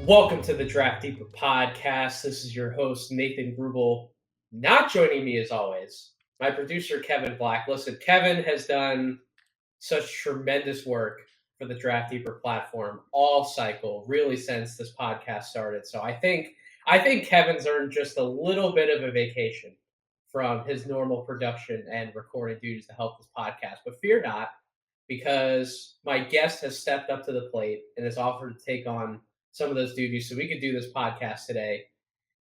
Welcome to the Draft Deeper podcast. This is your host, Nathan Grubel. Not joining me as always, my producer, Kevin Black. Listen, Kevin has done such tremendous work for the Draft Deeper platform all cycle, really since this podcast started. So I think Kevin's earned just a little bit of a vacation from his normal production and recording duties to help this podcast. But fear not, because my guest has stepped up to the plate and has offered to take on some of those duties so we could do this podcast today.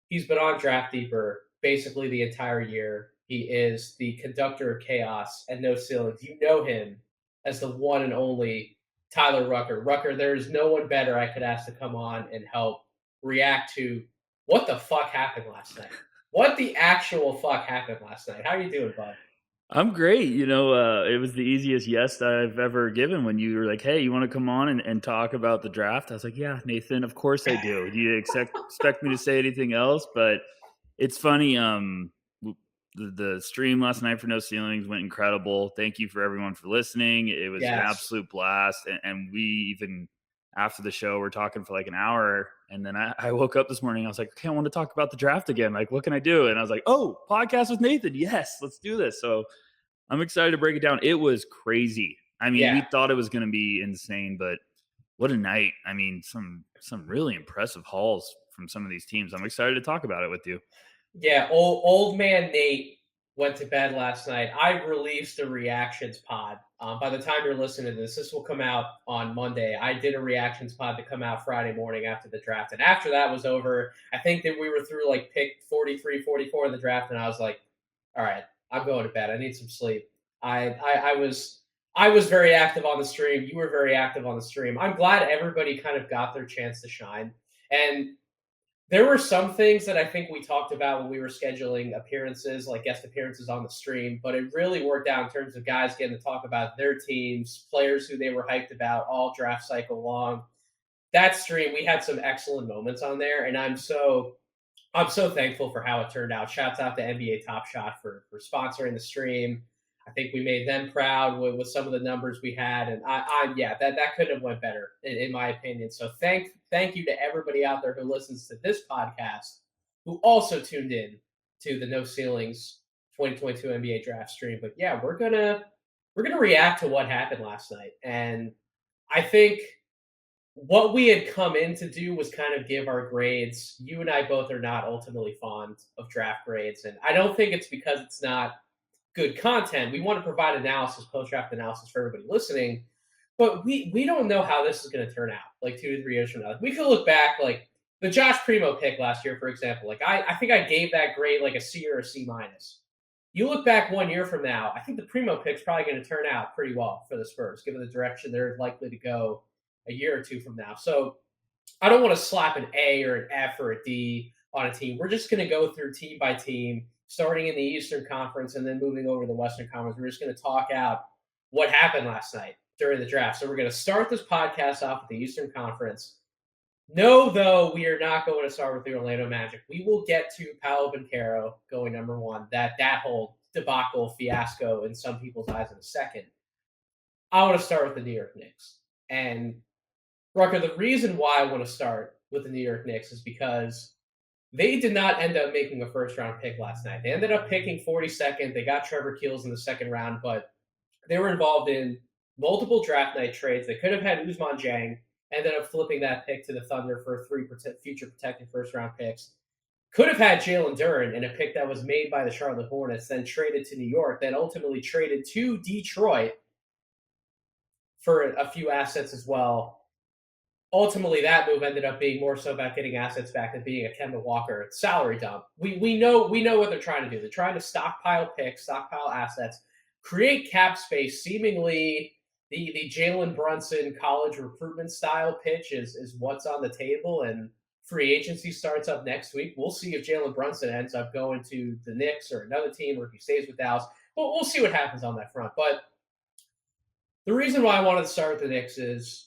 He's been on Draft Deeper basically the entire year. He is the conductor of chaos and no ceilings. You know him as the one and only Tyler Rucker. Rucker, there's no one better I could ask to come on and help react to what the fuck happened last night. What the actual fuck happened last night? How are you doing, bud? I'm great. It was the easiest yes I've ever given when you were like, hey, you want to come on and talk about the draft? I was like, yeah, Nathan, of course I do. Do you expect me to say anything else? But it's funny. The stream last night for No Ceilings went incredible. Thank you for everyone for listening. It was an Yes. absolute blast. And we even, after the show, we're talking for like an hour. And then I woke up this morning. I was like, okay, I want to talk about the draft again. Like, what can I do? And I was like, oh, podcast with Nathan. Yes, let's do this. So I'm excited to break it down. It was crazy. I mean, we Yeah. thought it was going to be insane, but what a night. I mean, some really impressive hauls from some of these teams. I'm excited to talk about it with you. Yeah, old man Nate went to bed last night. I released a reactions pod. By the time you're listening to this, this will come out on Monday. I did a reactions pod to come out Friday morning after the draft. And after that was over, I think that we were through like pick 43, 44 in the draft. And I was like, all right, I'm going to bed. I need some sleep. I was very active on the stream. You were very active on the stream. I'm glad everybody kind of got their chance to shine. And there were some things that I think we talked about when we were scheduling appearances, like guest appearances on the stream, but it really worked out in terms of guys getting to talk about their teams, players who they were hyped about all draft cycle long. That stream, we had some excellent moments on there, and I'm so thankful for how it turned out. Shouts out to NBA Top Shot for sponsoring the stream. I think we made them proud with some of the numbers we had, and yeah, that couldn't have went better in my opinion. So thank you to everybody out there who listens to this podcast, who also tuned in to the No Ceilings 2022 NBA Draft stream. But yeah, we're gonna react to what happened last night, and I think what we had come in to do was kind of give our grades. You and I both are not ultimately fond of draft grades, and I don't think it's because it's not good content. We want to provide analysis, post draft analysis for everybody listening, but we don't know how this is going to turn out. Like 2 to 3 years from now, like, we could look back, like the Josh Primo pick last year, for example. Like I think I gave that grade like a C or a C minus. You look back 1 year from now, I think the Primo pick's probably going to turn out pretty well for the Spurs, given the direction they're likely to go a year or two from now. So I don't want to slap an A or an F or a D on a team. We're just going to go through team by team, starting in the Eastern Conference and then moving over to the Western Conference. We're just going to talk out what happened last night during the draft. So we're going to start this podcast off with the Eastern Conference. No, though, we are not going to start with the Orlando Magic. We will get to Paolo Banchero going number one, that whole debacle, fiasco in some people's eyes in a second. I want to start with the New York Knicks. And Rucker, the reason why I want to start with the New York Knicks is because they did not end up making a first round pick last night. They ended up picking 42nd. They got Trevor Keels in the second round, but they were involved in multiple draft night trades. They could have had Usman Jang, ended up flipping that pick to the Thunder for three future protected first round picks. Could have had Jalen Duren in a pick that was made by the Charlotte Hornets, then traded to New York, then ultimately traded to Detroit for a few assets as well. Ultimately, that move ended up being more so about getting assets back than being a Kemba Walker salary dump. We know what they're trying to do. They're trying to stockpile picks, stockpile assets, create cap space. Seemingly, the Jalen Brunson college recruitment style pitch is what's on the table, and free agency starts up next week. We'll see if Jalen Brunson ends up going to the Knicks or another team, or if he stays with Dallas. But we'll see what happens on that front. But the reason why I wanted to start with the Knicks is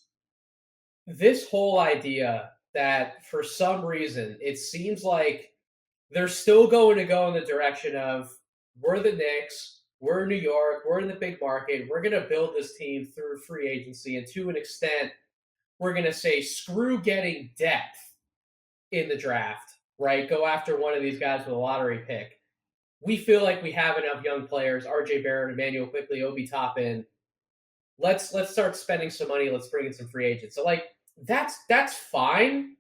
this whole idea that for some reason it seems like they're still going to go in the direction of, we're the Knicks, we're New York, we're in the big market, we're going to build this team through free agency, and to an extent, we're going to say screw getting depth in the draft, right? Go after one of these guys with a lottery pick. We feel like we have enough young players, RJ Barrett, Emmanuel quickly, Obi Toppin. Let's start spending some money. Let's bring in some free agents. So like that's fine.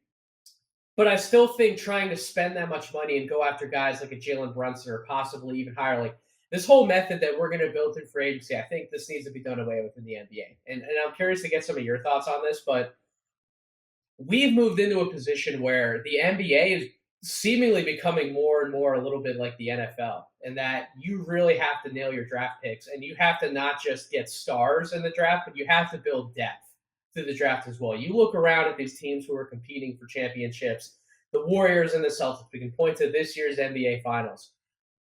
But I still think trying to spend that much money and go after guys like a Jalen Brunson or possibly even higher, like this whole method that we're going to build through free agency, I think this needs to be done away with in the NBA. And I'm curious to get some of your thoughts on this, but we've moved into a position where the NBA is seemingly becoming more and more a little bit like the NFL, and that you really have to nail your draft picks, and you have to not just get stars in the draft, but you have to build depth through the draft as well. You look around at these teams who are competing for championships, the Warriors and the Celtics. We can point to this year's NBA Finals.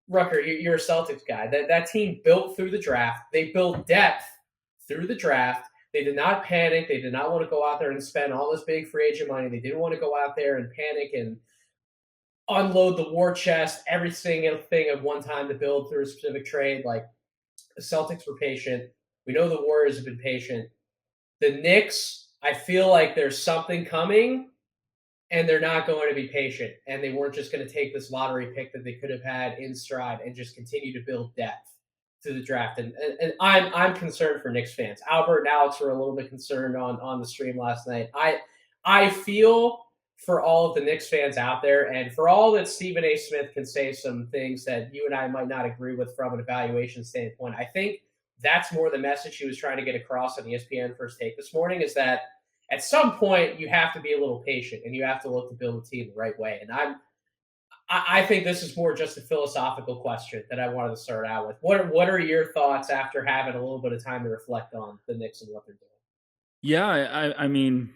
Rucker, you're a Celtics guy. That team built through the draft. They built depth through the draft. They did not panic. They did not want to go out there and spend all this big free agent money. They didn't want to go out there and panic and unload the war chest, every single thing at one time to build through a specific trade. Like the Celtics were patient. We know the Warriors have been patient. The Knicks, I feel like there's something coming, and they're not going to be patient. And they weren't just going to take this lottery pick that they could have had in stride and just continue to build depth to the draft. And I'm concerned for Knicks fans. Albert and Alex were a little bit concerned on the stream last night. I feel for all of the Knicks fans out there, and for all that Stephen A. Smith can say some things that you and I might not agree with from an evaluation standpoint. I think that's more the message he was trying to get across on ESPN First Take this morning, is that at some point you have to be a little patient and you have to look to build a team the right way. And I think this is more just a philosophical question that I wanted to start out with. What are your thoughts after having a little bit of time to reflect on the Knicks and what they're doing? Yeah, I mean,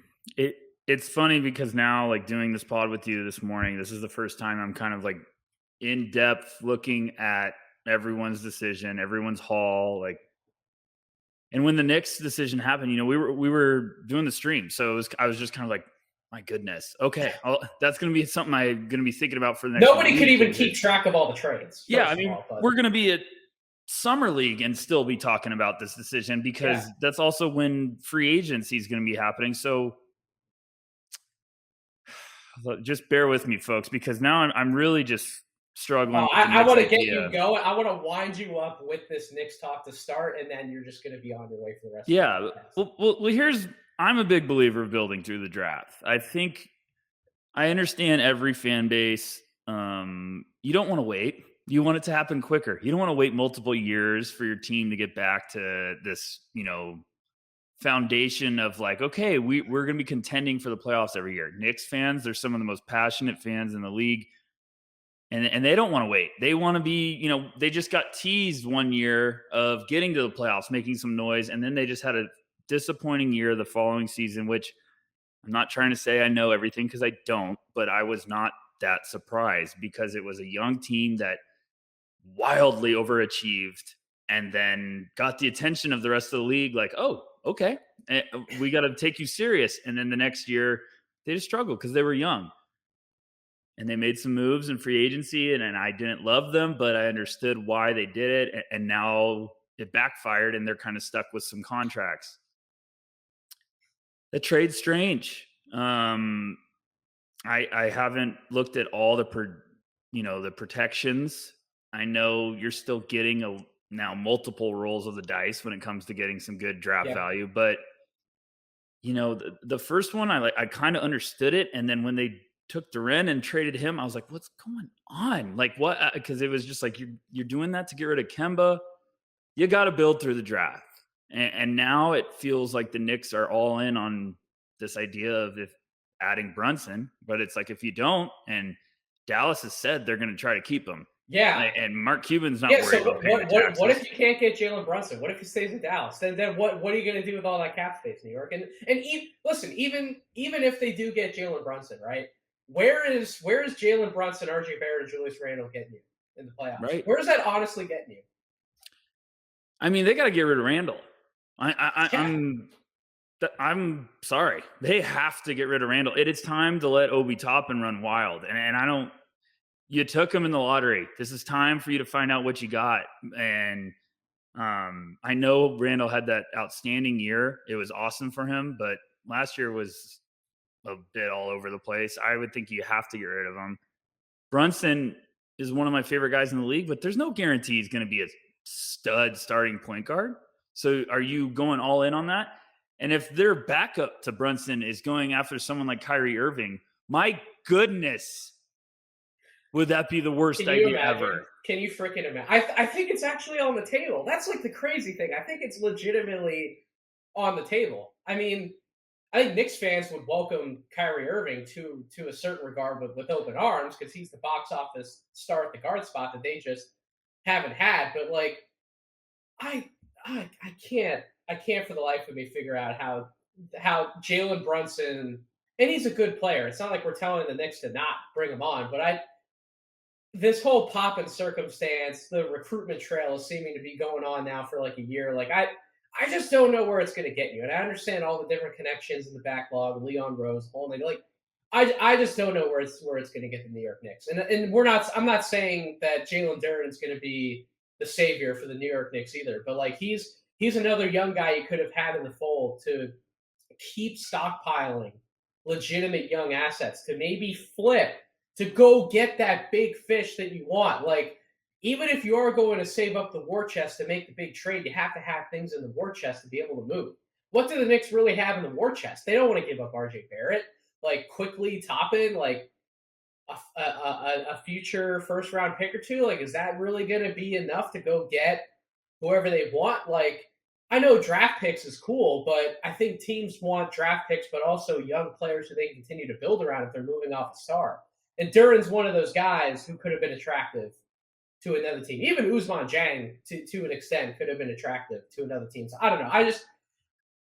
it's funny because now, like, doing this pod with you this morning, this is the first time I'm kind of like in depth looking at everyone's decision, everyone's haul, like. And when the Knicks decision happened, we were doing the stream, so I was just kind of like, my goodness, okay, that's going to be something I'm going to be thinking about for the next. Nobody could even keep track of all the trades. Yeah, I mean, we're going to be at Summer League and still be talking about this decision because that's also when free agency is going to be happening. So just bear with me, folks, because now I'm really just struggling. I want to get you going. I want to wind you up with this Knicks talk to start, and then you're just going to be on your way for the rest. Yeah. Well, I'm a big believer of building through the draft. I think I understand every fan base. You don't want to wait. You want it to happen quicker. You don't want to wait multiple years for your team to get back to this, foundation of like, okay, we're going to be contending for the playoffs every year. Knicks fans, they're some of the most passionate fans in the league. And they don't want to wait. They want to be, they just got teased one year of getting to the playoffs, making some noise. And then they just had a disappointing year the following season, which I'm not trying to say I know everything because I don't, but I was not that surprised because it was a young team that wildly overachieved and then got the attention of the rest of the league. Like, oh, okay, we got to take you serious. And then the next year they just struggled because they were young. And they made some moves in free agency, and I didn't love them, but I understood why they did it. And now it backfired, and they're kind of stuck with some contracts. The trade's strange. I haven't looked at all the protections. I know you're still getting now multiple rolls of the dice when it comes to getting some good draft value, but the first one I kind of understood it, and then when they took Duren and traded him, I was like, what's going on? Like, what? Because it was just like, you're doing that to get rid of Kemba. You got to build through the draft. And now it feels like the Knicks are all in on this idea of adding Brunson. But it's like, if you don't, and Dallas has said they're going to try to keep him. Yeah. And Mark Cuban's not worried about paying the taxes. What if you can't get Jalen Brunson? What if he stays in Dallas? Then what are you going to do with all that cap space, New York? And even if they do get Jalen Brunson, right? Where is Jalen Brunson, RJ Barrett, and Julius Randle getting you in the playoffs? Right. Where is that honestly getting you? I mean, they got to get rid of Randle. I'm sorry. They have to get rid of Randle. It is time to let Obi Toppin run wild. And I don't. You took him in the lottery. This is time for you to find out what you got. And I know Randle had that outstanding year. It was awesome for him, but last year was a bit all over the place. I would think you have to get rid of him. Brunson is one of my favorite guys in the league, but there's no guarantee he's going to be a stud starting point guard. So are you going all in on that? And if their backup to Brunson is going after someone like Kyrie Irving, my goodness, would that be the worst Can you idea imagine? ever? Can you freaking imagine? I think it's actually on the table. That's like the crazy thing. I think it's legitimately on the table. I mean, I think Knicks fans would welcome Kyrie Irving to a certain regard with open arms because he's the box office star at the guard spot that they just haven't had. But like, I I can't for the life of me figure out how Jalen Brunson, and he's a good player. It's not like we're telling the Knicks to not bring him on, but I this whole pop and circumstance, the recruitment trail is seeming to be going on now for like a year. Like I just don't know where it's going to get you. And I understand all the different connections in the backlog, Leon Rose, Holman. Like I just don't know where it's going to get the New York Knicks. And we're not. I'm not saying that Jalen Duren is going to be the savior for the New York Knicks either. But like he's another young guy you could have had in the fold to keep stockpiling legitimate young assets to maybe flip to go get that big fish that you want. Like, even if you are going to save up the war chest to make the big trade, you have to have things in the war chest to be able to move. What do the Knicks really have in the war chest? They don't want to give up RJ Barrett. Like, quickly Toppin, like a future first round pick or two. Like, is that really going to be enough to go get whoever they want? Like, I know draft picks is cool, but I think teams want draft picks, but also young players who they can continue to build around if they're moving off a star. And Duran's one of those guys who could have been attractive to another team. Even Usman Jang, to an extent, could have been attractive to another team. So I don't know.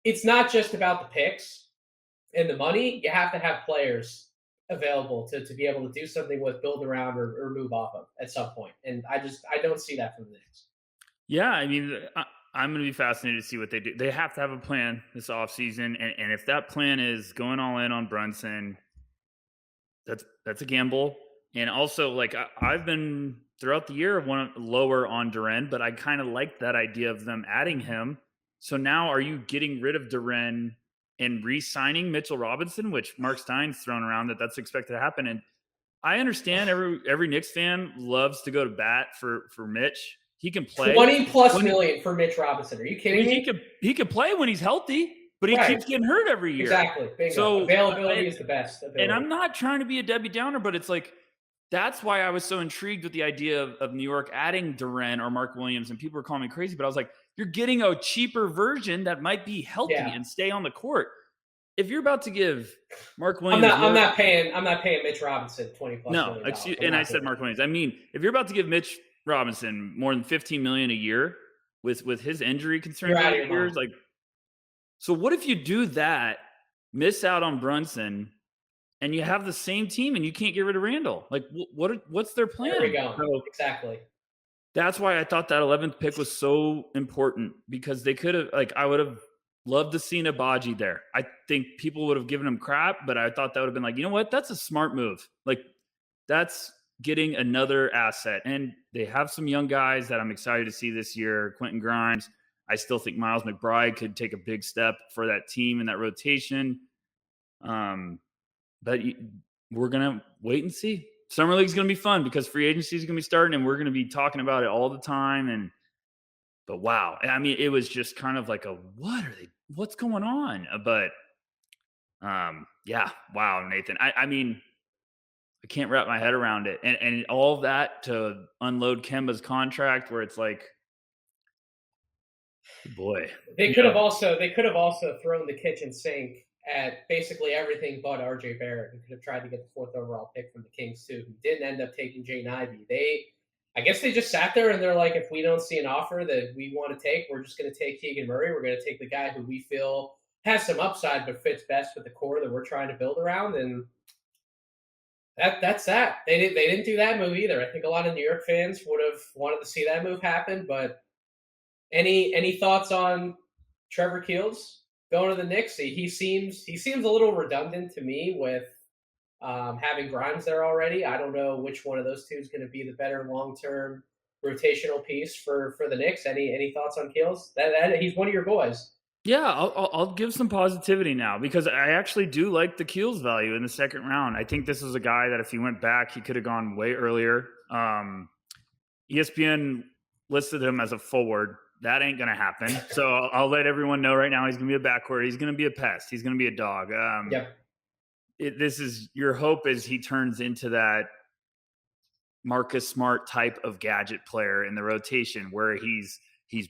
It's not just about the picks and the money. You have to have players available to be able to do something with, build around, or move off of at some point. And I don't see that from the Knicks. Yeah, I mean, I'm going to be fascinated to see what they do. They have to have a plan this offseason. And if that plan is going all in on Brunson, that's a gamble. And also, like, I've been throughout the year one lower on Duren, but I kind of like that idea of them adding him. So now, are you getting rid of Duren and re-signing Mitchell Robinson, which Mark Stein's thrown around that's expected to happen? And I understand every Knicks fan loves to go to bat for Mitch. He can play 20 plus when million for Mitch Robinson. Are you kidding me? he could play when he's healthy, but he Right. keeps getting hurt every year. Exactly. Bingo. So Availability is the best. And I'm not trying to be a Debbie Downer, but it's like that's why I was so intrigued with the idea of New York adding Duren or Mark Williams, and people were calling me crazy. But I was like, you're getting a cheaper version that might be healthy and stay on the court. If you're about to give Mark Williams, I'm not paying Mitch Robinson 20 plus. No, and I said Mark Williams. I mean, if you're about to give Mitch Robinson more than $15 million a year with his injury concerns, years, like, so what if you do that, miss out on Brunson, and you have the same team and you can't get rid of Randall? Like, what's their plan? There we go. So, exactly. That's why I thought that 11th pick was so important, because they could have, like, I would have loved to see Nabaji there. I think people would have given him crap, but I thought that would have been like, you know what? That's a smart move. Like, that's getting another asset. And they have some young guys that I'm excited to see this year. Quentin Grimes. I still think Miles McBride could take a big step for that team in that rotation. But we're going to wait and see. Summer League's going to be fun because free agency is going to be starting, and we're going to be talking about it all the time. But wow, I mean, it was just kind of like what's going on? But yeah, wow, Nathan. I mean, I can't wrap my head around it. And all of that to unload Kemba's contract, where it's like, boy. They could have also thrown the kitchen sink at basically everything but RJ Barrett, who could have tried to get the 4th overall pick from the Kings too, who didn't end up taking Jaden Ivey. I guess they just sat there and they're like, if we don't see an offer that we want to take, we're just going to take Keegan Murray. We're going to take the guy who we feel has some upside but fits best with the core that we're trying to build around. And that's that. They didn't do that move either. I think a lot of New York fans would have wanted to see that move happen. But any thoughts on Trevor Keels going to the Knicks? He seems a little redundant to me with having Grimes there already. I don't know which one of those two is going to be the better long-term rotational piece for the Knicks. Any thoughts on Keels? That he's one of your boys. Yeah, I'll give some positivity now because I actually do like the Keels value in the second round. I think this is a guy that if he went back, he could have gone way earlier. ESPN listed him as a forward. That ain't going to happen. So I'll let everyone know right now he's going to be a backcourt. He's going to be a pest. He's going to be a dog. Yep. This is your hope is he turns into that Marcus Smart type of gadget player in the rotation where he's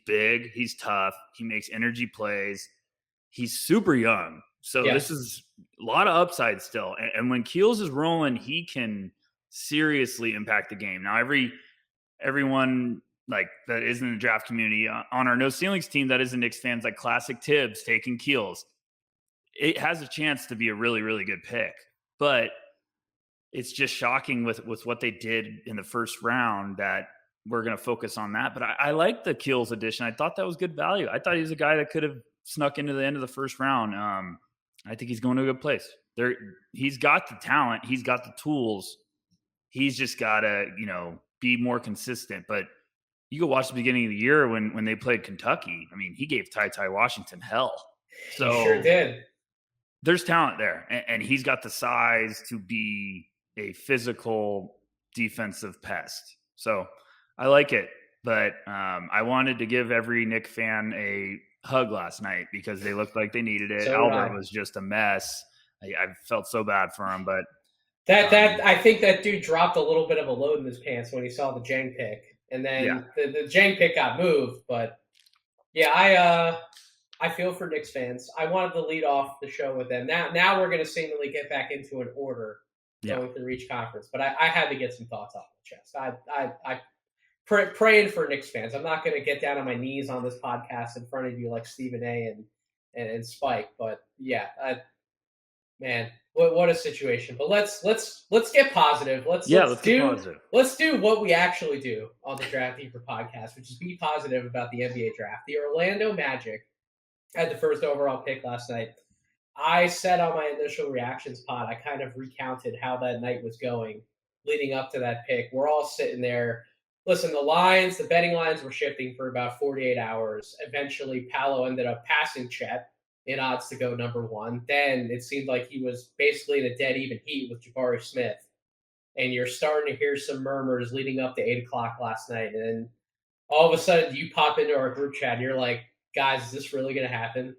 big, he's tough, he makes energy plays. He's super young. So Yeah. this is a lot of upside still. And when Keels is rolling, he can seriously impact the game. Now, everyone like that isn't in the draft community on our No Ceilings team that isn't Knicks fans, like classic Tibbs taking Keels, it has a chance to be a really, really good pick. But it's just shocking with what they did in the first round that we're going to focus on that. But I like the Keels addition. I thought that was good value. I thought he was a guy that could have snuck into the end of the first round. I think he's going to a good place. He's got the talent. He's got the tools. He's just got to, be more consistent. But you go watch the beginning of the year when they played Kentucky. I mean, he gave Ty Washington hell. So he sure did. There's talent there, and he's got the size to be a physical defensive pest. So I like it, but I wanted to give every Knick fan a hug last night because they looked like they needed it. So Albert was just a mess. I felt so bad for him, but I think that dude dropped a little bit of a load in his pants when he saw the Jang pick, and then the Jang pick got moved. But yeah, I feel for Knicks fans. I wanted to lead off the show with them. Now we're going to seemingly get back into an order going through each conference. But I had to get some thoughts off the chest. I praying for Knicks fans. I'm not going to get down on my knees on this podcast in front of you like Stephen A. and Spike. But yeah, man, what a situation. But let's get positive. Let's do what we actually do on the Draft Deeper podcast, which is be positive about the NBA draft. The Orlando Magic had the first overall pick last night. I said on my initial reactions pod, I kind of recounted how that night was going leading up to that pick. We're all sitting there. Listen, the betting lines were shifting for about 48 hours. Eventually, Paolo ended up passing Chet in odds to go number one. Then it seemed like he was basically in a dead even heat with Jabari Smith. And you're starting to hear some murmurs leading up to 8 o'clock last night. And then all of a sudden, you pop into our group chat and you're like, guys, is this really going to happen?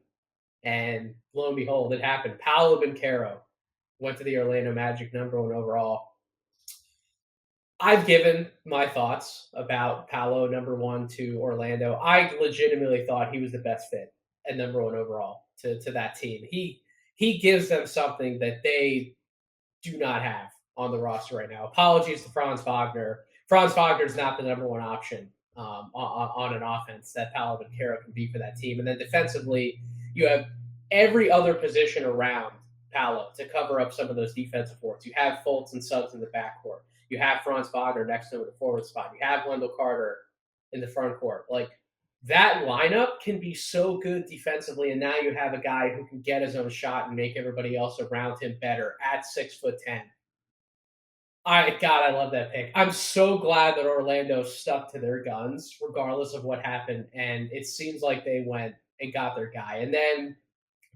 And lo and behold, it happened. Paolo Banchero went to the Orlando Magic number one overall. I've given my thoughts about Paolo number one to Orlando. I legitimately thought he was the best fit at number one overall to that team. He gives them something that they do not have on the roster right now. Apologies to Franz Wagner. Franz Wagner is not the number one option on an offense that Paolo Banchero can be for that team. And then defensively, you have every other position around Paolo to cover up some of those defensive forwards. You have Fultz and Suggs in the backcourt. You have Franz Wagner next to him in the forward spot. You have Wendell Carter in the front court. Like, that lineup can be so good defensively, and now you have a guy who can get his own shot and make everybody else around him better at 6'10". I love that pick. I'm so glad that Orlando stuck to their guns, regardless of what happened, and it seems like they went and got their guy. And then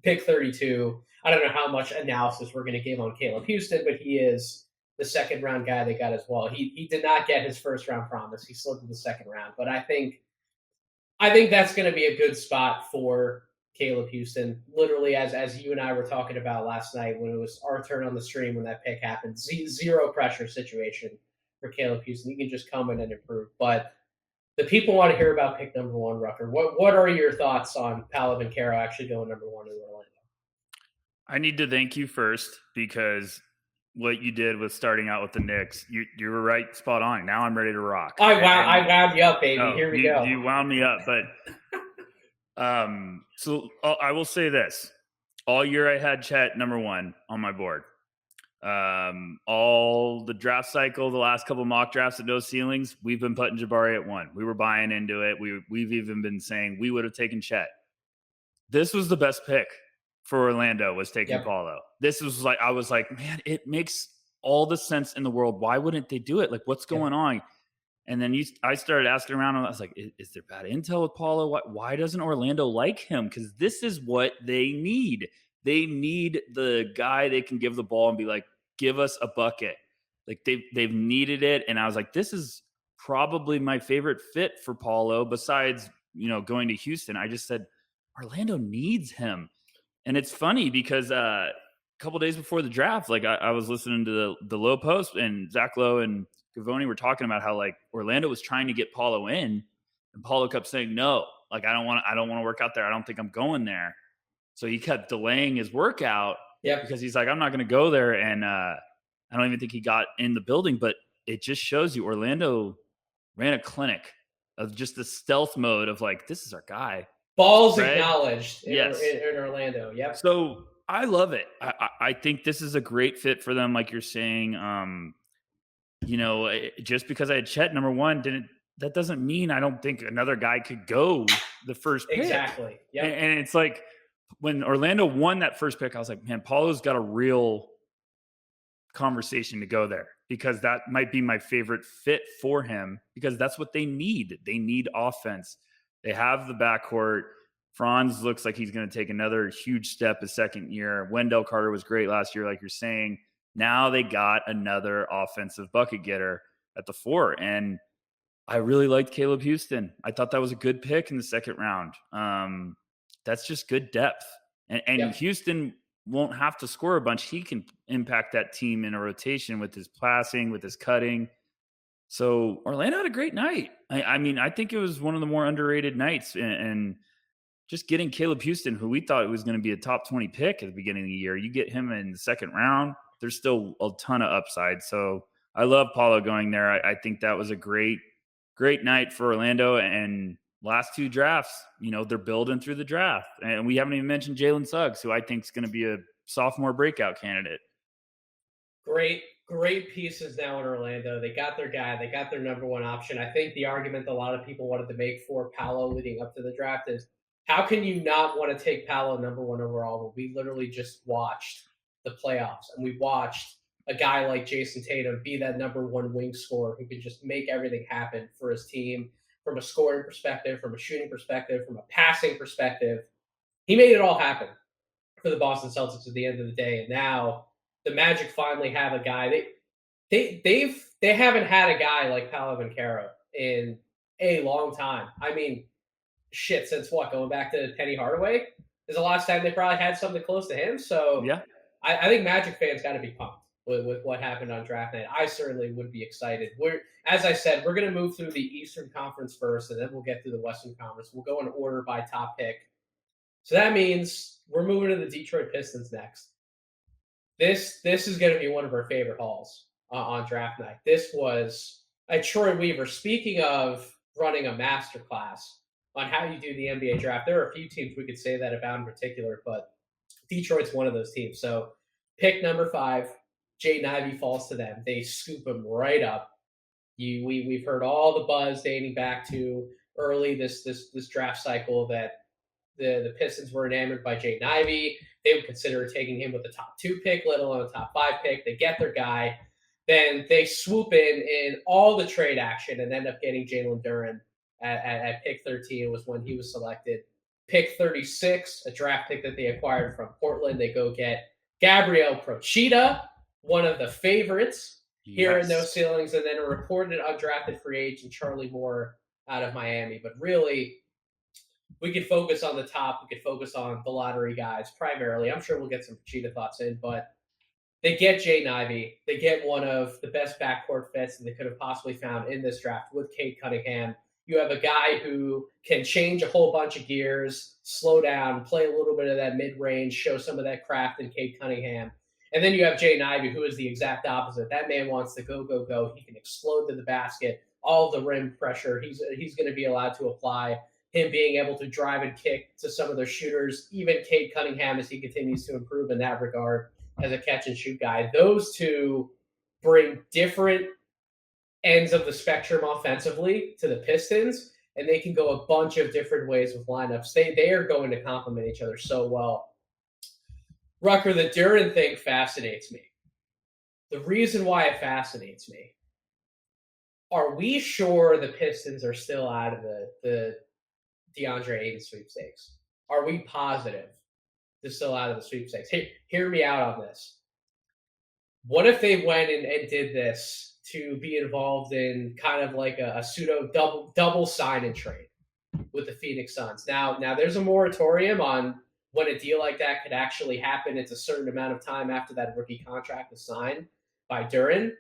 pick 32. I don't know how much analysis we're going to give on Caleb Houston, but he is the second round guy they got as well. He did not get his first round promise. He slipped in the second round, but I think that's going to be a good spot for Caleb Houston. Literally, as you and I were talking about last night when it was our turn on the stream when that pick happened, zero pressure situation for Caleb Houston. You can just come in and improve. But the people want to hear about pick number one, Rucker. What are your thoughts on Paolo Banchero actually going number one in Orlando? I need to thank you first because what you did with starting out with the Knicks, you were right, spot on. Now I'm ready to rock. I wound you up, baby. Here we go. You wound me up, but so I will say this: all year I had Chet number one on my board. All the draft cycle, the last couple mock drafts at No Ceilings, we've been putting Jabari at one. We were buying into it. We've even been saying we would have taken Chet. This was the best pick for Orlando, was taking Paolo. This was like, I was like, man, it makes all the sense in the world. Why wouldn't they do it? Like, what's going on? And then I started asking around, and I was like, is there bad intel with Paulo? Why doesn't Orlando like him? Because this is what they need. They need the guy they can give the ball and be like, give us a bucket. Like they've needed it. And I was like, this is probably my favorite fit for Paulo besides, going to Houston. I just said, Orlando needs him. And it's funny because a couple days before the draft, like I was listening to the Low Post, and Zach Lowe and Gavoni were talking about how like Orlando was trying to get Paulo in, and Paulo kept saying no, like I don't want to work out there. I don't think I'm going there. So he kept delaying his workout because he's like, I'm not going to go there, and I don't even think he got in the building. But it just shows you Orlando ran a clinic of just the stealth mode of like, this is our guy. Balls Fred, acknowledged yes. in Orlando. Yep. So I love it. I think this is a great fit for them, like you're saying. Just because I had Chet number one, that doesn't mean I don't think another guy could go the first pick. Exactly. Yep. And it's like when Orlando won that first pick, I was like, man, Paulo's got a real conversation to go there, because that might be my favorite fit for him, because that's what they need. They need offense. They have the backcourt. Franz looks like he's going to take another huge step his second year. Wendell Carter was great last year, like you're saying. Now they got another offensive bucket getter at the 4. And I really liked Caleb Houston. I thought that was a good pick in the second round. That's just good depth. And Houston won't have to score a bunch. He can impact that team in a rotation with his passing, with his cutting. So Orlando had a great night. I mean, I think it was one of the more underrated nights. And just getting Caleb Houston, who we thought was going to be a top 20 pick at the beginning of the year, you get him in the second round, there's still a ton of upside. So I love Paulo going there. I think that was a great night for Orlando. And last 2 drafts, they're building through the draft. And we haven't even mentioned Jalen Suggs, who I think is going to be a sophomore breakout candidate. Great pieces now in Orlando. They got their guy. They got their number one option. I think the argument a lot of people wanted to make for Paolo leading up to the draft is, how can you not want to take Paolo number 1 overall? But we literally just watched the playoffs, and we watched a guy like Jason Tatum be that number 1 wing scorer who could just make everything happen for his team from a scoring perspective, from a shooting perspective, from a passing perspective. He made it all happen for the Boston Celtics at the end of the day. And now the Magic finally have a guy. They haven't had a guy like Paolo Banchero in a long time. I mean, shit, since what? Going back to Penny Hardaway is the last time they probably had something close to him. So yeah, I think Magic fans got to be pumped with what happened on draft night. I certainly would be excited. As I said, we're going to move through the Eastern Conference first, and then we'll get through the Western Conference. We'll go in order by top pick. So that means we're moving to the Detroit Pistons next. This is going to be one of our favorite hauls on draft night. This was Troy Weaver. Speaking of running a masterclass on how you do the NBA draft, there are a few teams we could say that about in particular, but Detroit's one of those teams. So pick number 5, Jaden Ivey falls to them. They scoop him right up. We've heard all the buzz dating back to early this draft cycle that the Pistons were enamored by Jaden Ivey. They would consider taking him with the top 2 pick, let alone a top 5 pick. They get their guy. Then they swoop in all the trade action and end up getting Jalen Duren at pick 13 was when he was selected. Pick 36, a draft pick that they acquired from Portland. They go get Gabriel Procida, one of the favorites here in No Ceilings, and then a reported undrafted free agent, Charlie Moore, out of Miami. But really, we could focus on the top. We could focus on the lottery guys primarily. I'm sure we'll get some Procida thoughts in, but they get Jaden Ivey. They get one of the best backcourt fits that they could have possibly found in this draft with Cade Cunningham. You have a guy who can change a whole bunch of gears, slow down, play a little bit of that mid-range, show some of that craft in Cade Cunningham. And then you have Jaden Ivey, who is the exact opposite. That man wants to go. He can explode to the basket, all the rim pressure he's going to be allowed to apply. Him being able to drive and kick to some of their shooters, even Cade Cunningham as he continues to improve in that regard as a catch-and-shoot guy. Those two bring different ends of the spectrum offensively to the Pistons, and they can go a bunch of different ways with lineups. They are going to complement each other so well. Rucker, the Duren thing fascinates me. The reason why it fascinates me Are we sure the Pistons are still out of the DeAndre Ayton sweepstakes? Are we positive they're still out of the sweepstakes? Hear me out on this. What if they went and did this to be involved in kind of like a pseudo double sign and trade with the Phoenix Suns? Now there's a moratorium on when a deal like that could actually happen. It's a certain amount of time after that rookie contract is signed by Duran.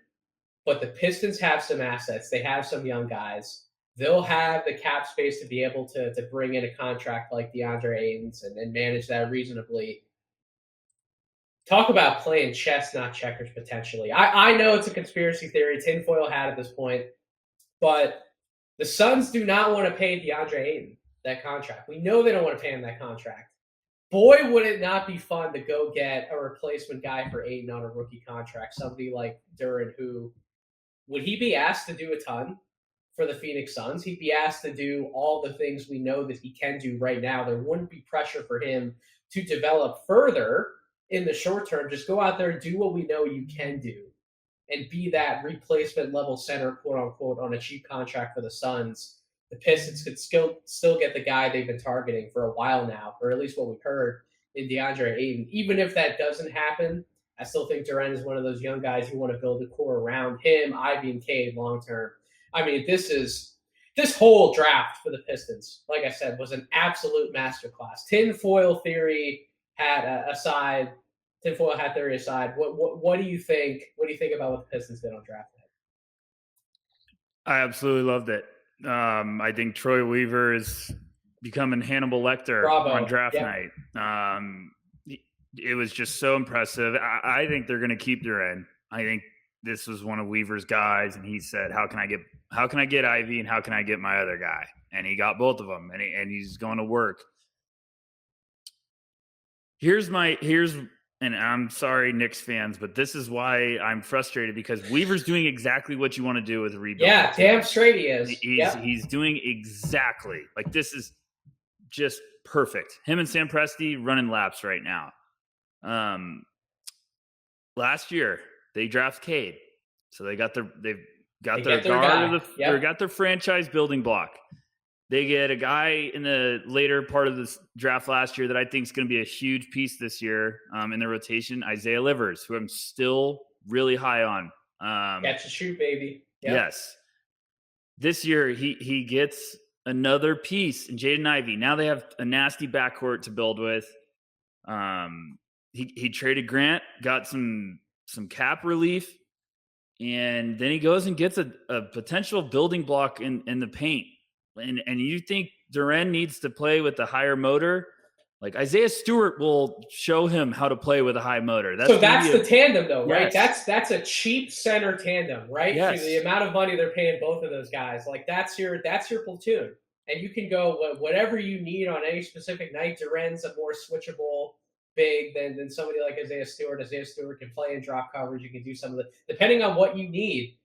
But the Pistons have some assets. They have some young guys. They'll have the cap space to be able to bring in a contract like DeAndre Ayton's and manage that reasonably. Talk about playing chess, not checkers, potentially. I know it's a conspiracy theory, tinfoil hat at this point, but the Suns do not want to pay DeAndre Ayton that contract. We know they don't want to pay him that contract. Boy, would it not be fun to go get a replacement guy for Ayton on a rookie contract, somebody like Duran, who would he be asked to do a ton for the Phoenix Suns? He'd be asked to do all the things we know that he can do right now. There wouldn't be pressure for him to develop further in the short term. Just go out there and do what we know you can do and be that replacement level center, quote unquote, on a cheap contract for the Suns. The Pistons could still get the guy they've been targeting for a while now, or at least what we've heard in DeAndre Ayton. Even if that doesn't happen, I still think Durant is one of those young guys you want to build a core around him, Ivy, and Cade long term. I mean, this whole draft for the Pistons, like I said, was an absolute masterclass. Tinfoil theory aside, tinfoil hat theory aside, what do you think? What do you think about what the Pistons did on draft night? I absolutely loved it. I think Troy Weaver is becoming Hannibal Lecter Bravo. on draft Yep. night. It was just so impressive. I think they're going to keep Duran. I think this was one of Weaver's guys, and he said, "How can I get Ivy, and how can I get my other guy?" And he got both of them, and he's going to work. And I'm sorry, Knicks fans, but this is why I'm frustrated, because Weaver's doing exactly what you want to do with a rebuild. Yeah, damn straight he is. He's doing exactly, like, this is just perfect. Him and Sam Presti running laps right now. Last year they draft Cade, so they got their franchise building block. They get a guy in the later part of this draft last year that I think is going to be a huge piece this year in the rotation, Isaiah Livers, who I'm still really high on. Catch and shoot, baby. Yep. Yes. This year he gets another piece in Jaden Ivey. Now they have a nasty backcourt to build with. He traded Grant, got some cap relief, and then he goes and gets a potential building block in the paint. And you think Duran needs to play with a higher motor? Like, Isaiah Stewart will show him how to play with a high motor. That's the tandem, though, right? Yes. That's a cheap center tandem, right? Yes. For the amount of money they're paying both of those guys, like that's your platoon, and you can go whatever you need on any specific night. Duran's a more switchable big than somebody like Isaiah Stewart. Isaiah Stewart can play in drop coverage. You can do some of the, depending on what you need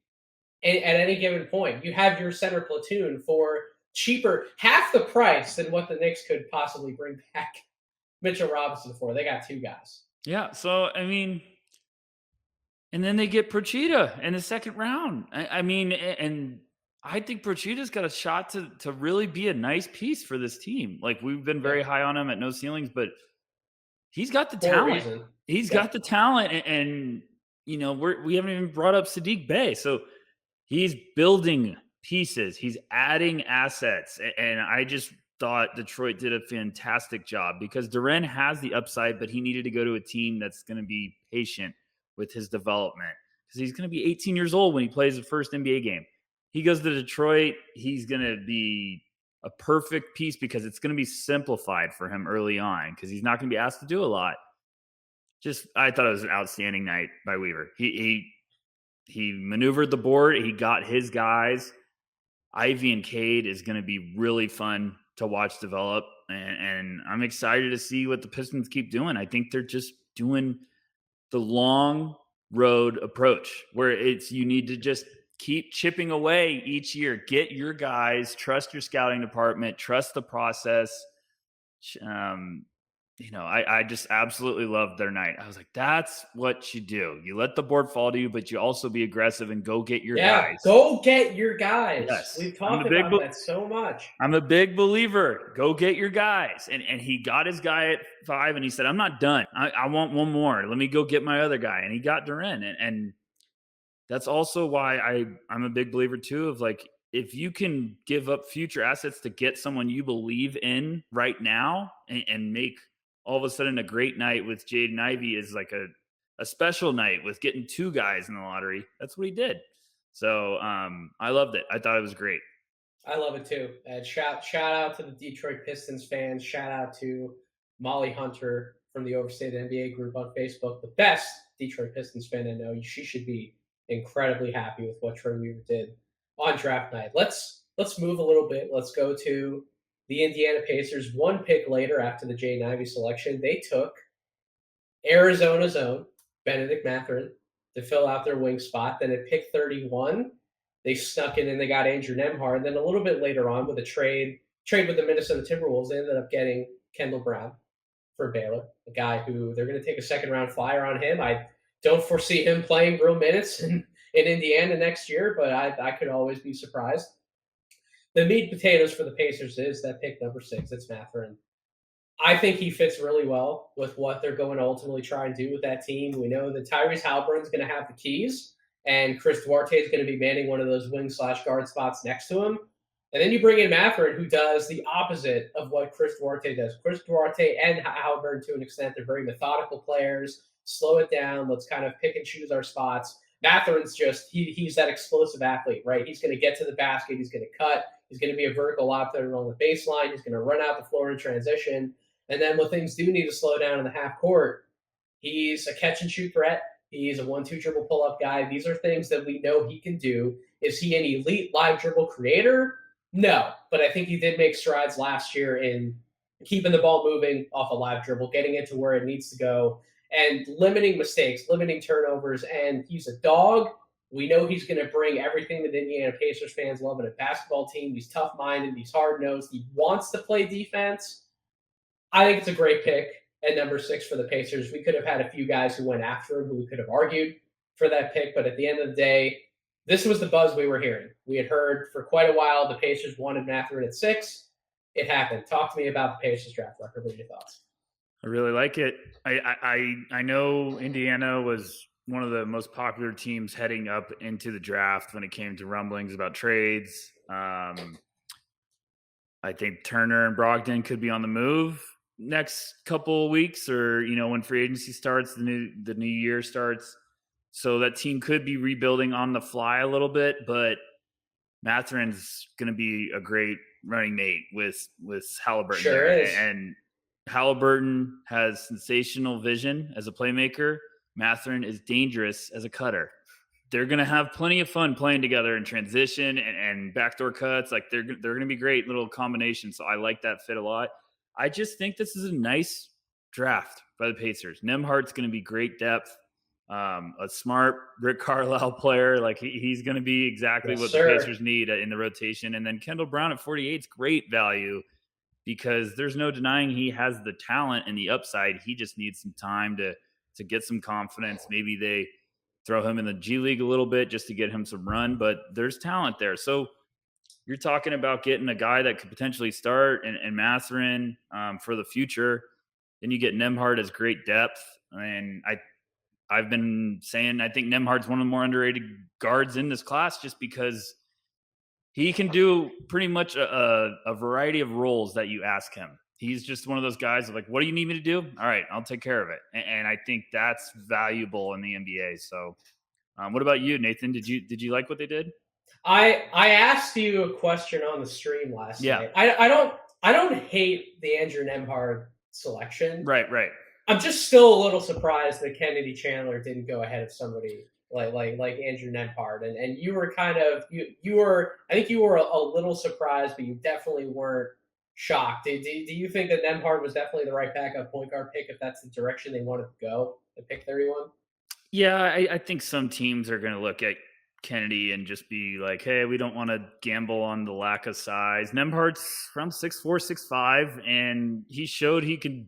at any given point. You have your center platoon for cheaper, half the price than what the Knicks could possibly bring back Mitchell Robinson for. They got two guys. Yeah, so, I mean, and then they get Procida in the second round. I mean, and I think Prochida's got a shot to really be a nice piece for this team. Like, we've been very high on him at no ceilings, but he's got the talent. He's got the talent, and you know, we haven't even brought up Sadiq Bey. So he's building pieces. He's adding assets, and I just thought Detroit did a fantastic job, because Duran has the upside, but he needed to go to a team that's going to be patient with his development, because he's going to be 18 years old when he plays the first NBA game. He goes to Detroit, he's going to be a perfect piece, because it's going to be simplified for him early on, because he's not going to be asked to do a lot. I thought it was an outstanding night by Weaver. He maneuvered the board. He got his guys. Ivy and Cade is going to be really fun to watch develop, and I'm excited to see what the Pistons keep doing. I think they're just doing the long road approach, where you need to just keep chipping away each year. Get your guys, trust your scouting department, trust the process. I just absolutely loved their night. I was like, that's what you do. You let the board fall to you, but you also be aggressive and go get your Yeah, guys. go get your guys. Yes. We've talked about that so much. I'm a big believer. Go get your guys. And he got his guy at 5 and he said, I'm not done. I want one more. Let me go get my other guy. And he got Duren. And that's also why I'm a big believer too of like, if you can give up future assets to get someone you believe in right now and make all of a sudden a great night with Jaden Ivey is like a special night with getting 2 guys in the lottery. That's what he did. So I loved it. I thought it was great. I love it too. And shout out to the Detroit Pistons fans. Shout out to Molly Hunter from the Overstated NBA group on Facebook. The best Detroit Pistons fan I know. She should be incredibly happy with what Troy Weaver did on draft night. Let's move a little bit. Let's go to the Indiana Pacers. One pick later after the Jaden Ivey selection, they took Arizona's own Benedict Mathurin to fill out their wing spot. Then at pick 31, they snuck in and they got Andrew Nemhard. And then a little bit later on with a trade with the Minnesota Timberwolves, they ended up getting Kendall Brown for Baylor, a guy who they're going to take a second round flyer on him. I don't foresee him playing real minutes in Indiana next year, but I could always be surprised. The meat and potatoes for the Pacers is that pick number 6. It's Mathurin. I think he fits really well with what they're going to ultimately try and do with that team. We know that Tyrese Halliburton's going to have the keys, and Chris Duarte is going to be manning one of those wing/guard spots next to him. And then you bring in Mathurin, who does the opposite of what Chris Duarte does. Chris Duarte and Halliburton, to an extent, they're very methodical players. Slow it down. Let's kind of pick and choose our spots. Mathurin's he's that explosive athlete, right? He's going to get to the basket. He's going to cut. He's going to be a vertical operator on the baseline. He's going to run out the floor in transition. And then when things do need to slow down in the half court, he's a catch and shoot threat. He's a 1-2 dribble pull up guy. These are things that we know he can do. Is he an elite live dribble creator? No, but I think he did make strides last year in keeping the ball moving off a live dribble, getting it to where it needs to go, and limiting mistakes, limiting turnovers. And he's a dog. We know he's going to bring everything that Indiana Pacers fans love in a basketball team. He's tough-minded. He's hard-nosed. He wants to play defense. I think it's a great pick at number 6 for the Pacers. We could have had a few guys who went after him who we could have argued for that pick, but at the end of the day, this was the buzz we were hearing. We had heard for quite a while the Pacers wanted Mathurin at 6. It happened. Talk to me about the Pacers draft, Rucker. What are your thoughts? I really like it. I know Indiana was one of the most popular teams heading up into the draft when it came to rumblings about trades. I think Turner and Brogdon could be on the move next couple of weeks, or when free agency starts, the new year starts. So that team could be rebuilding on the fly a little bit, but Mathurin's going to be a great running mate with Halliburton. Sure there. is. And Halliburton has sensational vision as a playmaker. Mathurin is dangerous as a cutter. They're going to have plenty of fun playing together in transition and backdoor cuts. Like they're going to be great little combinations. So I like that fit a lot. I just think this is a nice draft by the Pacers. Nemhard's going to be great depth. A smart Rick Carlisle player. Like he's going to be exactly what the Pacers need in the rotation. And then Kendall Brown at 48 is great value because there's no denying he has the talent and the upside. He just needs some time to get some confidence. Maybe they throw him in the G League a little bit just to get him some run, but there's talent there. So you're talking about getting a guy that could potentially start and Mathurin for the future. Then you get Nemhard as great depth. And I've been saying I think Nemhard's one of the more underrated guards in this class just because he can do pretty much a variety of roles that you ask him. He's just one of those guys like, what do you need me to do? All right, I'll take care of it. And I think that's valuable in the NBA. So what about you, Nathan? Did you like what they did? I asked you a question on the stream last night. I don't hate the Andrew Nemhard selection. Right. I'm just still a little surprised that Kennedy Chandler didn't go ahead of somebody like Andrew Nemhard, and you were kind of you were I think you were a little surprised, but you definitely weren't shocked. Do you think that Nemhard was definitely the right backup point guard pick if that's the direction they wanted to go at pick 31? Yeah, I think some teams are going to look at Kennedy and just be like, hey, we don't want to gamble on the lack of size. Nemhard's around 6'4", 6'5", and he showed he could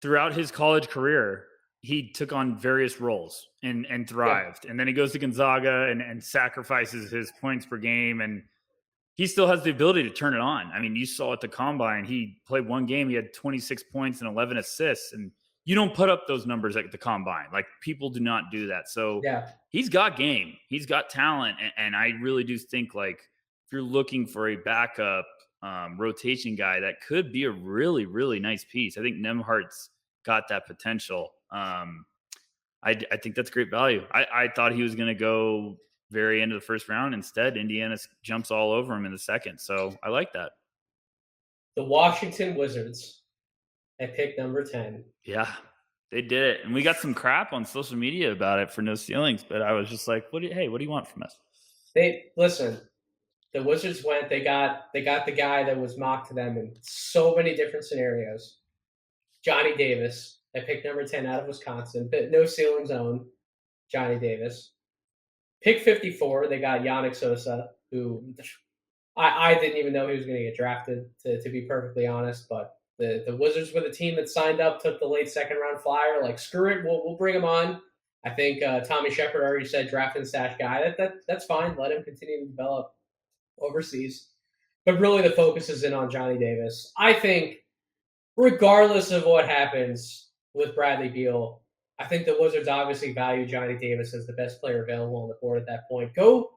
throughout his college career, he took on various roles and Yeah, thrived. And then he goes to Gonzaga and sacrifices his points per game, and he still has the ability to turn it on. I mean, you saw at the combine, he played one game, he had 26 points and 11 assists. And you don't put up those numbers at the combine. Like, people do not do that. So yeah. he's got game, he's got talent. And I really do think, like, if you're looking for a backup rotation guy, that could be a really, really nice piece. I think Nemhart's got that potential. I think that's great value. I thought he was going to go very end of the first round. Instead, Indiana jumps all over him in the second. So I like that. The Washington Wizards at pick number 10. Yeah, they did it. And we got some crap on social media about it for no ceilings. But I was just like, what do you want from us? They listen. The Wizards went. They got the guy that was mocked to them in so many different scenarios. Johnny Davis at pick number 10 out of Wisconsin. But no ceiling zone. Johnny Davis. Pick 54, they got Yannick Sosa, who I didn't even know he was going to get drafted, to be perfectly honest. But the Wizards were the team that signed up, took the late second round flyer. Like, screw it, we'll bring him on. I think Tommy Shepard already said draft and stash guy. That's fine. Let him continue to develop overseas. But really, the focus is in on Johnny Davis. I think, regardless of what happens with Bradley Beal, I think the Wizards obviously value Johnny Davis as the best player available on the board at that point. Go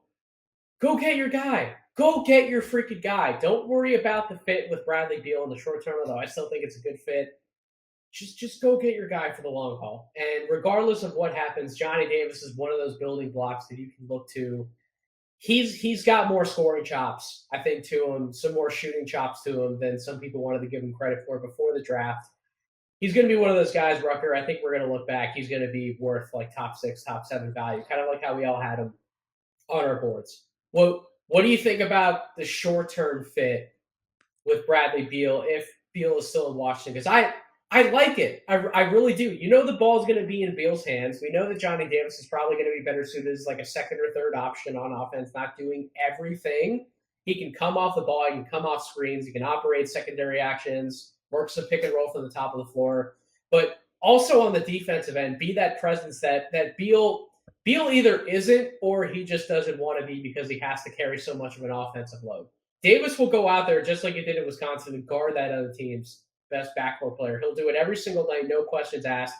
get your guy. Go get your freaking guy. Don't worry about the fit with Bradley Beal in the short term, although I still think it's a good fit. Just go get your guy for the long haul. And regardless of what happens, Johnny Davis is one of those building blocks that you can look to. He's got more scoring chops, I think, to him, some more shooting chops to him than some people wanted to give him credit for before the draft. He's going to be one of those guys, Rucker. I think we're going to look back. He's going to be worth like top 6, top 7 value, kind of like how we all had him on our boards. What do you think about the short-term fit with Bradley Beal if Beal is still in Washington? Because I like it. I really do. You know the ball's going to be in Beal's hands. We know that Johnny Davis is probably going to be better suited as like a second or third option on offense, not doing everything. He can come off the ball. He can come off screens. He can operate secondary actions, work some pick and roll from the top of the floor. But also on the defensive end, be that presence that Beal either isn't or he just doesn't want to be because he has to carry so much of an offensive load. Davis will go out there just like he did in Wisconsin and guard that other team's best backcourt player. He'll do it every single night, no questions asked.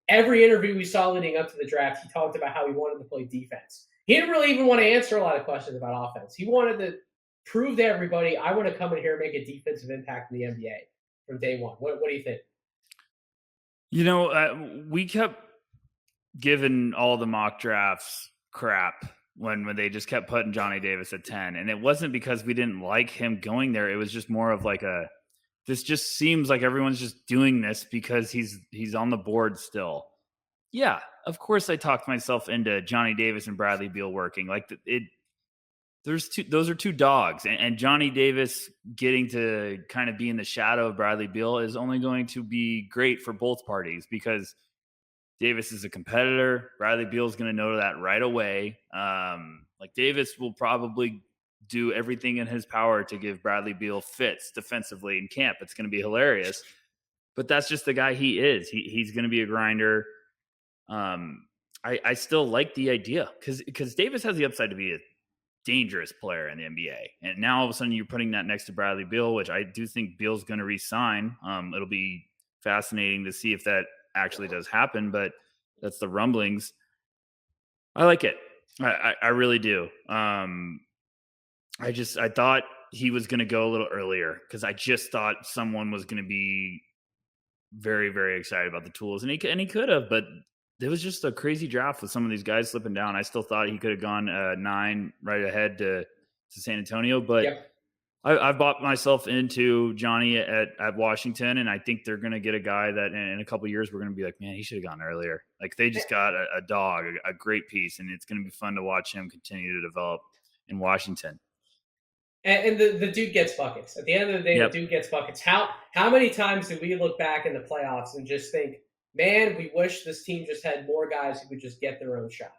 Every interview we saw leading up to the draft, he talked about how he wanted to play defense. He didn't really even want to answer a lot of questions about offense. He wanted to prove to everybody, I want to come in here and make a defensive impact in the NBA from day one. What do you think? We kept giving all the mock drafts crap when they just kept putting Johnny Davis at 10. And it wasn't because we didn't like him going there. It was just more of like this just seems like everyone's just doing this because he's on the board still. Yeah, of course I talked myself into Johnny Davis and Bradley Beal working. Like, those are two dogs, and Johnny Davis getting to kind of be in the shadow of Bradley Beal is only going to be great for both parties because Davis is a competitor. Bradley Beal is going to know that right away. Like, Davis will probably do everything in his power to give Bradley Beal fits defensively in camp. It's going to be hilarious, but that's just the guy he is. He's going to be a grinder. I still like the idea because Davis has the upside to be a dangerous player in the NBA. And now all of a sudden you're putting that next to Bradley Beal, which I do think Beal's going to re-sign. It'll be fascinating to see if that actually does happen, but that's the rumblings. I like it. I really do. I thought he was going to go a little earlier because I just thought someone was going to be very, very excited about the tools, and he could have, but it was just a crazy draft with some of these guys slipping down. I still thought he could have gone 9 right ahead to San Antonio, but Yep. I've bought myself into Johnny at Washington, and I think they're going to get a guy that in a couple of years we're going to be like, man, he should have gone earlier. Like, they just got a dog, a great piece, and it's going to be fun to watch him continue to develop in Washington. And the dude gets buckets. At the end of the day, Yep. The dude gets buckets. How many times do we look back in the playoffs and just think, man, we wish this team just had more guys who could just get their own shot?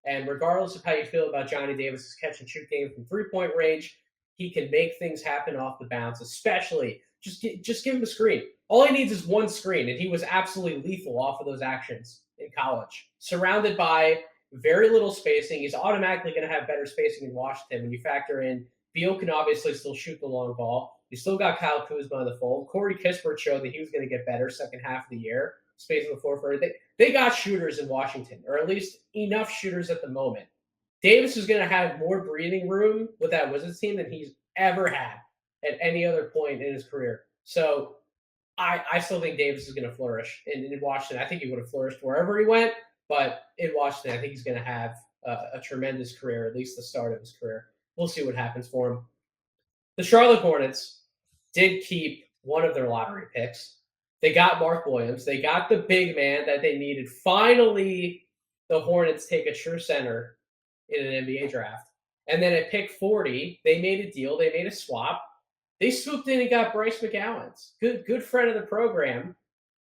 And regardless of how you feel about Johnny Davis's catch and shoot game from three-point range, he can make things happen off the bounce, especially just give him a screen. All he needs is one screen, and he was absolutely lethal off of those actions in college. Surrounded by very little spacing, he's automatically going to have better spacing in Washington when you factor in Beal can obviously still shoot the long ball. You still got Kyle Kuzma in the fold. Corey Kispert showed that he was going to get better second half of the year, spacing the floor for everything. They got shooters in Washington, or at least enough shooters at the moment. Davis is going to have more breathing room with that Wizards team than he's ever had at any other point in his career. So I still think Davis is going to flourish in Washington. I think he would have flourished wherever he went, but in Washington, I think he's going to have a tremendous career, at least the start of his career. We'll see what happens for him. The Charlotte Hornets did keep one of their lottery picks. They got Mark Williams. They got the big man that they needed. Finally, the Hornets take a true center in an NBA draft. And then at pick 40, they made a deal. They made a swap. They swooped in and got Bryce McGowens. Good friend of the program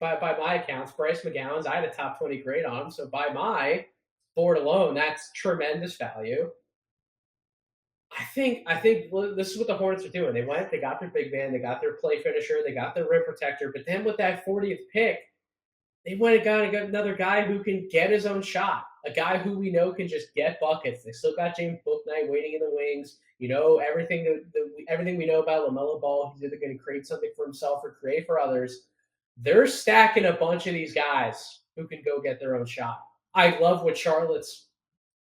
by my accounts. Bryce McGowens, I had a top 20 grade on him. So by my board alone, that's tremendous value. I think this is what the Hornets are doing. They went, they got their big man, they got their play finisher, they got their rim protector. But then with that 40th pick, they went and got another guy who can get his own shot, a guy who we know can just get buckets. They still got James Bouknight waiting in the wings. You know, everything we know about LaMelo Ball, he's either going to create something for himself or create for others. They're stacking a bunch of these guys who can go get their own shot. I love what Charlotte's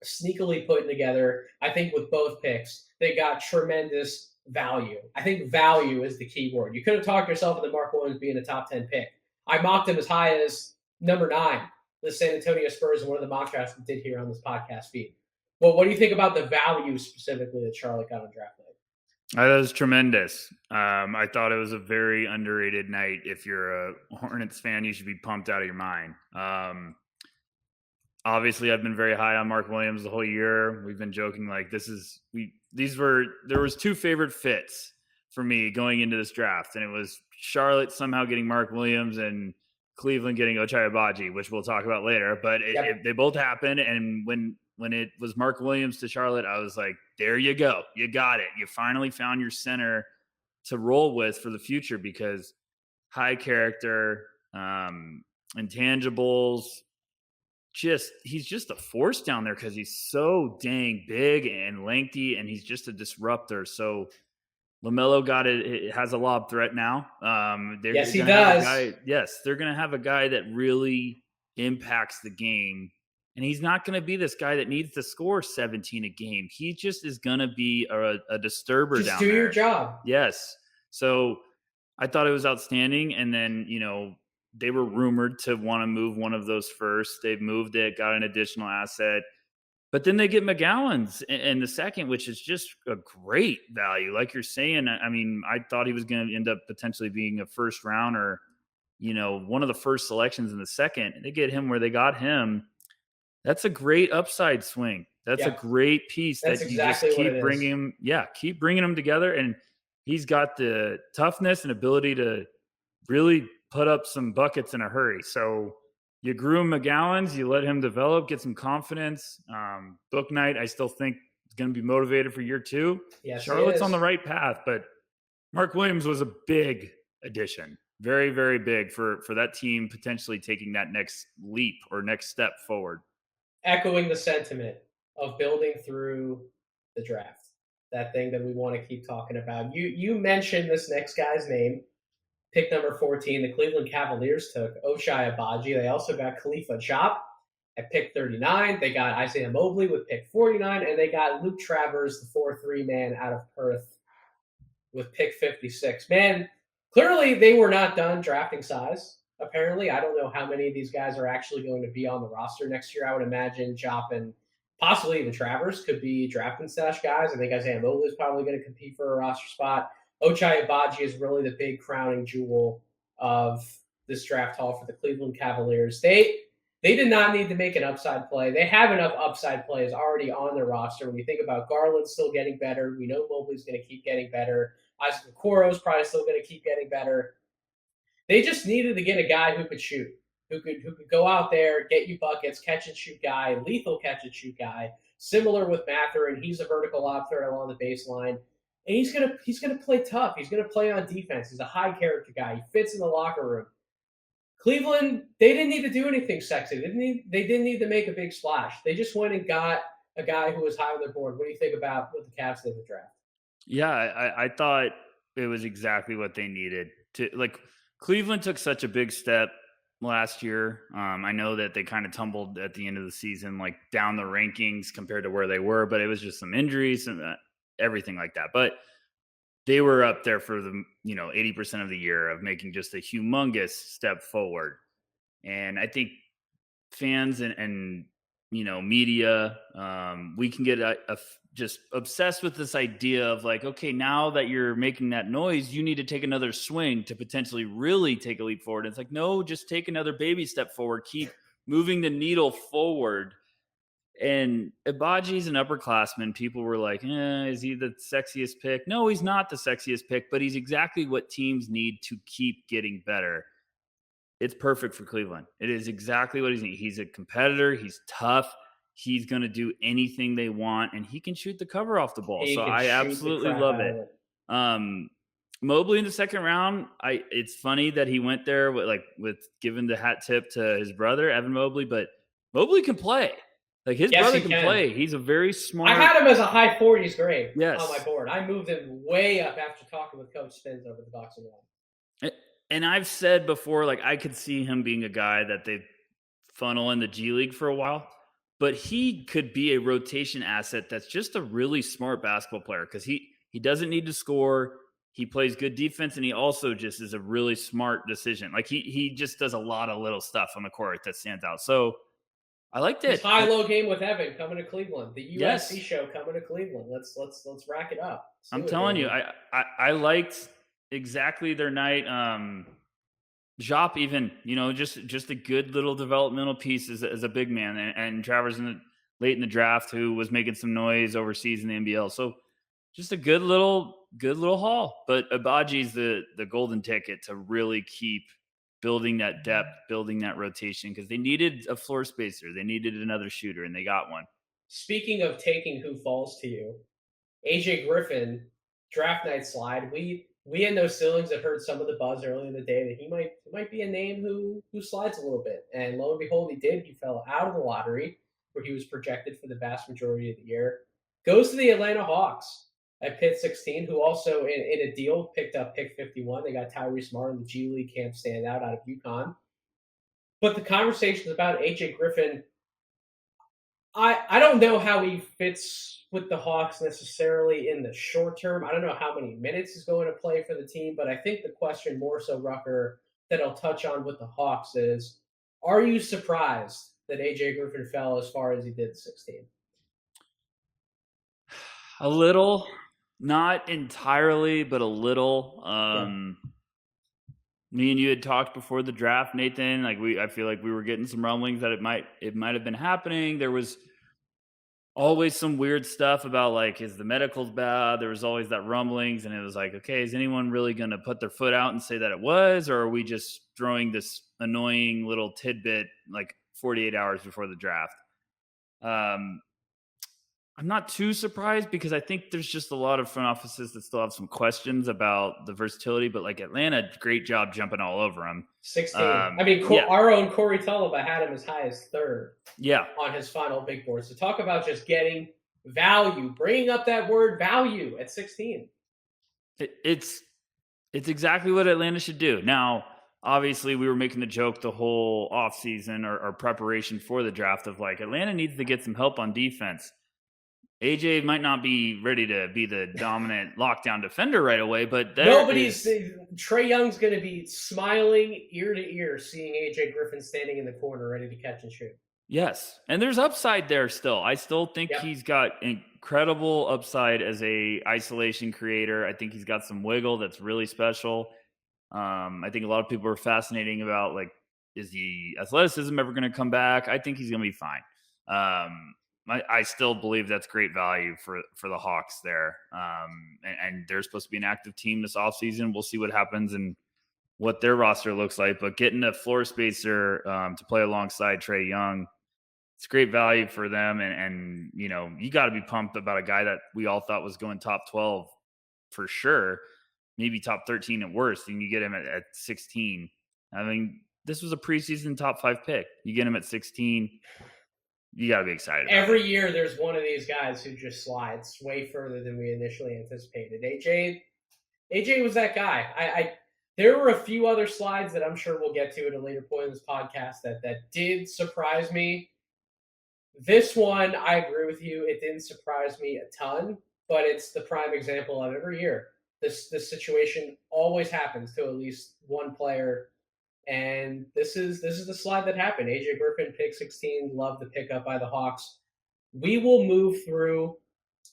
sneakily putting together. I think with both picks, they got tremendous value. I think value is the key word. You could have talked yourself into Mark Williams being a top 10 pick. I mocked him as high as number 9, the San Antonio Spurs, in one of the mock drafts we did here on this podcast feed. Well, what do you think about the value specifically that Charlotte got on draft night? That was tremendous. I thought it was a very underrated night. If you're a Hornets fan, you should be pumped out of your mind. Obviously, I've been very high on Mark Williams the whole year. We've been joking like there was 2 favorite fits for me going into this draft, and it was Charlotte somehow getting Mark Williams and Cleveland getting Ochai Agbaji, which we'll talk about later. But they both happened, and when it was Mark Williams to Charlotte, I was like, there you go. You got it. You finally found your center to roll with for the future, because high character, intangibles, he's just a force down there because he's so dang big and lengthy, and he's just a disruptor. So LaMelo it has a lob threat now. Yes, he does. They're going to have a guy that really impacts the game. And he's not going to be this guy that needs to score 17 a game. He just is going to be a disturber down there. Just do your job. Yes. So I thought it was outstanding. And then, they were rumored to want to move one of those first. They've moved it, got an additional asset. But then they get McGowens in the second, which is just a great value. Like you're saying, I mean, I thought he was going to end up potentially being a first round or, one of the first selections in the second. And they get him where they got him. That's a great upside swing. That's a great piece that you just keep bringing him together. And he's got the toughness and ability to really put up some buckets in a hurry. So you groom McGowens, you let him develop, get some confidence. Bouknight, I still think is going to be motivated for year 2. Yes, Charlotte's on the right path, but Mark Williams was a big addition. Very, very big for that team potentially taking that next leap or next step forward. Echoing the sentiment of building through the draft, that thing that we want to keep talking about. You mentioned this next guy's name, pick number 14. The Cleveland Cavaliers took Ochai Agbaji. They also got Khalifa Chop at pick 39. They got Isaiah Mobley with pick 49, and they got Luke Travers, the 4-3 man out of Perth, with pick 56. Man, clearly they were not done drafting size. Apparently, I don't know how many of these guys are actually going to be on the roster next year. I would imagine Chop and possibly even Travers could be draft and stash guys. I think Isaiah Mobley is probably going to compete for a roster spot. Ochai Agbaji is really the big crowning jewel of this draft haul for the Cleveland Cavaliers. They did not need to make an upside play. They have enough upside plays already on their roster. When you think about Garland still getting better, we know Mobley's going to keep getting better. Isaac Okoro is probably still going to keep getting better. They just needed to get a guy who could shoot, who could go out there, get you buckets, catch and shoot guy, lethal catch and shoot guy. Similar with Mathurin, he's a vertical lob threat along the baseline. and he's gonna play tough. He's gonna play on defense. He's a high character guy. He fits in the locker room. Cleveland, they didn't need to do anything sexy. They didn't need to make a big splash. They just went and got a guy who was high on their board. What do you think about what the Cavs did in the draft? Yeah, I thought it was exactly what they needed to like. Cleveland took such a big step last year. I know that they kind of tumbled at the end of the season, like down the rankings compared to where they were, but it was just some injuries and everything like that. But they were up there for the 80% of the year of making just a humongous step forward. And I think fans and media, we can get just obsessed with this idea of like, okay, now that you're making that noise, you need to take another swing to potentially really take a leap forward. It's like, no, just take another baby step forward, keep moving the needle forward. And Ibaji's an upperclassman. People were like, is he the sexiest pick? No, he's not the sexiest pick, but he's exactly what teams need to keep getting better. It's perfect for Cleveland. It is exactly what he's a competitor. He's tough. He's going to do anything they want, and he can shoot the cover off the ball. He So can I shoot the absolutely crap love out it. of it. Mobley in the second round. It's funny that he went there with giving the hat tip to his brother Evan Mobley, but Mobley can play. Like his Yes, brother he can can. play. He's a very I smart. had him as a high 40s grade Yes. on my board. I moved him way up after talking with Coach Spins over the Bucks and one. And I've said before, like I could see him being a guy that they funnel in the G League for a while, but he could be a rotation asset that's just a really smart basketball player because he doesn't need to score. He plays good defense, and he also just is a really smart decision. Like he just does a lot of little stuff on the court that stands out. So I liked His it. high-low game with Evan coming to Cleveland. The USC Yes. show coming to Cleveland. Let's rack it up. I'm telling you, I liked exactly their night. Jop even, just a good little developmental piece as a big man, and Travers late in the draft who was making some noise overseas in the NBL. So just a good little haul. But Abaji's the golden ticket to really keep building that depth, building that rotation because they needed a floor spacer, they needed another shooter, and they got one. Speaking of taking who falls to you, AJ Griffin, draft night slide. We in those ceilings had heard some of the buzz early in the day that he might be a name who slides a little bit. And lo and behold, he did. He fell out of the lottery where he was projected for the vast majority of the year. Goes to the Atlanta Hawks at pick 16, who also in a deal picked up pick 51. They got Tyrese Martin, the G League camp standout out of UConn. But the conversations about AJ Griffin, I don't know how he fits with the Hawks necessarily in the short term. I don't know how many minutes he's going to play for the team, but I think the question more so, Rucker, that I'll touch on with the Hawks is, are you surprised that AJ Griffin fell as far as he did 16? A little, not entirely, but a little. Me and you had talked before the draft, Nathan. I feel like we were getting some rumblings that it might have been happening. There was always some weird stuff about like, is the medicals bad? There was always that rumblings, and it was like, okay, is anyone really going to put their foot out and say that it was, or are we just throwing this annoying little tidbit like 48 hours before the draft? I'm not too surprised because I think there's just a lot of front offices that still have some questions about the versatility, but like Atlanta, great job jumping all over him. 16. Our own Corey Tulaba had him as high as third. Yeah. On his final big board. So talk about just getting value, bringing up that word value at 16. It's exactly what Atlanta should do. Now, obviously, we were making the joke the whole offseason or preparation for the draft of like, Atlanta needs to get some help on defense. AJ might not be ready to be the dominant lockdown defender right away, but Trae Young's going to be smiling ear to ear seeing AJ Griffin standing in the corner ready to catch and shoot. Yes, and there's upside there still. I still think he's got incredible upside as a isolation creator. I think he's got some wiggle that's really special. I think a lot of people are fascinating about like, is the athleticism ever going to come back? I think he's going to be fine. I still believe that's great value for the Hawks there. And they're supposed to be an active team this offseason. We'll see what happens and what their roster looks like. But getting a floor spacer to play alongside Trae Young, it's great value for them. And you got to be pumped about a guy that we all thought was going top 12 for sure, maybe top 13 at worst, and you get him at 16. I mean, this was a preseason top 5 pick. You get him at 16, you got to be excited about it. Every year, there's one of these guys who just slides way further than we initially anticipated. AJ was that guy. There were a few other slides that I'm sure we'll get to at a later point in this podcast that did surprise me. This one, I agree with you. It didn't surprise me a ton, but it's the prime example of every year. This situation always happens to at least one player, and this is the slide that happened. AJ Griffin, pick 16, love the pickup by the Hawks. We will move through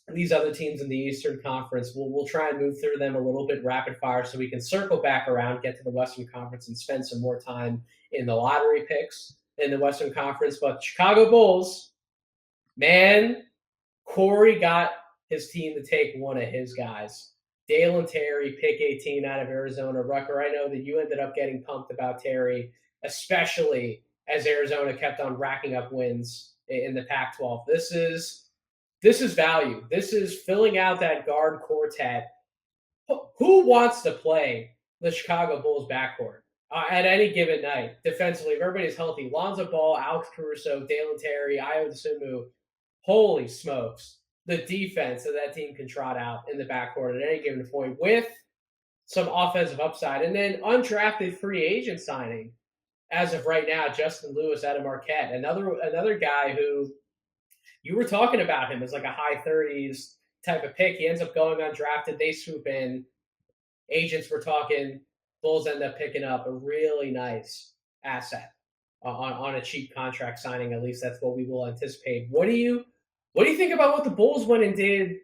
these other teams in the Eastern Conference. We'll try and move through them a little bit rapid fire so we can circle back around, get to the Western Conference, and spend some more time in the lottery picks in the Western Conference. But Chicago Bulls, man, Corey got his team to take one of his guys. Dalen Terry, pick 18 out of Arizona. Rucker, I know that you ended up getting pumped about Terry, especially as Arizona kept on racking up wins in the Pac-12. This is value. This is filling out that guard quartet. Who wants to play the Chicago Bulls backcourt at any given night defensively? If everybody's healthy, Lonzo Ball, Alex Caruso, Dalen Terry, Ayo Dosunmu. Holy smokes. The defense that that team can trot out in the backcourt at any given point with some offensive upside. And then undrafted free agent signing as of right now, Justin Lewis out of Marquette. Another guy who you were talking about him as like a high 30s type of pick. He ends up going undrafted. They swoop in. Agents were talking. Bulls end up picking up a really nice asset on a cheap contract signing. At least that's what we will anticipate. What do you think about what the Bulls went and did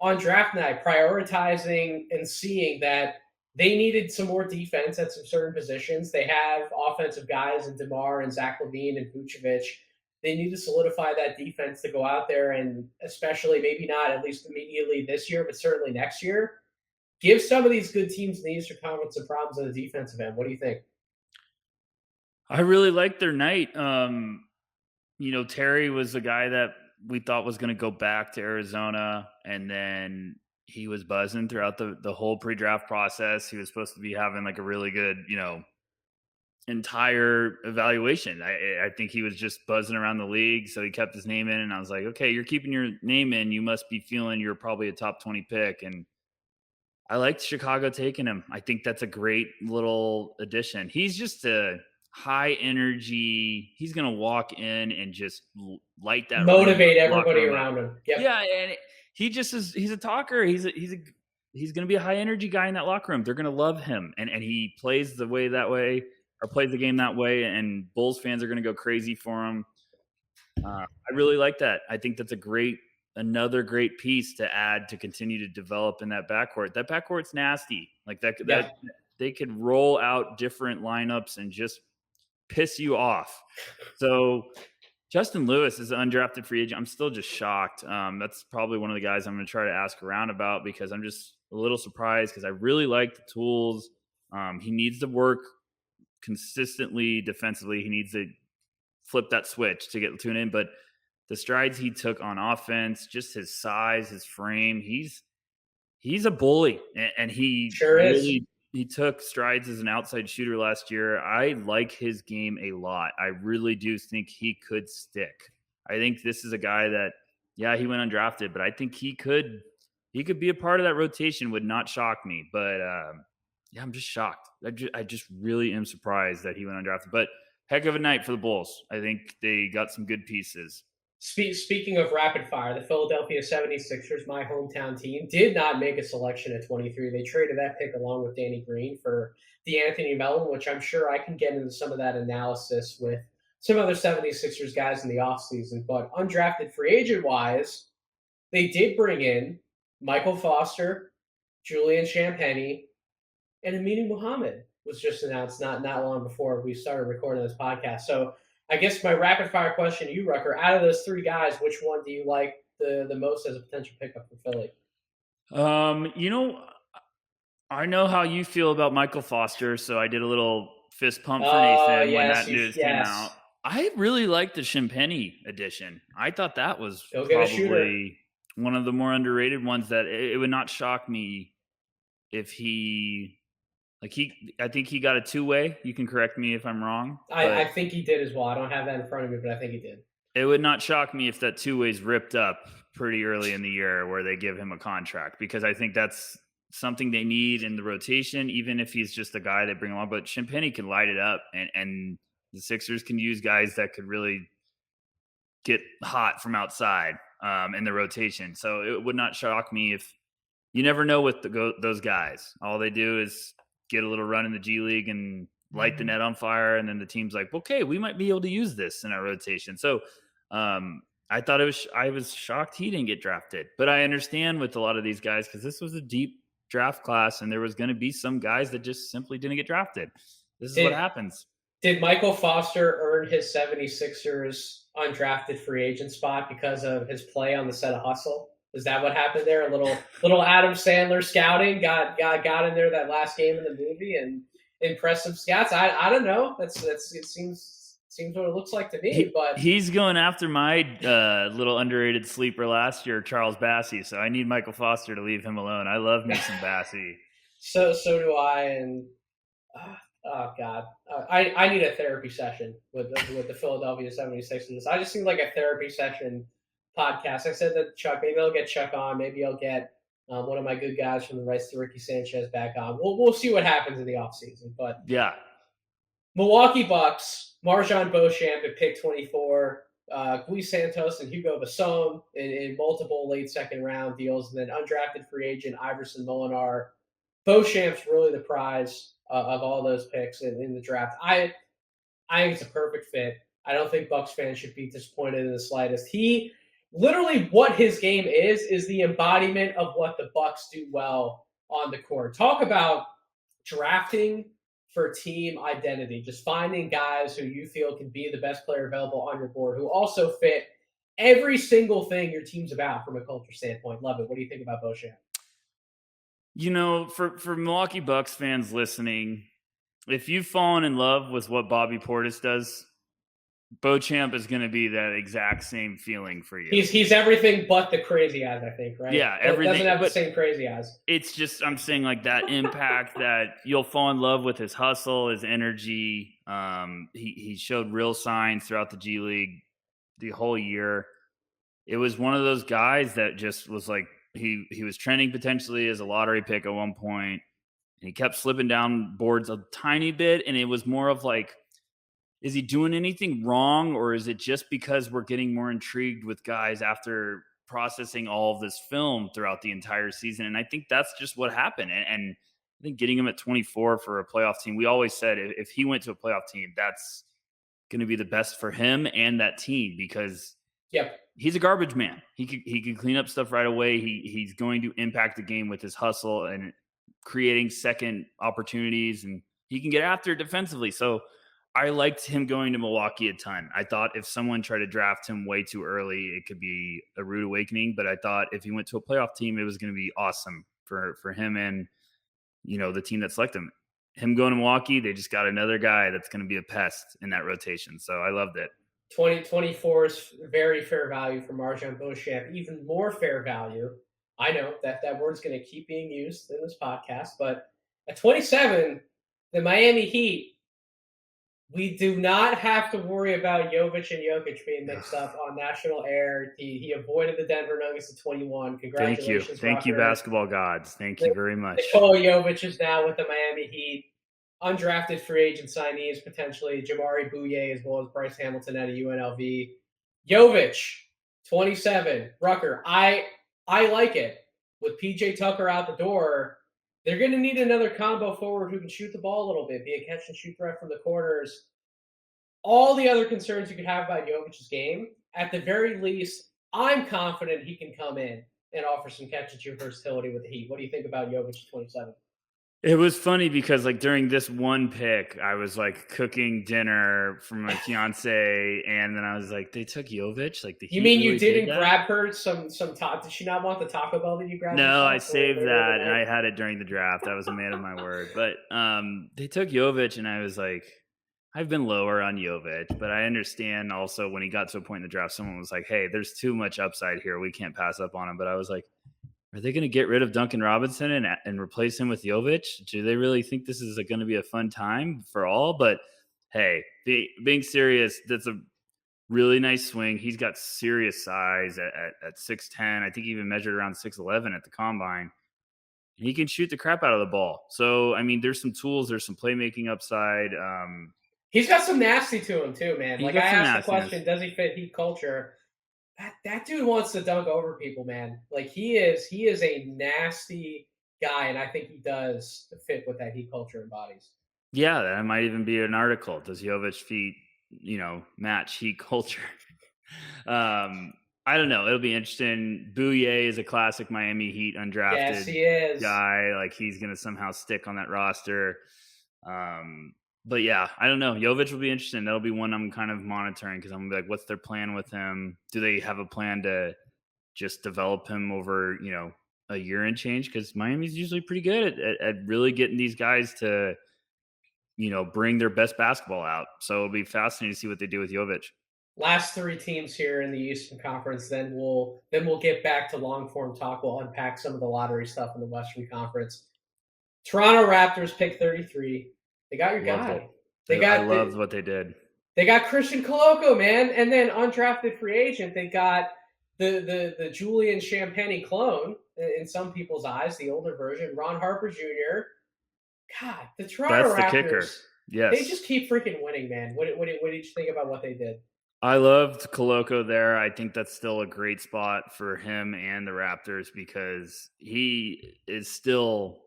on draft night, prioritizing and seeing that they needed some more defense at some certain positions? They have offensive guys in DeMar and Zach LaVine and Vucevic. They need to solidify that defense to go out there and, especially maybe not at least immediately this year, but certainly next year, give some of these good teams in the Eastern Conference some problems on the defensive end. What do you think? I really liked their night. Terry was the guy that we thought was going to go back to Arizona, and then he was buzzing throughout the whole pre-draft process. He was supposed to be having like a really good, entire evaluation. I think he was just buzzing around the league, so he kept his name in, and I was like, okay, you're keeping your name in. You must be feeling you're probably a top 20 pick, and I liked Chicago taking him. I think that's a great little addition. He's just a high energy. He's going to walk in and just light that motivate everybody around him. Yep. Yeah, and he just is. He's a talker. He's going to be a high energy guy in that locker room. They're going to love him, and he plays the game that way. And Bulls fans are going to go crazy for him. I really like that. I think that's another great piece to add to continue to develop in that backcourt. That backcourt's nasty. Like that they could roll out different lineups and just piss you off. So Justin Lewis is an undrafted free agent. I'm still just shocked. That's probably one of the guys I'm going to try to ask around about, because I'm just a little surprised, because I really like the tools. He needs to work consistently defensively. He needs to flip that switch to get to an in, but the strides he took on offense, just his size, his frame, he's a bully, and he sure is. He took strides as an outside shooter last year. I like his game a lot. I really do think he could stick. I think this is a guy that, yeah, he went undrafted, but I think he could be a part of that rotation. Would not shock me. But yeah, I'm just shocked. I just really am surprised that he went undrafted. But heck of a night for the Bulls. I think they got some good pieces. Speaking of rapid fire, the Philadelphia 76ers, my hometown team, did not make a selection at 23. They traded that pick along with Danny Green for DeAnthony Melton, which I'm sure I can get into some of that analysis with some other 76ers guys in the offseason. But undrafted free agent-wise, they did bring in Michael Foster, Julian Champagnie, and Aminu Muhammad was just announced not long before we started recording this podcast. So I guess my rapid fire question to you, Rucker, out of those three guys, which one do you like the most as a potential pickup for Philly? I know how you feel about Michael Foster, so I did a little fist pump for Nathan when that news came out. I really liked the Champagnie edition. I thought that was probably one of the more underrated ones that it would not shock me if I think he got a two-way. You can correct me if I'm wrong, I but think he did as well. I don't have that in front of me, but I think he did. it would not shock me if that two-way's ripped up pretty early in the year where they give him a contract, because I think that's something they need in the rotation, even if he's just a guy they bring along. But Champagnie can light it up, and the Sixers can use guys that could really get hot from outside in the rotation. So it would not shock me if you never know with those guys. All they do is get a little run in the G League and light the net on fire, and then the team's like, okay, we might be able to use this in our rotation. So I thought I was shocked he didn't get drafted, but I understand with a lot of these guys because this was a deep draft class, and there was going to be some guys that just simply didn't get drafted. This is what happens. Did Michael Foster earn his 76ers undrafted free agent spot because of his play on the set of Hustle? Is that what happened there? A little Adam Sandler scouting got in there that last game in the movie and impressive scouts. I don't know. That's it seems what it looks like to me. But he's going after my little underrated sleeper last year, Charles Bassey. So I need Michael Foster to leave him alone. I love me some Bassey. So do I. And oh God, I need a therapy session with the Philadelphia 76ers. I just seem like a therapy session podcast. I said that Chuck, maybe I'll get Chuck on. Maybe I'll get one of my good guys from the Rights to Ricky Sanchez back on. We'll see what happens in the offseason. But yeah, Milwaukee Bucks, Marjan Beauchamp at pick 24, Luis Santos and Hugo Basone in multiple late second round deals, and then undrafted free agent Iverson Molinar. Beauchamp's really the prize of all those picks in the draft. I think it's a perfect fit. I don't think Bucks fans should be disappointed in the slightest. He literally, what his game is the embodiment of what the Bucks do well on the court. Talk about drafting for team identity, just finding guys who you feel can be the best player available on your board, who also fit every single thing your team's about from a culture standpoint. Love it. What do you think about Beauchamp? You know, for Milwaukee Bucks fans listening, if you've fallen in love with what Bobby Portis does, Beauchamp is going to be that exact same feeling for you. He's everything but the crazy eyes, I think, right? Yeah, everything. Doesn't have the same crazy eyes. It's just, I'm saying like that impact that you'll fall in love with his hustle, his energy. He showed real signs throughout the G League the whole year. It was one of those guys that just was like, he was trending potentially as a lottery pick at one point, and he kept slipping down boards a tiny bit. And it was more of like, is he doing anything wrong, or is it just because we're getting more intrigued with guys after processing all of this film throughout the entire season? And I think that's just what happened. And I think getting him at 24 for a playoff team, we always said if he went to a playoff team, that's going to be the best for him and that team, because he's a garbage man. He could clean up stuff right away. He's going to impact the game with his hustle and creating second opportunities, and he can get after it defensively. So I liked him going to Milwaukee a ton. I thought if someone tried to draft him way too early, it could be a rude awakening. But I thought if he went to a playoff team, it was going to be awesome for him and, you know, the team that selected him. Him going to Milwaukee, they just got another guy that's going to be a pest in that rotation. So I loved it. 2024 is very fair value for Marjan Beauchamp. Even more fair value. I know that word's going to keep being used in this podcast, but at 27, the Miami Heat, we do not have to worry about Jovic and Jokic being mixed up on national air. He avoided the Denver Nuggets at 21. Congratulations, Thank you, basketball gods. Thank you very much. Nikola Jovic is now with the Miami Heat. Undrafted free agent signees, potentially Jamari Bouye as well as Bryce Hamilton out of UNLV. Jovic, 27. Rucker, I like it. With PJ Tucker out the door, they're going to need another combo forward who can shoot the ball a little bit, be a catch-and-shoot threat from the corners. All the other concerns you could have about Jovic's game, at the very least, I'm confident he can come in and offer some catch-and-shoot versatility with the Heat. What do you think about Jovic at 27? It was funny because, like, during this one pick, I was, like, cooking dinner for my fiance, and then I was like, they took Jovic? Like, the Heat. You mean really you didn't grab her some taco? Did she not want the Taco Bell that you grabbed? No, I saved that, and I had it during the draft. I was a man of my word. But they took Jovic, and I was like, I've been lower on Jovic, but I understand also when he got to a point in the draft, someone was like, hey, there's too much upside here. We can't pass up on him. But I was like, Are they going to get rid of Duncan Robinson and replace him with Jovic? Do they really think this is going to be a fun time for all? But hey, being serious, that's a really nice swing. He's got serious size at 6'10". I think he even measured around 6'11" at the combine. He can shoot the crap out of the ball. So, I mean, there's some tools. There's some playmaking upside. He's got some nasty to him too, man. Like I asked the nastiness. question, does he fit Heat culture? That dude wants to dunk over people, man. Like he is a nasty guy, and I think he does fit what that Heat culture embodies. Yeah, that might even be an article. Does Jovic feet, match Heat culture? I don't know. It'll be interesting. Bouye is a classic Miami Heat undrafted Yes, he is. guy. Like he's going to somehow stick on that roster. But yeah, I don't know. Jovic will be interesting. That'll be one I'm kind of monitoring because I'm like, what's their plan with him? Do they have a plan to just develop him over, a year and change? Because Miami's usually pretty good at really getting these guys to, bring their best basketball out. So it'll be fascinating to see what they do with Jovic. Last three teams here in the Eastern Conference, then we'll get back to long form talk. We'll unpack some of the lottery stuff in the Western Conference. Toronto Raptors pick 33. They got your guy. I loved what they did. They got Christian Coloco, man, and then undrafted free agent. They got the Julian Champagny clone in some people's eyes, the older version, Ron Harper Jr. God, the Toronto Raptors. That's the kicker. Yes, they just keep freaking winning, man. What did you think about what they did? I loved Coloco there. I think that's still a great spot for him and the Raptors because he is still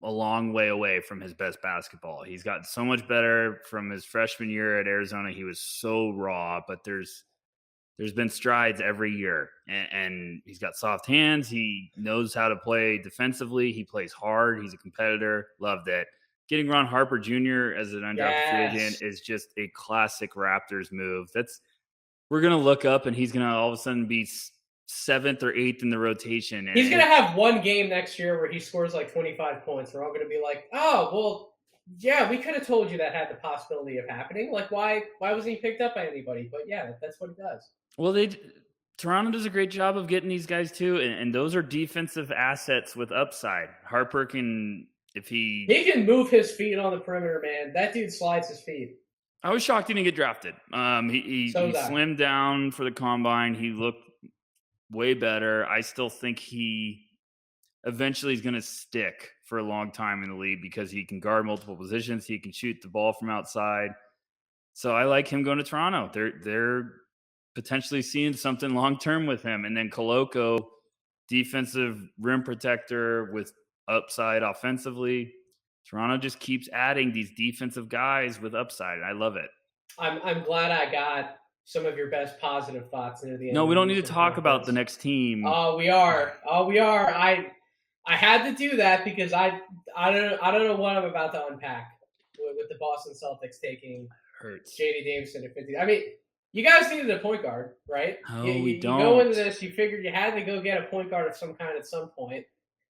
a long way away from his best basketball. He's gotten so much better from his freshman year at Arizona. He was so raw, but there's been strides every year, and he's got soft hands. He knows how to play defensively. He plays hard. He's a competitor. Loved it. Getting Ron Harper Jr. as an undrafted free agent is just a classic Raptors move. We're going to look up, and he's going to all of a sudden be 7th or 8th in the rotation. He's going to have one game next year where he scores like 25 points. We're all going to be like, oh, well, yeah, we could have told you that had the possibility of happening. Like, why wasn't he picked up by anybody? But yeah, that's what he does. Well, Toronto does a great job of getting these guys too, and those are defensive assets with upside. Harper can, if he can move his feet on the perimeter, man. That dude slides his feet. I was shocked he didn't get drafted. He slimmed down for the combine. He looked way better. I still think he eventually is going to stick for a long time in the league because he can guard multiple positions. He can shoot the ball from outside. So I like him going to Toronto. They're potentially seeing something long-term with him. And then Coloco, defensive rim protector with upside offensively. Toronto just keeps adding these defensive guys with upside. I love it. I'm glad I got some of your best positive thoughts into the end. No, we don't need to talk about the next team. We are. I had to do that because I don't know what I'm about to unpack with the Boston Celtics taking JD Davison at 50. I mean, you guys needed a point guard, right? Oh, we don't. You go into this, you figured you had to go get a point guard of some kind at some point.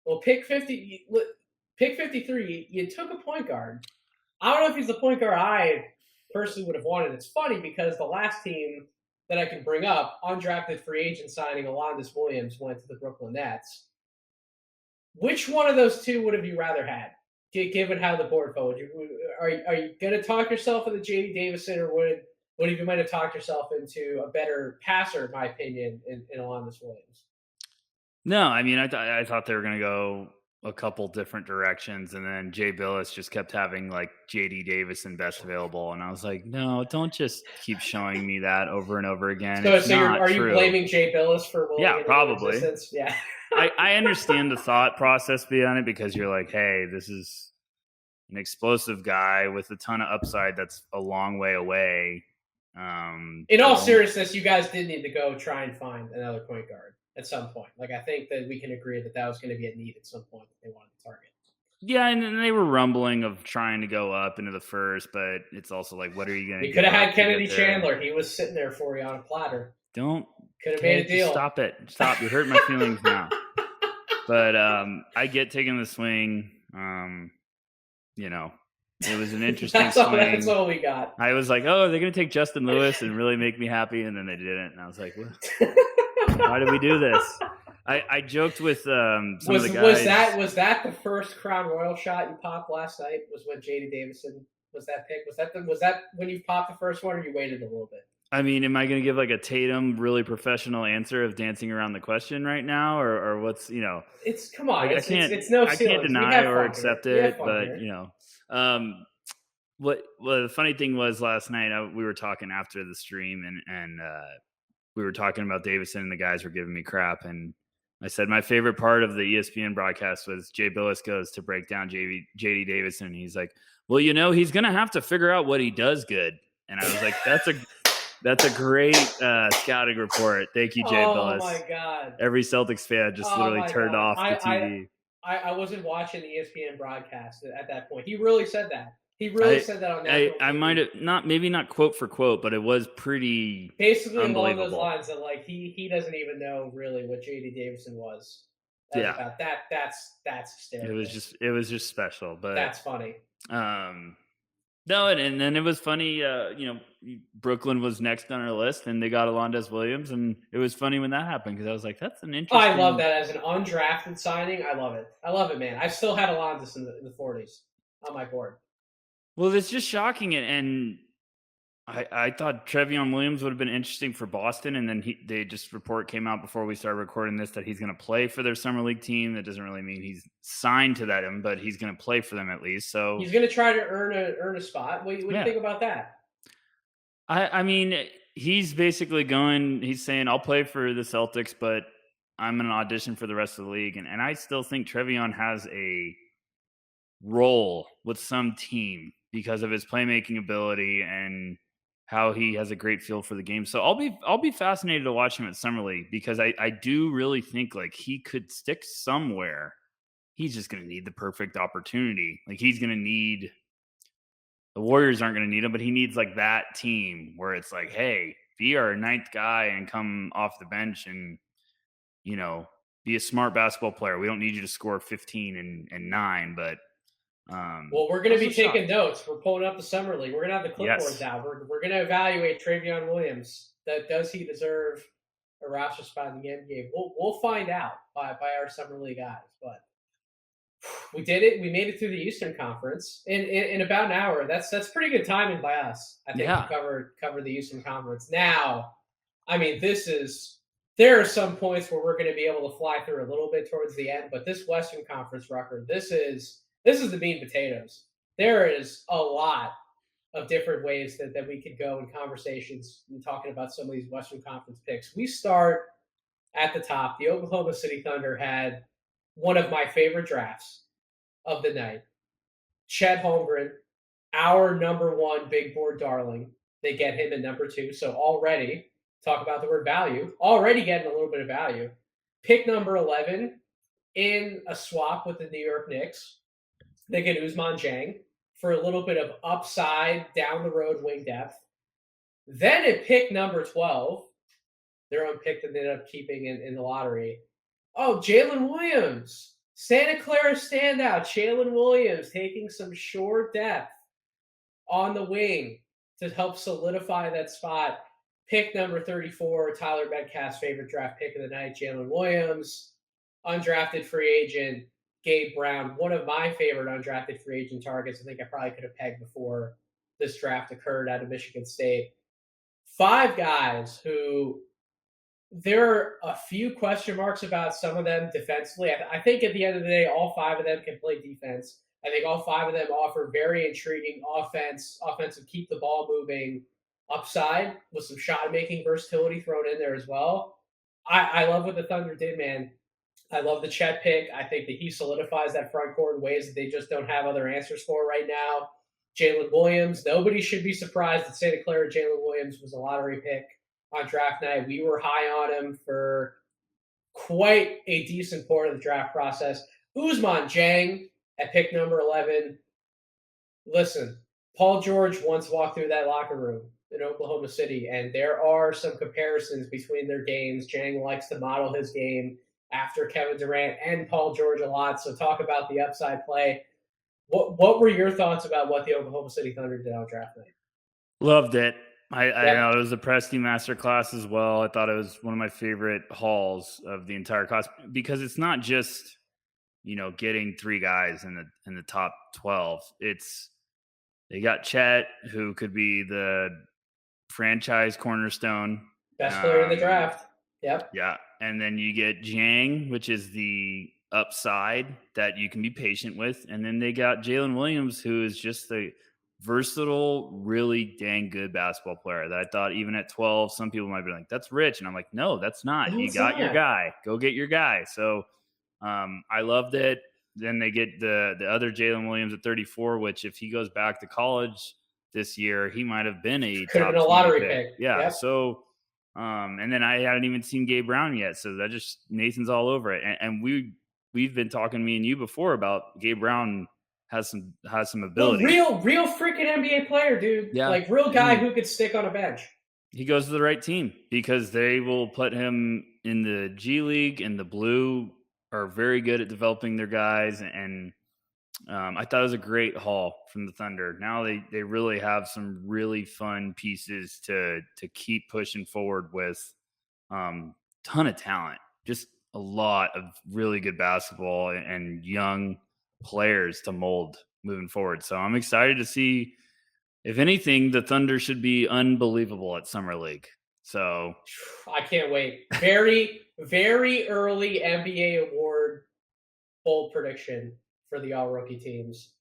Well, pick 53, you took a point guard. I don't know if he's the point guard I personally would have wanted. It's funny because the last team that I can bring up, undrafted free agent signing Alondas Williams, went to the Brooklyn Nets. Which one of those two would have you rather had, given how the board fell? Are you going to talk yourself into J.D. Davison, or would you might have talked yourself into a better passer, in my opinion, in Alondas Williams? No, I mean, I thought they were going to go a couple different directions, and then Jay Billis just kept having like J.D. Davison best available, and I was like, no, don't just keep showing me that over and over again. So are you blaming Jay Billis for Williams? Yeah, probably. Yeah. I understand the thought process behind it because you're like, hey, this is an explosive guy with a ton of upside that's a long way away. In all seriousness, you guys did need to go try and find another point guard at some point. Like, I think that we can agree that was going to be a need at some point that they wanted to target. Yeah, and they were rumbling of trying to go up into the first, but it's also like, what are you going to do? You could have had Kennedy Chandler. He was sitting there for you on a platter. Could have made a deal. Stop it. Stop. You're hurting my feelings now. But I get taking the swing. It was an interesting swing. That's all we got. I was like, oh, they're going to take Justin Lewis and really make me happy, and then they didn't. And I was like, well, why did we do this? I joked with some of the Was guys. that the first Crown Royal shot you popped last night? Was when JD Davison was that pick? Was that when you popped the first one, or you waited a little bit? I mean, am I going to give like a Tatum really professional answer of dancing around the question right now, or what's It's come on, like it's no I can't ceilings. We deny have or fun here. accept We have it, fun but here. um, what well the funny thing was last night we were talking after the stream and we were talking about Davison and the guys were giving me crap and I said my favorite part of the ESPN broadcast was Jay Billis goes to break down JD Davison and he's like, well, he's gonna have to figure out what he does good, and I was like, that's a great scouting report. Thank you, Jay Oh my Billis. god. Every Celtics fan just Oh literally my turned god. off the TV. I wasn't watching the ESPN broadcast at that point. He really said that. He really I said that on national I might TV. have not quote for quote, but it was pretty Basically along those unbelievable. lines that like he doesn't even know really what JD Davison was. That's Yeah, about that. That's hysterical. it was just special. But That's funny. um, no, and then it was funny. Brooklyn was next on our list, and they got Alondes Williams, and it was funny when that happened because I was like, that's an I love interesting. that as an undrafted signing. I love it. I love it, man. I still had Alonzo in the 40s on my board. Well, it's just shocking, and I thought Trevion Williams would have been interesting for Boston, and then they just report came out before we started recording this that he's going to play for their summer league team. That doesn't really mean he's signed to them, but he's going to play for them at least. So he's going to try to earn a spot. What do you think about that? I mean, he's basically going. He's saying I'll play for the Celtics, but I'm going to audition for the rest of the league, and I still think Trevion has a role with some team because of his playmaking ability and how he has a great feel for the game. So I'll be fascinated to watch him at Summer League because I do really think like he could stick somewhere. He's just going to need the perfect opportunity. Like he's going to need the Warriors aren't going to need him, but he needs like that team where it's like, hey, be our ninth guy and come off the bench and be a smart basketball player. We don't need you to score 15 and 9, but well, we're going to be taking notes. We're pulling up the summer league. We're going to have the clipboards out. We're going to evaluate Trevion Williams. Does he deserve a roster spot in the NBA? We'll find out by our summer league guys. But we did it. We made it through the Eastern Conference in about an hour. That's pretty good timing by us. I think to cover the Eastern Conference. Now, I mean, there are some points where we're going to be able to fly through a little bit towards the end, but this Western Conference, Rucker, this is the meat and potatoes. There is a lot of different ways that we could go in conversations and talking about some of these Western Conference picks. We start at the top. The Oklahoma City Thunder had one of my favorite drafts of the night. Chet Holmgren, our number one big board darling. They get him at number 2. So already, talk about the word value, already getting a little bit of value. Pick number 11 in a swap with the New York Knicks. They get Ousmane Dieng for a little bit of upside down the road wing depth. Then at pick number 12, their own pick that they ended up keeping in the lottery. Oh, Jalen Williams, Santa Clara standout. Jalen Williams taking some short depth on the wing to help solidify that spot. Pick number 34, Tyler Metcalf's favorite draft pick of the night, Jalen Williams. Undrafted free agent, Gabe Brown, one of my favorite undrafted free agent targets. I think I probably could have pegged before this draft occurred out of Michigan State. 5 guys who there are a few question marks about some of them defensively. I think at the end of the day, all 5 of them can play defense. I think all 5 of them offer very intriguing offensive keep the ball moving upside with some shot making versatility thrown in there as well. I love what the Thunder did, man. I love the Chet pick. I think that he solidifies that front court in ways that they just don't have other answers for right now. Jalen Williams, nobody should be surprised that Santa Clara Jalen Williams was a lottery pick on draft night. We were high on him for quite a decent part of the draft process. Ousmane Dieng at pick number 11. Listen, Paul George once walked through that locker room in Oklahoma City, and there are some comparisons between their games. Dieng likes to model his game after Kevin Durant and Paul George a lot. So talk about the upside play. What were your thoughts about what the Oklahoma City Thunder did on draft night? Loved it. I Yep. know it was a Presti masterclass as well. I thought it was one of my favorite hauls of the entire class because it's not just, getting three guys in the top 12. It's they got Chet, who could be the franchise cornerstone. Best player in the Um, draft. Yep. yeah, and then you get Jang, which is the upside that you can be patient with, and then they got Jalen Williams, who is just a versatile, really dang good basketball player. That I thought even at 12, some people might be like, "That's rich," and I'm like, "No, that's not. No, You it's got your not. guy. Go get your guy." So I loved it. Then they get the other Jalen Williams at 34, which if he goes back to college this year, he might have been a Could have been top a 20 lottery pick. pick. Yeah. Yep. So and then I hadn't even seen Gabe Brown yet. So that just Nathan's all over it. And we've been talking, me and you, before about Gabe Brown has some No, ability. real freaking NBA player, dude. Yeah. Like real guy And who could stick on a bench. he goes to the right team because they will put him in the G League, and the Blue are very good at developing their guys. And I thought it was a great haul from the Thunder. Now they really have some really fun pieces to keep pushing forward with. Ton of talent, just a lot of really good basketball and young players to mold moving forward. So I'm excited to see. If anything, the Thunder should be unbelievable at Summer League. So I can't wait. Very early NBA award bold prediction for the all rookie teams.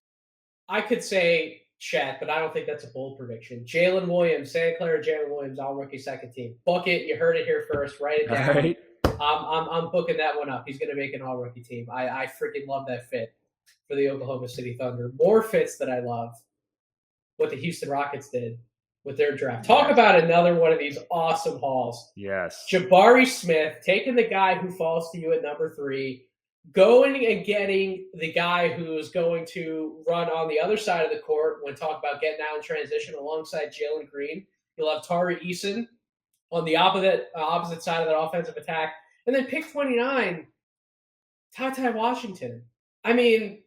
I could say Chet, but I don't think that's a bold prediction. Jalen Williams, Santa Clara Jalen Williams, all rookie second team. Book it. You heard it here first. Write it all down. right. I'm booking that one up. He's going to make an all rookie team. I freaking love that fit for the Oklahoma City Thunder. More fits that I love what the Houston Rockets did with their draft. Talk Yes. about another one of these awesome hauls. Yes. Jabari Smith, taking the guy who falls to you at number 3, going and getting the guy who's going to run on the other side of the court when talk about getting out in transition alongside Jalen Green. You'll have Tari Eason on the opposite side of that offensive attack. And then pick 29, Ty Washington. I mean,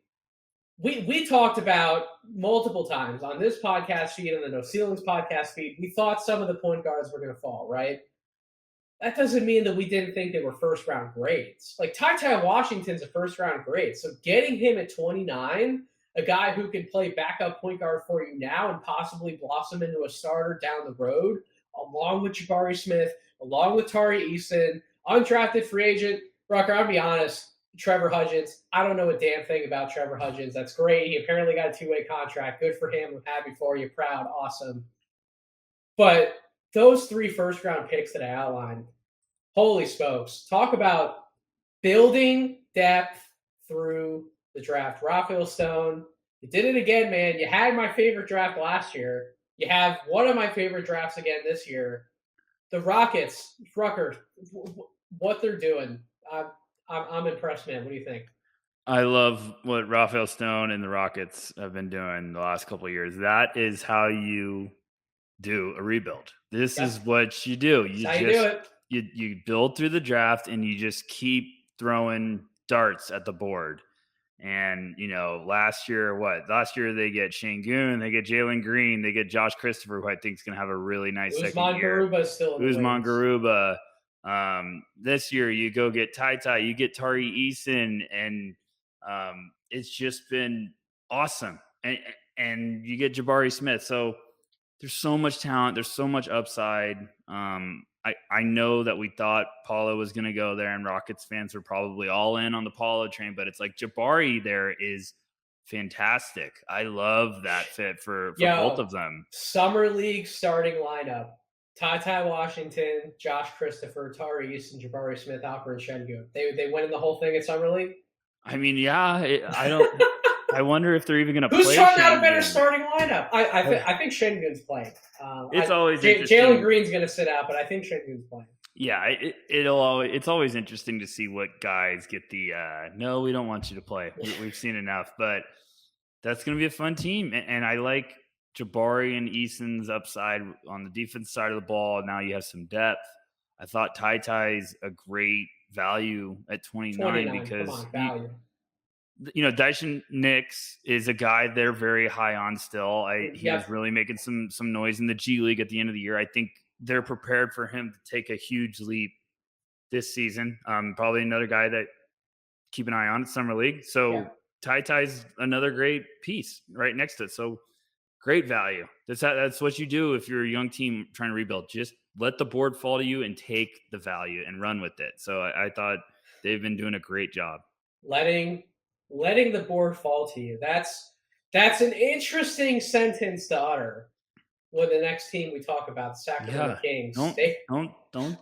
we talked about multiple times on this podcast feed and the No Ceilings podcast feed. We thought some of the point guards were going to fall, right? That doesn't mean that we didn't think they were first round grades. Like Ty Washington's a first round grade. So getting him at 29, a guy who can play backup point guard for you now and possibly blossom into a starter down the road, along with Jabari Smith, along with Tari Eason, undrafted free agent. Rucker, I'll be honest, Trevor Hudgens. I don't know a damn thing about Trevor Hudgens. That's great. He apparently got a 2-way contract. Good for him. I'm happy for you. Proud. Awesome. But those 3 first round picks that I outlined, holy smokes. Talk about building depth through the draft. Raphael Stone, you did it again, man. You had my favorite draft last year. You have one of my favorite drafts again this year. The Rockets, Rucker, what they're doing. I'm impressed, man. What do you think? I love what Raphael Stone and the Rockets have been doing the last couple of years. That is how you do a rebuild. This is Yep. what you do. That's You how you do it. you build through the draft and you just keep throwing darts at the board. And last year they get Şengün, they get Jalen Green, they get Josh Christopher, who I think is going to have a really nice second Usman year. Garuba is still in the Usman wings. Garuba. This year you go get Ty, you get Tari Eason, and it's just been awesome. And you get Jabari Smith. So there's so much talent. There's so much upside. I know that we thought Paulo was going to go there, and Rockets fans were probably all in on the Paulo train, but it's like Jabari there is fantastic. I love that fit for both of them. Summer League starting lineup. Ty Washington, Josh Christopher, Tari Eason, Jabari Smith, Alfred Şengün. They winning the whole thing at Summer League? I mean, yeah, I don't. I wonder if they're even going to play. Who's trying out a better starting lineup? I think Şengün's playing. It's always Jalen Green's going to sit out, but I think Şengün's playing. Yeah, it's always interesting to see what guys get the no, we don't want you to play. We've seen enough, but that's going to be a fun team, and I like Jabari and Eason's upside on the defense side of the ball. Now you have some depth. I thought Ty's a great value at 29 because Dyson Nix is a guy they're very high on still. He was Yep. really making some noise in the G League at the end of the year. I think they're prepared for him to take a huge leap this season. Probably another guy that keep an eye on Summer League. So Ty's another great piece right next to it. So great value. That's what you do if you're a young team trying to rebuild. Just let the board fall to you and take the value and run with it. So I thought they've been doing a great job. Letting the board fall to you. That's an interesting sentence to utter with the next team we talk about, the Sacramento Kings. Don't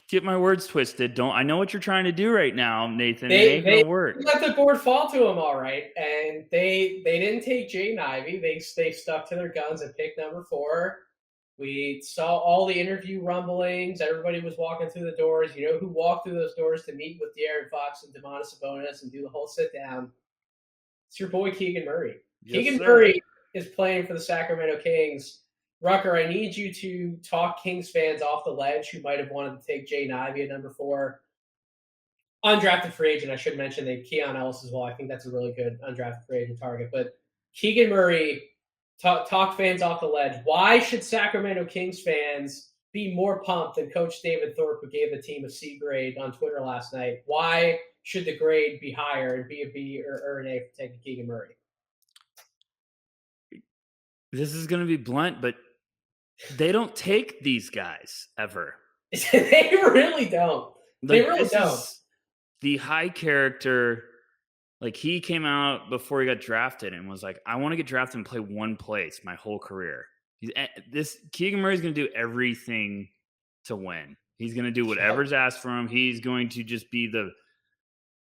get my words twisted. I know what you're trying to do right now, Nathan. It ain't gonna work. Let the board fall to them, all right. And they didn't take Jaden Ivey. They stuck to their guns and picked number 4. We saw all the interview rumblings. Everybody was walking through the doors. You know who walked through those doors to meet with De'Aaron Fox and Domantas Sabonis and do the whole sit down? It's your boy Keegan Murray. Keegan Murray is playing for the Sacramento Kings. Rucker, I need you to talk Kings fans off the ledge who might have wanted to take Jaden Ivey at number 4. Undrafted free agent, I should mention Keon Ellis as well. I think that's a really good undrafted free agent target. But Keegan Murray, talk fans off the ledge. Why should Sacramento Kings fans be more pumped than Coach David Thorpe, who gave the team a C grade on Twitter last night? Why should the grade be higher and be a B or an A for taking Keegan Murray? This is going to be blunt, but they don't take these guys ever. They really don't. They really don't. The high character, like he came out before he got drafted and was like, I want to get drafted and play one place my whole career. Keegan Murray's going to do everything to win. He's going to do whatever's asked for him. He's going to just be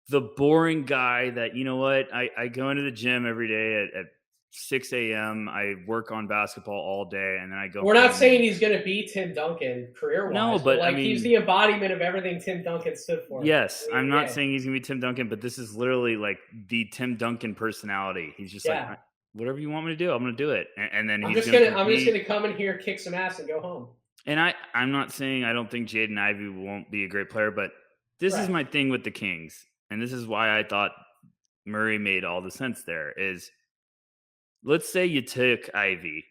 the boring guy that, you know what, I go into the gym every day at 6 a.m. I work on basketball all day, and then I go. We're not saying he's going to be Tim Duncan career-wise. No, but I mean, he's the embodiment of everything Tim Duncan stood for. Yes, I'm not saying he's going to be Tim Duncan, but this is literally like the Tim Duncan personality. He's just like, whatever you want me to do, I'm going to do it. And then I'm just going to come in here, kick some ass, and go home. And I'm not saying I don't think Jaden Ivey won't be a great player, but this is my thing with the Kings, and this is why I thought Murray made all the sense there is. Let's say you took Ivy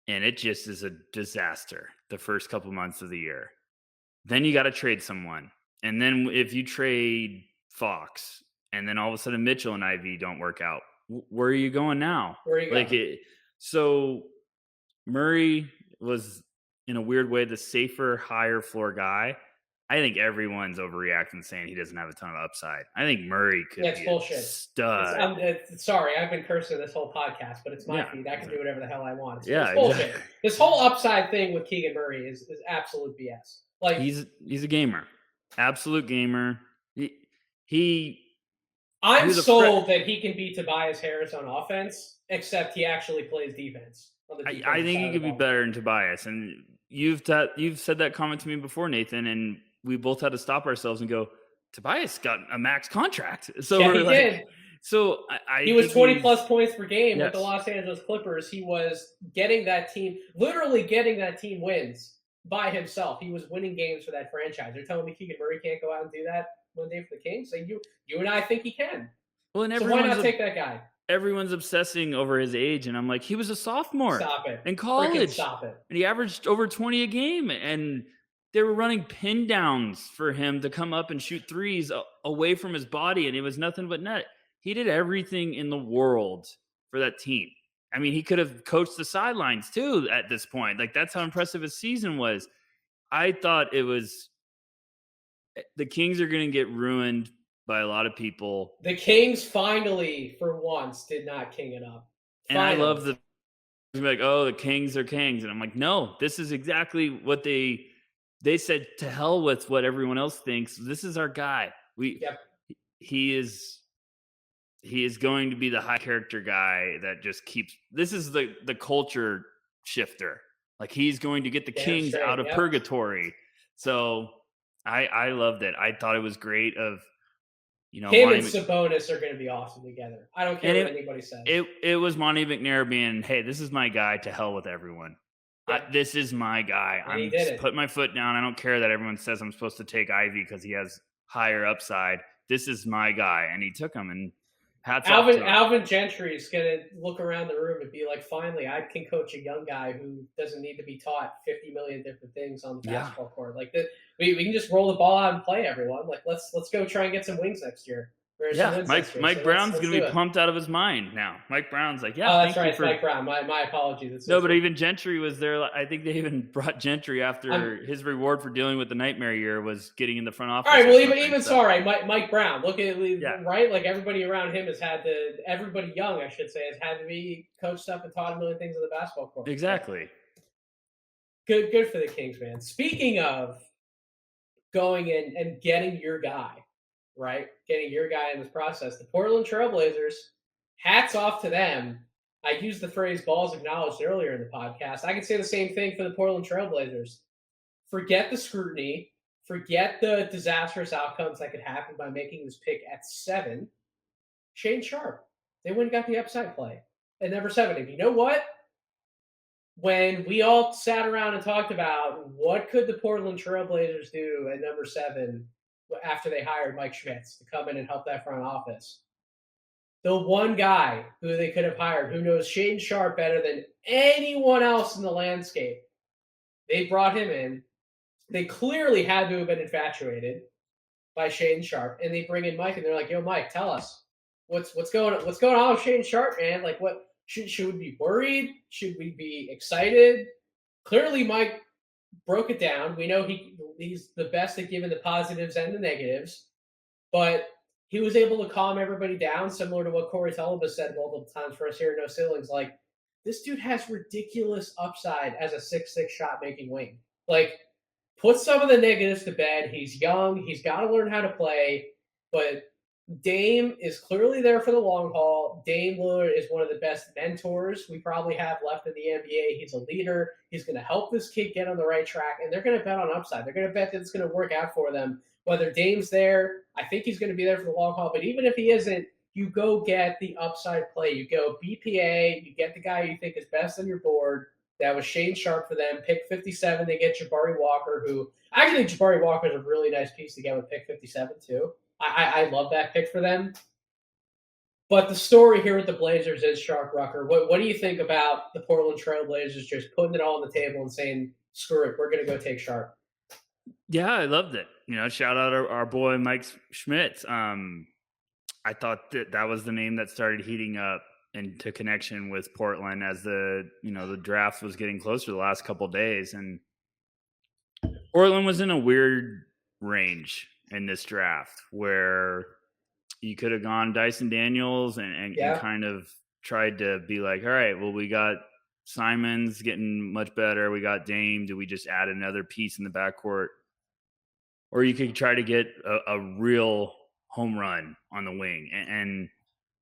and it just is a disaster the first couple months of the year. Then you got to trade someone. And then if you trade Fox and then all of a sudden Mitchell and Ivy don't work out, where are you going now? Where are you going? So Murray was, in a weird way, the safer, higher floor guy. I think everyone's overreacting saying he doesn't have a ton of upside. I think Murray could be bullshit. A stud. Sorry, I've been cursing this whole podcast, but it's my feed. I can do whatever the hell I want. It's bullshit. Exactly. This whole upside thing with Keegan Murray is absolute BS. Like he's a gamer, absolute gamer. I'm sold that he can beat Tobias Harris on offense, except he actually plays defense. I think he could be better than Tobias, and you've said that comment to me before, Nathan, and we both had to stop ourselves and go, Tobias got a max contract. So he did. So he was 20 plus points per game with the Los Angeles Clippers. He was literally getting that team wins by himself. He was winning games for that franchise. They're telling me Keegan Murray can't go out and do that one day for the Kings. So you and I think he can. Well, and so why not take that guy? Everyone's obsessing over his age, and I'm like, he was a sophomore in college. Freaking stop it. And he averaged over 20 a game, and they were running pin downs for him to come up and shoot threes away from his body, and it was nothing but net. He did everything in the world for that team. I mean, he could have coached the sidelines too at this point. Like, that's how impressive his season was. I thought it was the Kings are going to get ruined by a lot of people. The Kings finally, for once, did not king it up. And I love the like, oh, the Kings are Kings. And I'm like, no, this is exactly what they said. To hell with what everyone else thinks. This is our guy. He is going to be the high character guy that just keeps. This is the culture shifter. Like, he's going to get the Kings out of purgatory. So I loved it. I thought it was great. Him and Sabonis are going to be awesome together. I don't care what anybody says. It was Monty McNair being, hey, this is my guy, to hell with everyone. This is my guy. I'm just putting my foot down. I don't care that everyone says I'm supposed to take Ivy because he has higher upside. This is my guy. And he took him and hats off to him. Alvin Gentry is gonna look around the room and be like, "Finally, I can coach a young guy who doesn't need to be taught 50 million different things on the Yeah. basketball court. Like we can just roll the ball out and play everyone. Like let's go try and get some wins next year or some Yeah, wins next year. Mike So Brown's let's gonna do be it." pumped out of his mind now. Mike Brown's like, yeah, Oh, that's thank you right, it's for Mike Brown. My apologies. No, but even Gentry was there. I think they even brought Gentry after I'm, his reward for dealing with the nightmare year was getting in the front office. all right, or well, something, even so. so, all right, Mike Brown. Look at Yeah. right, like everybody around him has had to. Everybody young, I should say, has had to be coached up and taught a million things on the basketball court. Exactly. Good for the Kings, man. Speaking of going in and getting your guy, right? Getting your guy in this process. The Portland Trailblazers, hats off to them. I used the phrase balls acknowledged earlier in the podcast. I can say the same thing for the Portland Trailblazers. Forget the scrutiny, forget the disastrous outcomes that could happen by making this pick at 7. Shane Sharp. They went and got the upside play at number 7. And you know what? When we all sat around and talked about what could the Portland Trailblazers do at number 7 after they hired Mike Schmitz to come in and help that front office, the one guy who they could have hired who knows Shane Sharp better than anyone else in the landscape, they brought him in. They clearly had to have been infatuated by Shane Sharp, and they bring in Mike, and they're like, "Yo, Mike, tell us what's going on with Shane Sharp, man? Like, what should we be worried? Should we be excited?" Clearly, Mike broke it down. We know he's the best at giving the positives and the negatives, but he was able to calm everybody down, similar to what Corey Tulaba said multiple times for us here at No Ceilings. Like, this dude has ridiculous upside as a 6'6" shot making wing. Like, put some of the negatives to bed. He's young. He's got to learn how to play. But Dame is clearly there for the long haul. Dame Lillard is one of the best mentors we probably have left in the NBA. He's a leader. He's going to help this kid get on the right track, and they're going to bet on upside. They're going to bet that it's going to work out for them. Whether Dame's there, I think he's going to be there for the long haul. But even if he isn't, you go get the upside play. You go BPA. You get the guy you think is best on your board. That was Shane Sharp for them. Pick 57, they get Jabari Walker, who I actually think Jabari Walker is a really nice piece to get with pick 57, too. I love that pick for them. But the story here with the Blazers is Sharp Rucker. What do you think about the Portland Trailblazers just putting it all on the table and saying, screw it, we're going to go take Sharp? Yeah, I loved it. Shout out our boy Mike Schmitz. I thought that was the name that started heating up into connection with Portland as the draft was getting closer the last couple of days, and Portland was in a weird range in this draft where you could have gone Dyson Daniels and kind of tried to be like, all right, well, we got Simons getting much better. We got Dame. Do we just add another piece in the backcourt? Or you could try to get a real home run on the wing. And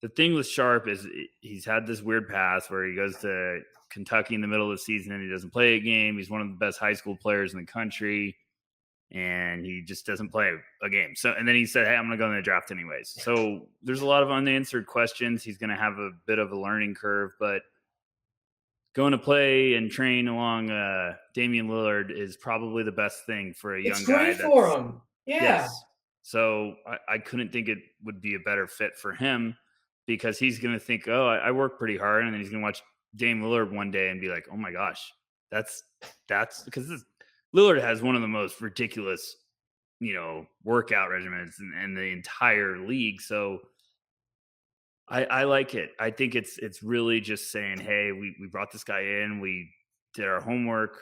the thing with Sharp is he's had this weird pass where he goes to Kentucky in the middle of the season and he doesn't play a game. He's one of the best high school players in the country, and he just doesn't play a game. So, and then he said, hey, I'm going to go in the draft anyways. So there's a lot of unanswered questions. He's going to have a bit of a learning curve, but going to play and train along Damian Lillard is probably the best thing for a young guy. It's great for him. Yeah. Yes. So I couldn't think it would be a better fit for him, because he's going to think, oh, I work pretty hard. And then he's going to watch Dame Lillard one day and be like, oh my gosh, that's because Lillard has one of the most ridiculous, workout regimens in the entire league. So I like it. I think it's really just saying, hey, we brought this guy in. We did our homework.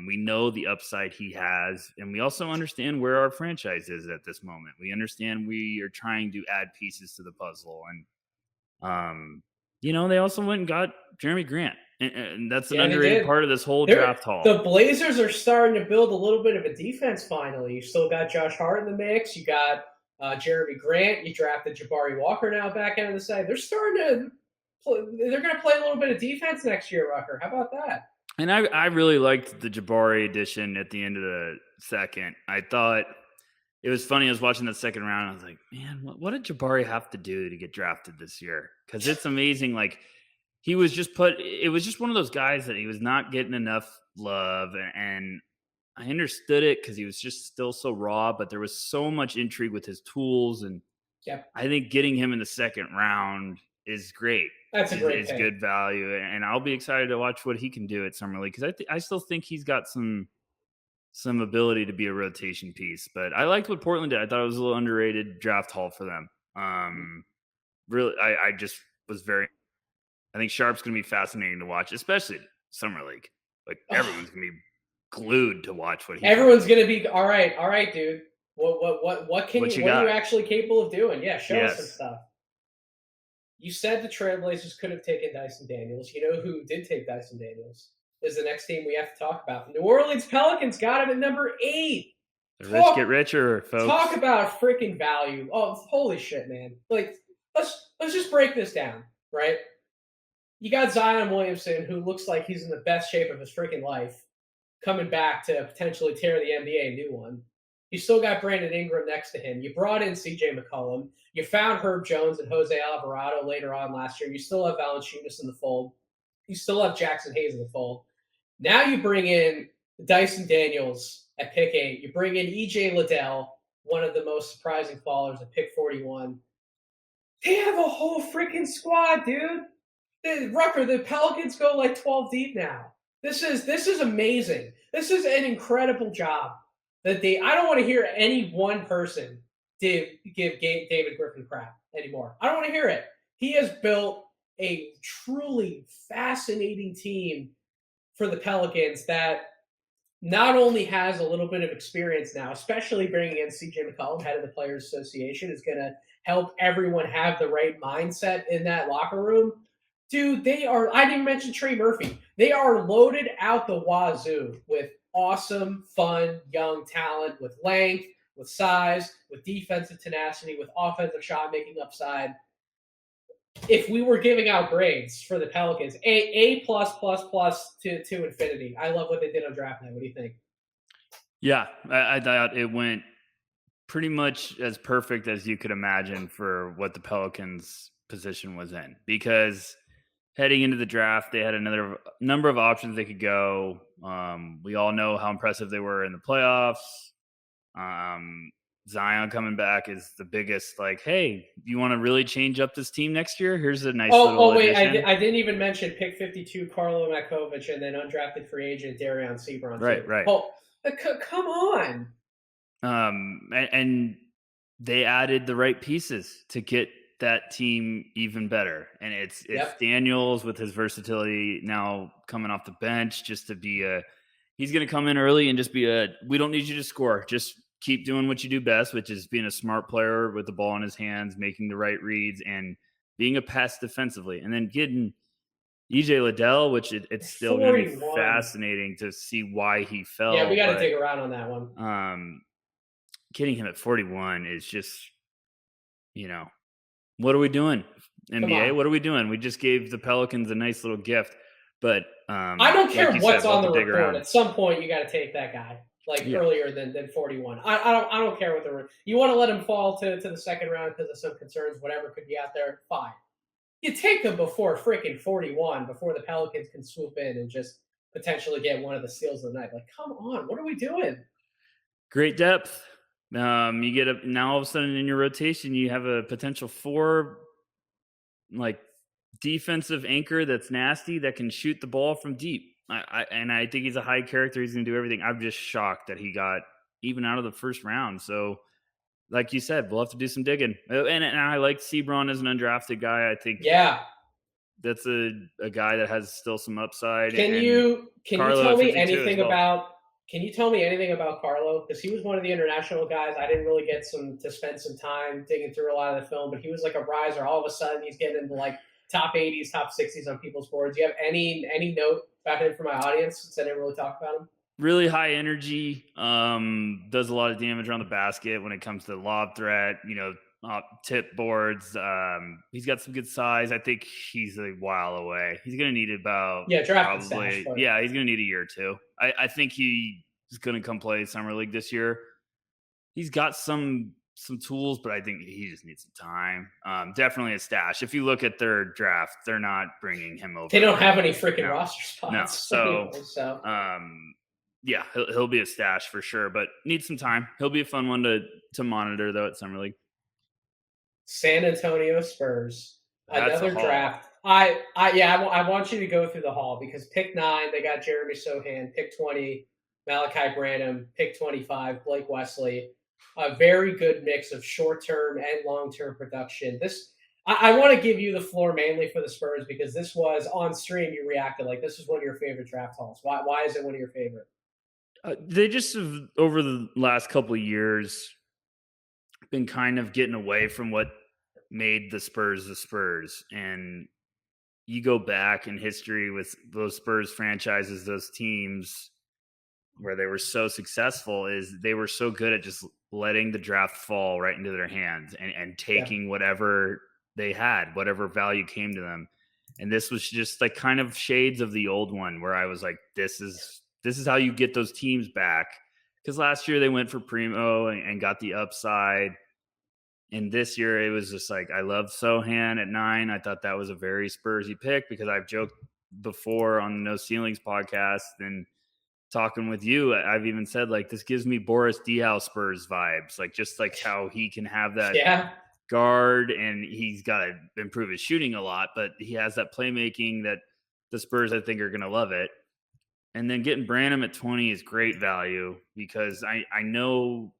We know the upside he has, and we also understand where our franchise is at this moment. We understand we are trying to add pieces to the puzzle, and they also went and got Jeremy Grant, and that's an underrated part of this whole draft haul. The Blazers are starting to build a little bit of a defense finally. You still got Josh Hart in the mix. You got Jeremy Grant. You drafted Jabari Walker now back end of the side. They're starting to they're going to play a little bit of defense next year, Rucker. How about that? And I really liked the Jabari addition at the end of the second. I thought it was funny. I was watching the second round. I was like, man, what did Jabari have to do to get drafted this year? Because it's amazing. Like, he was just it was just one of those guys that he was not getting enough love. And I understood it because he was just still so raw, but there was so much intrigue with his tools. And Yep. I think getting him in the second round is great. That's a great Is pick. good value, and I'll be excited to watch what he can do at summer league because I still think he's got some ability to be a rotation piece. But I liked what Portland did. I thought it was a little underrated draft haul for them. Really, I just was very. I think Sharp's going to be fascinating to watch, especially summer league. Like everyone's going to be glued to watch what he. Everyone's going to be all right, dude. What can What you? you What are you got? actually capable of doing? Yeah, show us some Yes. stuff. You said the Trailblazers could have taken Dyson Daniels. You know who did take Dyson Daniels? Is the next team we have to talk about. The New Orleans Pelicans got him at number 8. The rich get richer, folks. Talk about freaking value. Oh, holy shit, man. Like, let's just break this down, right? You got Zion Williamson, who looks like he's in the best shape of his freaking life, coming back to potentially tear the NBA a new one. You still got Brandon Ingram next to him. You brought in CJ McCollum. You found Herb Jones and Jose Alvarado later on last year. You still have Valanciunas in the fold. You still have Jackson Hayes in the fold. Now you bring in Dyson Daniels at pick 8. You bring in EJ Liddell, one of the most surprising fallers at pick 41. They have a whole freaking squad, dude. Rucker, the Pelicans go like 12 deep now. This is amazing. This is an incredible job that they. I don't want to hear any one person give David Griffin crap anymore. I don't want to hear it. He has built a truly fascinating team for the Pelicans that not only has a little bit of experience now, especially bringing in CJ McCollum, head of the Players Association, is going to help everyone have the right mindset in that locker room. Dude, they are. I didn't mention Trey Murphy. They are loaded out the wazoo with awesome, fun, young talent, with length, with size, with defensive tenacity, with offensive shot making upside. If we were giving out grades for the Pelicans, A plus plus plus to infinity. I love what they did on draft night. What do you think? Yeah, I thought it went pretty much as perfect as you could imagine for what the Pelicans' position was in. Because heading into the draft, they had another number of options they could go. We all know how impressive they were in the playoffs. Zion coming back is the biggest. Like, hey, you want to really change up this team next year? Here's a nice little wait, addition. I didn't even mention pick 52, Carlo Makovic, and then undrafted free agent Darion Sebron. Right. Oh, come on. And they added the right pieces to get that team even better. And it's Daniels with his versatility now coming off the bench just to be he's going to come in early and just be we don't need you to score. Just keep doing what you do best, which is being a smart player with the ball in his hands, making the right reads and being a pest defensively. And then getting EJ Liddell, which it's still going to be fascinating to see why he fell. Yeah, we got to dig around on that one. Getting him at 41 is just, what are we doing, NBA? What are we doing? We just gave the Pelicans a nice little gift, but I don't care what's on the report. At some point, you got to take that guy earlier than 41. I don't care what you want to let him fall to the second round because of some concerns, whatever could be out there. Fine. You take them before freaking 41, before the Pelicans can swoop in and just potentially get one of the steals of the night. Like, come on, what are we doing? Great depth. You get now all of a sudden in your rotation, you have a potential 4 defensive anchor that's nasty that can shoot the ball from deep. I think he's a high character. He's going to do everything. I'm just shocked that he got even out of the first round. So, like you said, we'll have to do some digging. And I like Sebron as an undrafted guy. I think that's a guy that has still some upside. Can you tell me anything about? Can you tell me anything about Carlo? Because he was one of the international guys. I didn't really get to spend some time digging through a lot of the film, but he was like a riser. All of a sudden, he's getting into like top 80s, top 60s on people's boards. Do you have any note about him for my audience since I didn't really talk about him? Really high energy, does a lot of damage around the basket when it comes to lob threat, tip boards. He's got some good size. I think he's a while away. He's going to need about draft probably stash, he's going to need a year or two. I think he's going to come play summer league this year. He's got some tools, but I think he just needs some time. Definitely a stash. If you look at their draft, they're not bringing him over. They don't have any freaking roster spots. No. So yeah, he'll be a stash for sure, but needs some time. He'll be a fun one to monitor though at summer league. San Antonio Spurs. That's a Another haul. draft. I want you to go through the hall because pick 9, they got Jeremy Sohan. Pick 20, Malachi Branham. Pick 25, Blake Wesley. A very good mix of short term and long term production. I want to give you the floor mainly for the Spurs because this was on stream. You reacted like this was one of your favorite draft halls. Why is it one of your favorite? They just have, over the last couple of years, been kind of getting away from what made the Spurs. And you go back in history with those Spurs franchises, those teams where they were so successful, is they were so good at just letting the draft fall right into their hands and Yeah, taking whatever they had, whatever value came to them. And this was just like kind of shades of the old one where I was like, this is how you get those teams back. Because last year they went for Primo and got the upside. And this year it was just like, I love Sohan at 9. I thought that was a very Spursy pick because I've joked before on the No Ceilings podcast and talking with you, I've even said like this gives me Boris Diaw Spurs vibes, like just like how he can have that yeah. guard and he's got to improve his shooting a lot, but he has that playmaking that the Spurs I think are going to love it. And then getting Branham at 20 is great value because I know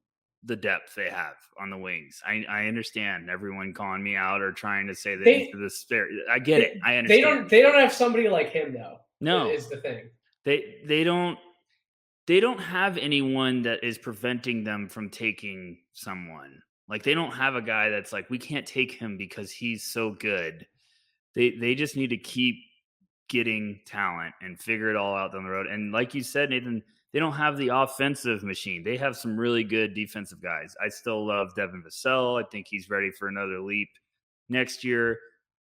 the depth they have on the wings. I understand everyone calling me out or trying to say that he's They this. I get it. I they understand. don't have somebody like him though. No, Is the thing. they don't. They don't have anyone that is preventing them from taking someone. Like they don't have a guy that's like we can't take him because he's so good. They just need to keep getting talent and figure it all out down the road. And like you said, Nathan, they don't have the offensive machine. They have some really good defensive guys. I still love Devin Vassell. I think he's ready for another leap next year.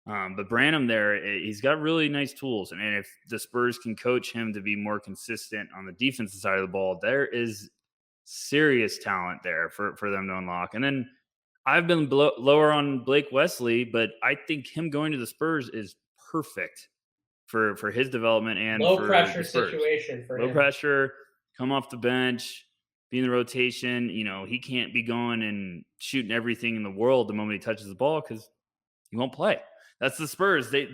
But Branham there, he's got really nice tools. And if the Spurs can coach him to be more consistent on the defensive side of the ball, there is serious talent there for them to unlock. And then I've been lower on Blake Wesley, but I think him going to the Spurs is perfect for his development and Low for pressure the Spurs. situation for Low him. pressure, come off the bench, be in the rotation. You know, he can't be going and shooting everything in the world the moment he touches the ball because he won't play. That's the Spurs. They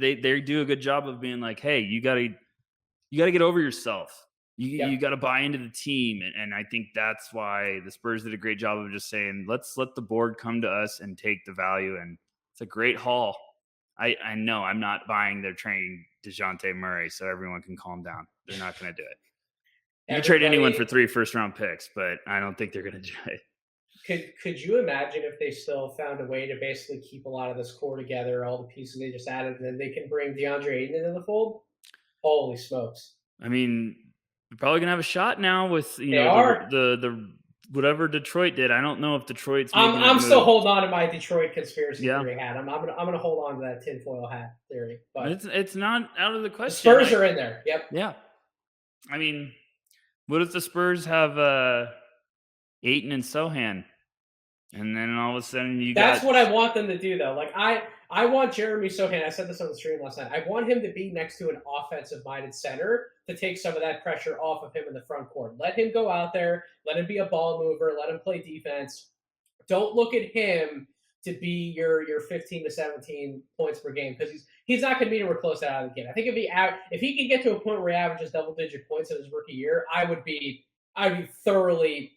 do a good job of being like, hey, you gotta get over yourself. You Yep. got to buy into the team, and I think that's why the Spurs did a great job of just saying, let's let the board come to us and take the value. And it's a great haul. I know I'm not buying their train DeJounte Murray, so everyone can calm down. They're not going to do it. You can trade anyone for Everybody 3 first-round picks, but I don't think they're going to do it. could you imagine if they still found a way to basically keep a lot of this core together, all the pieces they just added, and then they can bring DeAndre Ayton into the fold? Holy smokes. I mean, we're probably gonna have a shot now with They are. the whatever Detroit did. I don't know if Detroit's I'm making that I'm still move. holding on to my Detroit conspiracy Yeah, theory hat. I'm gonna hold on to that tinfoil hat theory. But it's not out of the the question. Spurs are in there. Yep. Yeah, I mean, what if the Spurs have Aiton and Sohan, and then all of a sudden you That's got what I want them to do, though. Like I want Jeremy Sohan. I said this on the stream last night. I want him to be next to an offensive-minded center to take some of that pressure off of him in the front court. Let him go out there. Let him be a ball mover. Let him play defense. Don't look at him to be your 15 to 17 points per game because he's not going to be anywhere close to out of the game. I think if he can get to a point where he averages double-digit points in his rookie year, I would be thoroughly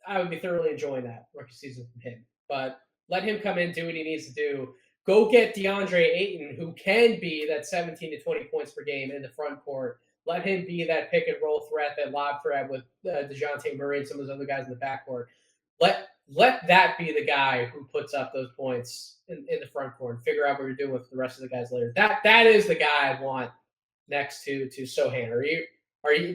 enjoying that rookie season from him. But let him come in, do what he needs to do. Go get DeAndre Ayton, who can be that 17 to 20 points per game in the front court. Let him be that pick and roll threat, that lob threat with DeJounte Murray and some of those other guys in the backcourt. Let that be the guy who puts up those points in the front court and figure out what you're doing with the rest of the guys later. That is the guy I want next to Sohan.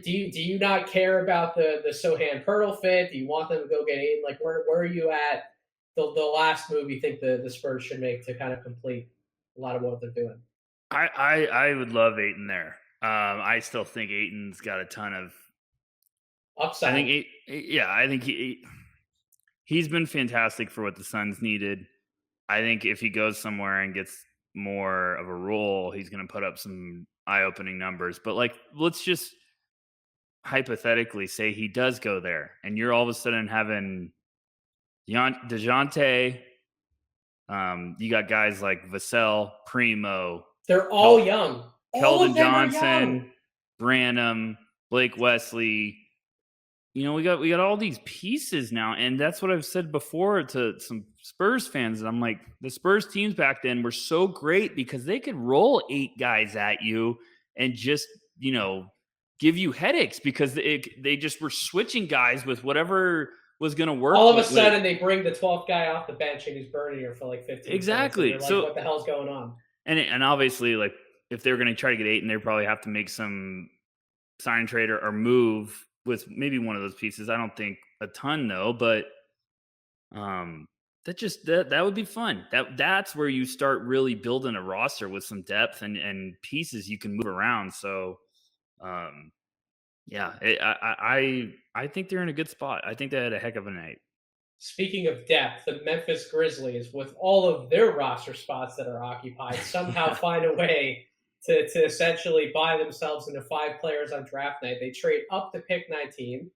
Do you not care about the Sohan Pirtle fit? Do you want them to go get Aiden? Like where are you at the last move you think the Spurs should make to kind of complete a lot of what they're doing? I would love Aiton there. I still think Aiton's got a ton of. I Upside. think yeah, I think he's been fantastic for what the Suns needed. I think if he goes somewhere and gets more of a role, he's going to put up some eye-opening numbers. But like, let's just hypothetically say he does go there, and you're all of a sudden having DeJounte, You got guys like Vassell, Primo, They're all Kel- young. All of Keldon them are young. Johnson, Branham, Blake Wesley. We got all these pieces now, and that's what I've said before to some Spurs fans. And I'm like, the Spurs teams back then were so great because they could roll 8 guys at you and just give you headaches because they just were switching guys with whatever was going to work All of a with. sudden, they bring the 12th guy off the bench and he's burning her for like 15 points, and Exactly. you're like, So "What the hell's going on?" and obviously, like, if they're going to try to get 8, and they probably have to make some sign trade or move with maybe one of those pieces. I don't think a ton though, but that would be fun. That's where you start really building a roster with some depth and pieces you can move around. So um, yeah, I think they're in a good spot. I think they had a heck of a night. Speaking of depth, the Memphis Grizzlies, with all of their roster spots that are occupied, somehow find a way to essentially buy themselves into 5 players on draft night. They trade up to pick 19.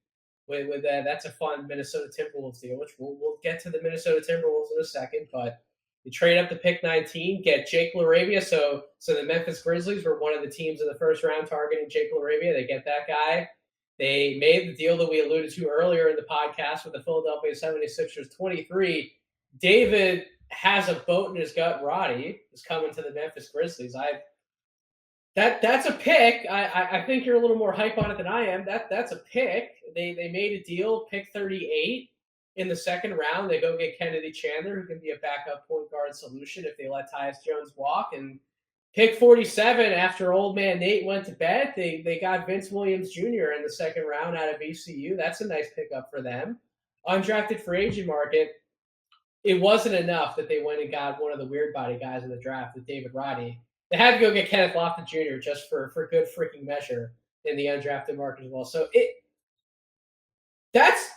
With that, that's a fun Minnesota Timberwolves deal, which we'll get to the Minnesota Timberwolves in a second. But you trade up to pick 19, get Jake LaRavia. So the Memphis Grizzlies were one of the teams in the first round targeting Jake LaRavia. They get that guy. They made the deal that we alluded to earlier in the podcast with the Philadelphia 76ers 23. David has a boat in his gut. Roddy is coming to the Memphis Grizzlies. That's a pick. I think you're a little more hype on it than I am. That's a pick. They made a deal, pick 38 in the second round. They go get Kennedy Chandler, who can be a backup point guard solution if they let Tyus Jones walk. And pick 47, after old man Nate went to bed, they got Vince Williams Jr. in the second round out of ECU. That's a nice pickup for them. Undrafted free agent market, it wasn't enough that they went and got one of the weird body guys in the draft with David Roddy. They had to go get Kenneth Lofton Jr. just for good freaking measure in the undrafted market as well. So that's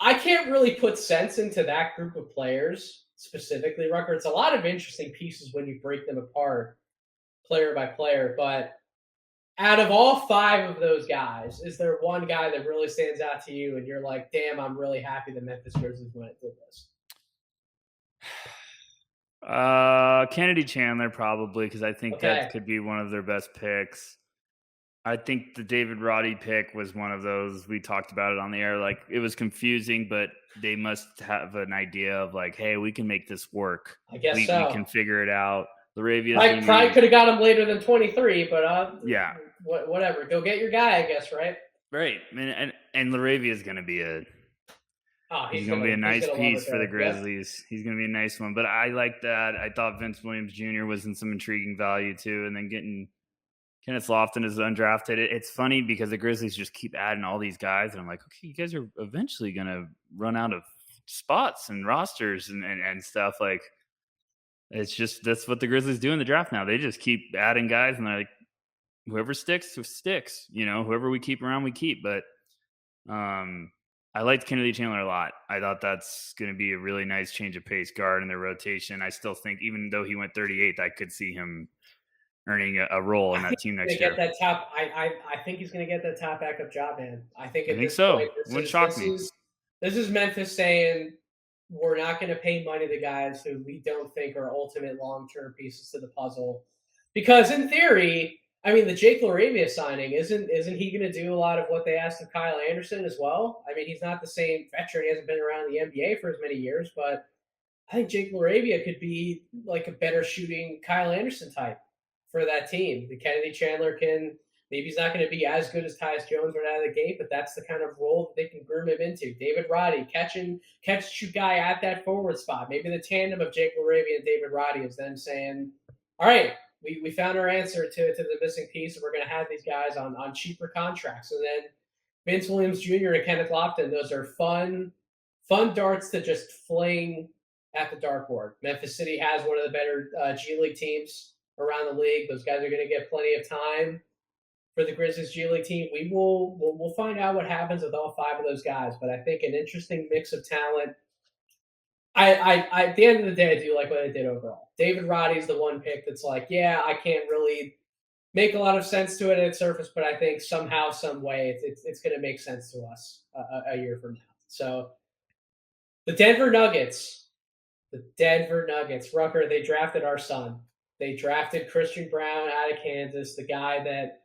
I can't really put sense into that group of players specifically, Rucker. It's a lot of interesting pieces when you break them apart player by player, but out of all 5 of those guys, is there one guy that really stands out to you and you're like, damn, I'm really happy the Memphis Grizzlies went and did this? Kennedy Chandler probably because I think that Okay. could be one of their best picks. I think the David Roddy pick was one of those. We talked about it on the air. Like, it was confusing, but they must have an idea of like, hey, we can make this work. I guess We so. can figure it out. LaRavia Probably could have got him later than 23, but yeah, whatever. Go get your guy, I guess, right? right. And LaRavia is going to be Oh, he's going to be a nice piece for the Yep. Grizzlies. He's going to be a nice one. But I like that. I thought Vince Williams Jr. was in some intriguing value too, and then getting Kenneth Lofton is undrafted. It's funny because the Grizzlies just keep adding all these guys, and I'm like, okay, you guys are eventually going to run out of spots and rosters and stuff. Like, it's just that's what the Grizzlies do in the draft now. They just keep adding guys, and they're like, whoever sticks, sticks. Whoever we keep around, we keep. But I liked Kennedy Chandler a lot. I thought that's going to be a really nice change of pace guard in their rotation. I still think, even though he went 38th, I could see him earning a role in that team next year. Get that top. I think he's going to get that top backup job, man. I think at this So. point, Wouldn't shock me. This is Memphis saying we're not going to pay money to guys who we don't think are ultimate long-term pieces to the puzzle. Because in theory, I mean, the Jake LaRavia signing isn't he going to do a lot of what they asked of Kyle Anderson as well? I mean, he's not the same veteran. He hasn't been around the NBA for as many years, but I think Jake LaRavia could be like a better shooting Kyle Anderson type for that team. The Kennedy Chandler maybe he's not going to be as good as Tyus Jones right out of the gate, but that's the kind of role that they can groom him into. David Roddy, catch shoot guy at that forward spot. Maybe the tandem of Jake LaRavia and David Roddy is them saying, all right, we found our answer to the missing piece, and we're going to have these guys on cheaper contracts. And then Vince Williams Jr. and Kenneth Lofton, those are fun darts to just fling at the dartboard. Memphis City has one of the better G League teams around the league. Those guys are going to get plenty of time for the Grizzlies G League team. We'll find out what happens with all 5 of those guys, but I think an interesting mix of talent. I at the end of the day, I do like what they did overall. David Roddy's the one pick that's like, yeah, I can't really make a lot of sense to it at surface, but I think somehow, some way, it's going to make sense to us a year from now. So the Denver Nuggets, The Denver Nuggets. Rucker, they drafted our son. They drafted Christian Brown out of Kansas, the guy that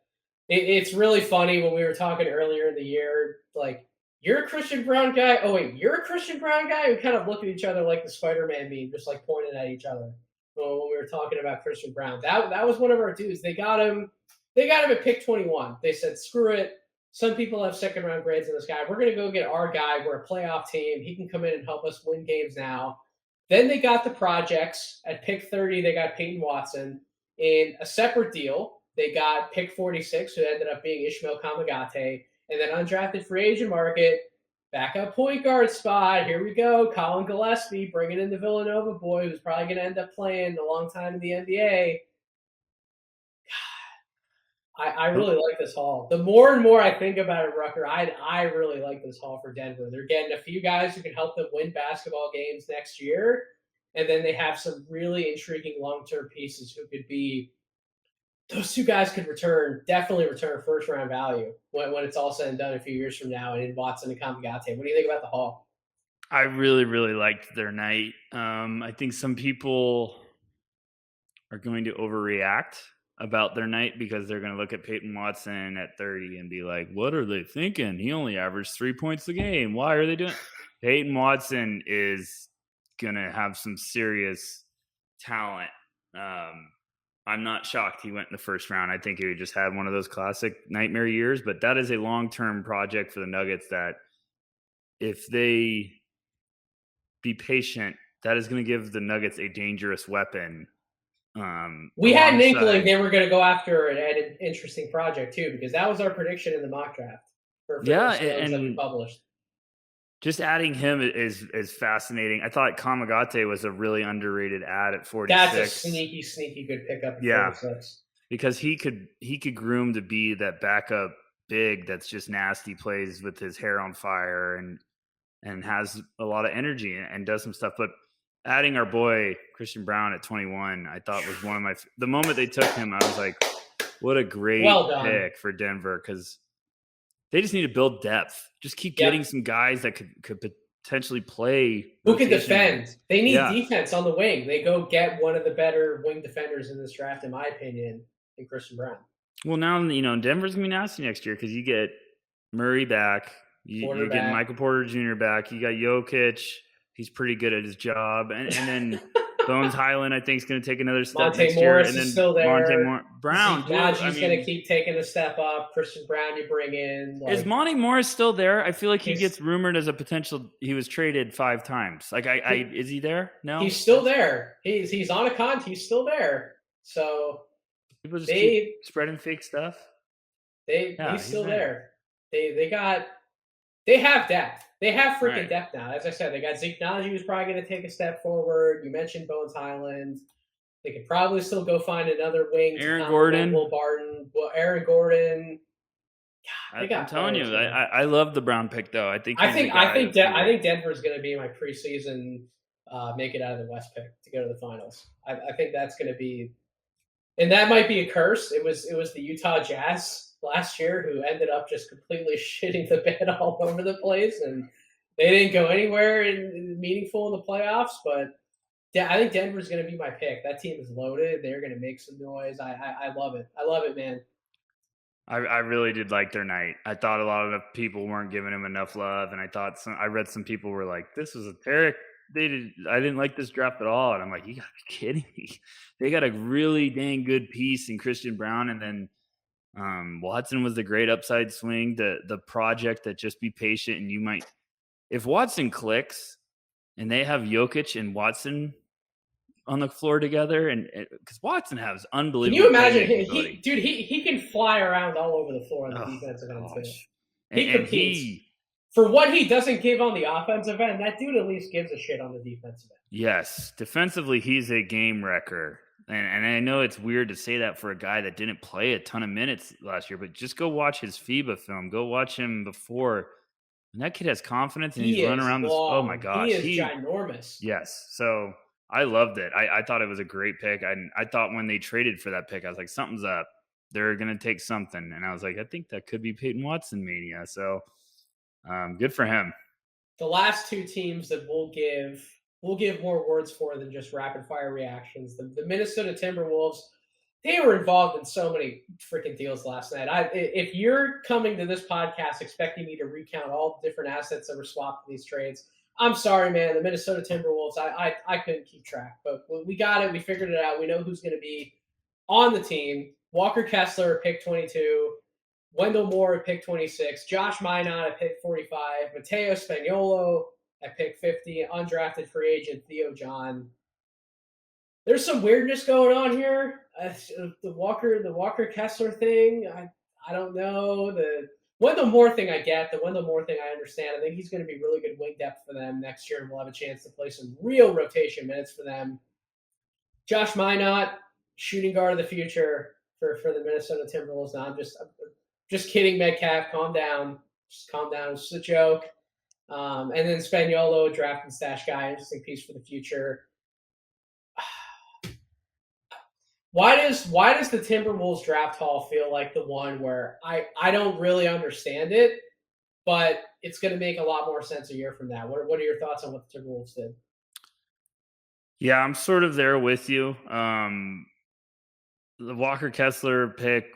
it's really funny when we were talking earlier in the year, like, you're a Christian Brown guy. Oh, wait, you're a Christian Brown guy? We kind of look at each other like the Spider Man meme, just like pointing at each other when we were talking about Christian Brown. That was one of our dudes. They got him. They got him at pick 21. They said, screw it. Some people have second round grades in this guy. We're going to go get our guy. We're a playoff team. He can come in and help us win games now. Then they got the projects at pick 30. They got Peyton Watson in a separate deal. They got pick 46, who ended up being Ishmael Kamagate, and then undrafted free agent market, backup point guard spot. Here we go, Colin Gillespie, bringing in the Villanova boy, who's probably going to end up playing a long time in the NBA. I really like this haul. The more and more I think about it, Rucker, I really like this haul for Denver. They're getting a few guys who can help them win basketball games next year, and then they have some really intriguing long-term pieces who could be. Those two guys could definitely return first-round value when it's all said and done a few years from now, and in Watson and Kamagate. What do you think about the haul? I really, really liked their night. I think some people are going to overreact about their night because they're going to look at Peyton Watson at 30 and be like, what are they thinking? He only averaged 3 points a game. Why are they doing? Peyton Watson is going to have some serious talent. I'm not shocked he went in the first round. I think he just had one of those classic nightmare years, but that is a long-term project for the Nuggets that if they be patient, that is going to give the Nuggets a dangerous weapon. We had an inkling they were going to go after an interesting project too, because that was our prediction in the mock draft for and that we published. Just adding him is fascinating. I thought Kamagate was a really underrated ad at 46. That's a sneaky good pickup at 46. Because he could groom to be that backup big that's just nasty, plays with his hair on fire and has a lot of energy and does some stuff. But adding our boy Christian Brown at 21, I thought was one of the moment they took him, I was like, what a great pick for Denver, because they just need to build depth. Just keep getting some guys that could potentially play. Who can defend? They need defense on the wing. They go get one of the better wing defenders in this draft, in my opinion, in Christian Brown. Well, now, Denver's going to be nasty next year because you get Murray back. You get Michael Porter Jr. back. You got Jokic. He's pretty good at his job. And then Bones Highland, I think, is going to take another step next year. And then is still there. Brown. He's going to keep taking a step up. Christian Brown you bring in. Is Monte Morris still there? I feel like he gets rumored as a potential. He was traded 5 times. Is he there? No, he's still there. He's on a con. He's still there. So people just keep spreading fake stuff. He's still there. They have depth. They have freaking depth now. As I said, they got Zeke Naji, who's probably going to take a step forward. You mentioned Bones Highland. They could probably still go find another wing. Aaron Gordon. Will Barton. Well, Aaron Gordon. God, I'm telling you, I love the Brown pick though. I think Denver's going to be my preseason make it out of the West pick to go to the finals. I think that's going to be, and that might be a curse. It was the Utah Jazz last year who ended up just completely shitting the bed all over the place, and they didn't go anywhere in meaningful in the playoffs. But I think Denver's going to be my pick. That team is loaded. They're going to make some noise. I love it. I love it, man. I really did like their night. I thought a lot of the people weren't giving him enough love, and I read some people were like, "This was I didn't like this draft at all," and I'm like, "You gotta be kidding me!" They got a really dang good piece in Christian Brown, and then Watson was the great upside swing. The project that just be patient, and you might, if Watson clicks, and they have Jokic and Watson on the floor together, and because Watson has unbelievable. Can you imagine he can fly around all over the floor on the defensive end too. He competes. For what he doesn't give on the offensive end, that dude at least gives a shit on the defensive end. Yes, defensively he's a game wrecker, and I know it's weird to say that for a guy that didn't play a ton of minutes last year, but just go watch his FIBA film. Go watch him before. And that kid has confidence, and he's running around this. Oh my gosh, he is ginormous. Yes, so. I loved it. I thought it was a great pick. I thought when they traded for that pick, I was like, something's up. They're going to take something. And I was like, I think that could be Peyton Watson mania. So good for him. The last two teams that we'll give we'll give more words for than just rapid fire reactions. The Minnesota Timberwolves, they were involved in so many freaking deals last night. If you're coming to this podcast expecting me to recount all the different assets that were swapped in these trades, I'm sorry, man. The Minnesota Timberwolves, I couldn't keep track, but we got it. We figured it out. We know who's going to be on the team. Walker Kessler, pick 22. Wendell Moore at pick 26. Josh Minot at pick 45. Mateo Spagnuolo at pick 50. Undrafted free agent Theo John. There's some weirdness going on here. The Walker Kessler thing, I don't know. The Wendell Moore thing I get. The Wendell Moore thing I understand. I think he's going to be really good wing depth for them next year, and we'll have a chance to play some real rotation minutes for them. Josh Minot, shooting guard of the future for the Minnesota Timberwolves. Now I'm just kidding, Metcalf. Calm down. Just calm down. It's just a joke. And then Spagnuolo, draft and stash guy, interesting piece for the future. Why does the Timberwolves draft haul feel like the one where I don't really understand it, but it's going to make a lot more sense a year from now? What are your thoughts on what the Timberwolves did? Yeah, I'm sort of there with you. The Walker Kessler pick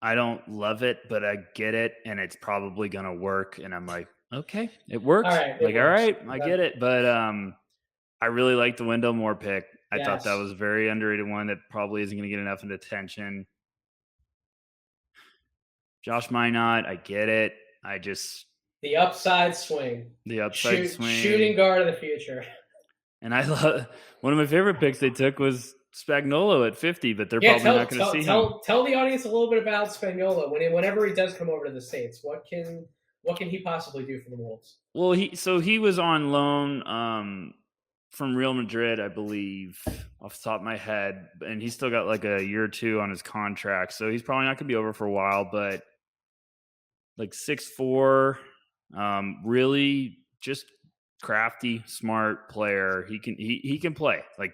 I don't love it, but I get it, and it's probably going to work. And I'm like, okay, it works. All right, I get it. But I really like the Wendell Moore pick. I thought that was a very underrated one that probably isn't going to get enough attention. Josh Minot, I get it. The upside swing. Shooting guard of the future. And I love one of my favorite picks they took was Spagnuolo at 50, but they're probably not going to see him. Tell the audience a little bit about Spagnuolo. Whenever he does come over to the States, what can he possibly do for the Wolves? Well, he was on loan from Real Madrid, I believe, off the top of my head, and he's still got like a year or two on his contract, so he's probably not going to be over for a while. But like 6'4", really just crafty, smart player. He can play. Like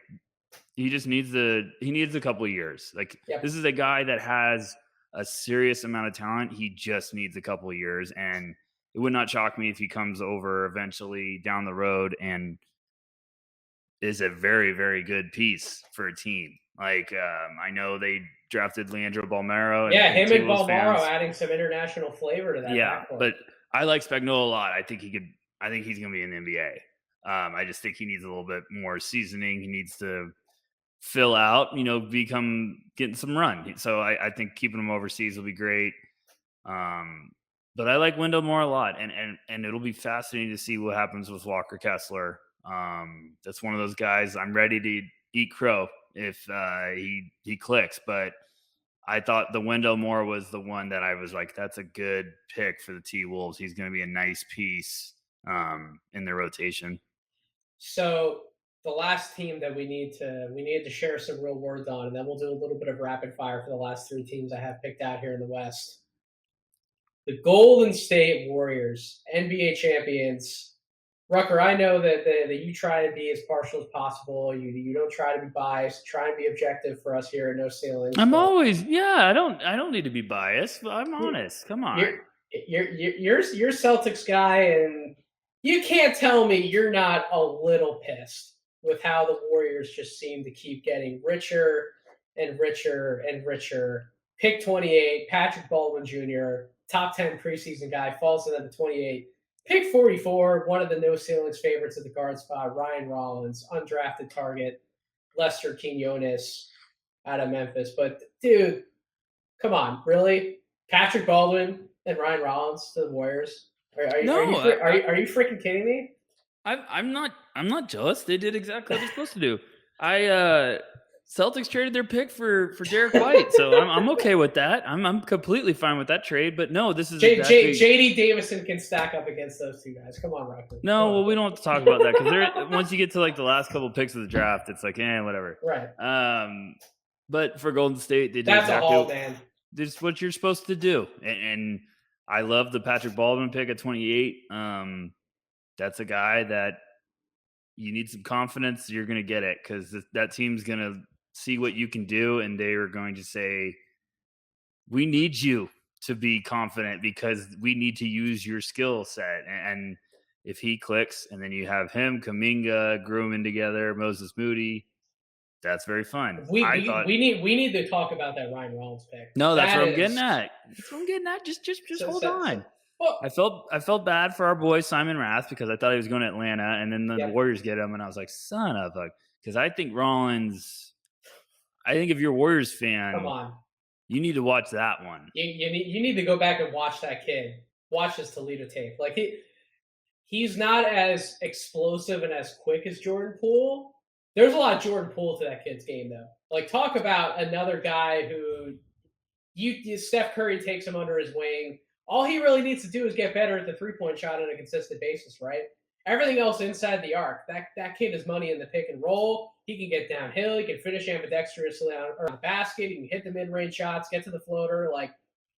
he just needs a couple of years. Like This is a guy that has a serious amount of talent. He just needs a couple of years, and it would not shock me if he comes over eventually down the road and is a very, very good piece for a team. Like I know they drafted Leandro Balmero. Him and Balmero adding some international flavor to that. Yeah, but I like Spagnuolo a lot. I think he's going to be in the NBA. I just think he needs a little bit more seasoning. He needs to fill out, getting some run. So I think keeping him overseas will be great. But I like Wendell Moore a lot, and it'll be fascinating to see what happens with Walker Kessler. That's one of those guys I'm ready to eat crow if he clicks. But I thought the Wendell Moore was the one that I was like, that's a good pick for the T-Wolves. He's going to be a nice piece in their rotation. So the last team that we need to share some real words on, and then we'll do a little bit of rapid fire for the last three teams I have picked out here in the West. The Golden State Warriors, NBA champions. Rucker, I know that you try to be as partial as possible. You don't try to be biased. Try and be objective for us here at No Ceilings. I'm always, I don't need to be biased. I'm honest. Come on. You're Celtics guy, and you can't tell me you're not a little pissed with how the Warriors just seem to keep getting richer and richer and richer. Pick 28, Patrick Baldwin Jr., top 10 preseason guy, falls to them at 28. Pick 44, one of the No Ceilings favorites at the guard spot, Ryan Rollins, undrafted target, Lester Quinones out of Memphis. But, dude, come on, really? Patrick Baldwin and Ryan Rollins to the Warriors? Are you freaking kidding me? I'm not jealous. They did exactly what they're supposed to do. Celtics traded their pick for Derek White, so I'm okay with that. I'm completely fine with that trade. But no, this is JD Davison can stack up against those two guys. Come on, Rucker. No, well, we don't have to talk about that because once you get to like the last couple of picks of the draft, it's like whatever. Right. But for Golden State, they did That's what you're supposed to do, and I love the Patrick Baldwin pick at 28. That's a guy that you need some confidence. You're going to get it because that team's going to see what you can do, and they are going to say, we need you to be confident because we need to use your skill set. And if he clicks, and then you have him, Kuminga, grooming together, Moses Moody, that's very fun. I thought We need to talk about that Ryan Rollins pick. no, that's That what I'm getting is at. That's what I'm getting at. Just hold on. well, I felt bad for our boy Simon Rath because I thought he was going to Atlanta, and then the yep. Warriors get him, and I was like, son of a, because I think Rollins. I think if you're a Warriors fan, Come on, you need to watch that one. you need to go back and watch that kid. Watch his Toledo tape. Like he's not as explosive and as quick as Jordan Poole. There's a lot of Jordan Poole to that kid's game, though. Like, talk about another guy who Steph Curry takes him under his wing. All he really needs to do is get better at the three-point shot on a consistent basis, right? Everything else inside the arc. That kid is money in the pick and roll. He can get downhill. He can finish ambidextrously on the basket. He can hit the mid-range shots, get to the floater. Like,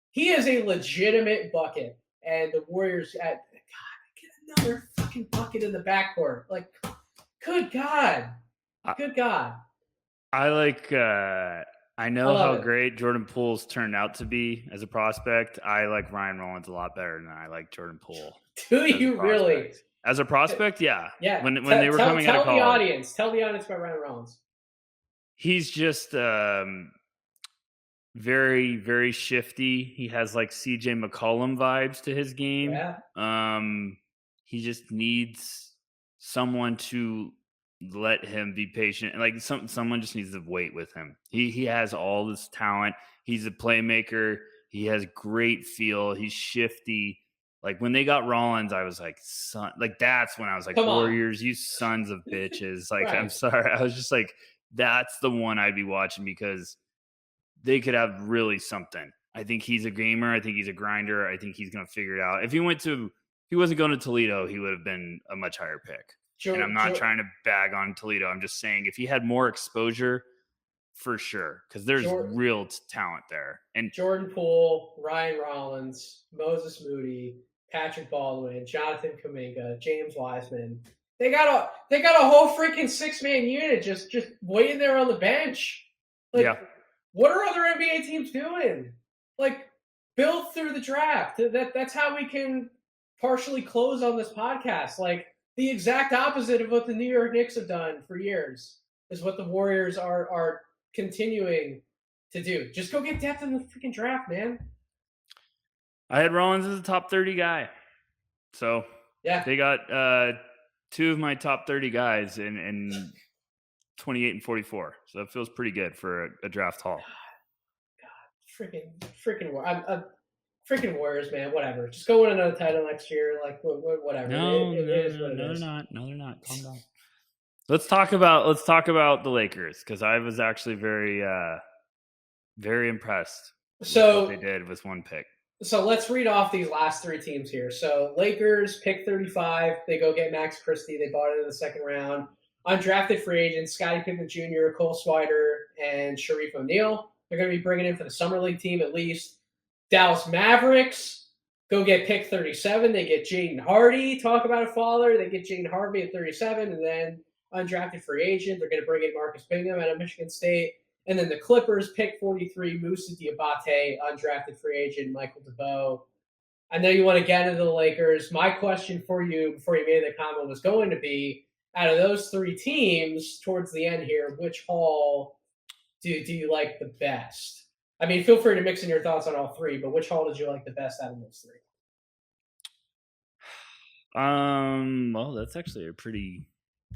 he is a legitimate bucket. And the Warriors get another fucking bucket in the backcourt. Like, good God. Good God. I like I know how great Jordan Poole's turned out to be as a prospect. I like Ryan Rollins a lot better than I like Jordan Poole. Do you really? As a prospect, yeah. Yeah. When they were coming out of college. Tell the audience about Ryan Rollins. He's just very, very shifty. He has like CJ McCollum vibes to his game. Yeah. He just needs someone to let him be patient. Like someone just needs to wait with him. He has all this talent. He's a playmaker. He has great feel. He's shifty. Like when they got Rollins, I was like, son, like that's when I was like, Warriors, you sons of bitches. Like, right. I'm sorry. I was just like, that's the one I'd be watching because they could have really something. I think he's a gamer. I think he's a grinder. I think he's going to figure it out. If he wasn't going to Toledo, he would have been a much higher pick. And I'm not trying to bag on Toledo. I'm just saying if he had more exposure, for sure, because there's real talent there. And Jordan Poole, Ryan Rollins, Moses Moody, Patrick Baldwin, Jonathan Kuminga, James Wiseman. They got a whole freaking 6-man unit just waiting there on the bench. Like, yeah. What are other NBA teams doing? Like, build through the draft. That's how we can partially close on this podcast. Like, the exact opposite of what the New York Knicks have done for years is what the Warriors are continuing to do. Just go get depth in the freaking draft, man. I had Rollins as a top 30 guy. So yeah, they got two of my top 30 guys in 28 and 44. So that feels pretty good for a draft haul. God, freaking Warriors, man. Whatever. Just go win another title next year. Like whatever. No, they're not. No, they're not. Calm down. Let's talk about the Lakers because I was actually very impressed with what they did with one pick. So let's read off these last three teams here. So Lakers pick 35. They go get Max Christie. They bought it in the second round. Undrafted free agents, Scottie Pippen Jr., Cole Swider, and Sharif O'Neal. They're going to be bringing in for the Summer League team at least. Dallas Mavericks go get pick 37. They get Jaden Hardy. Talk about a faller. They get Jaden Hardy at 37. And then undrafted free agent. They're going to bring in Marcus Bingham out of Michigan State. And then the Clippers pick 43, Moussa Diabate, undrafted free agent, Michael DeVoe. I know you want to get into the Lakers. My question for you before you made the comment was going to be, out of those three teams towards the end here, which haul do you like the best? I mean, feel free to mix in your thoughts on all three, but which haul did you like the best out of those three? Well, that's actually a pretty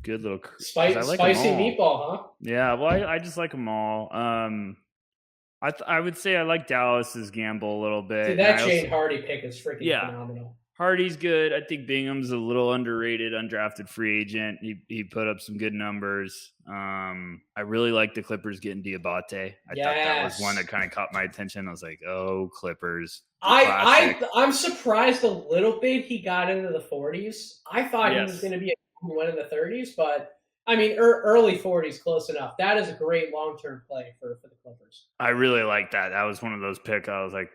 good little spicy meatball, huh? Yeah, well, I just like them all. I would say I like Dallas's gamble a little bit. Dude, that Jaden Hardy pick is freaking phenomenal. Hardy's good. I think Bingham's a little underrated, undrafted free agent. He put up some good numbers. I really like the Clippers getting Diabate. I thought that was one that kind of caught my attention. I was like, oh, Clippers. I'm surprised a little bit he got into the 40s. I thought he was going to be one in the 30s, but I mean, early 40s, close enough. That is a great long-term play for the Clippers. I really like that. That was one of those picks. I was like,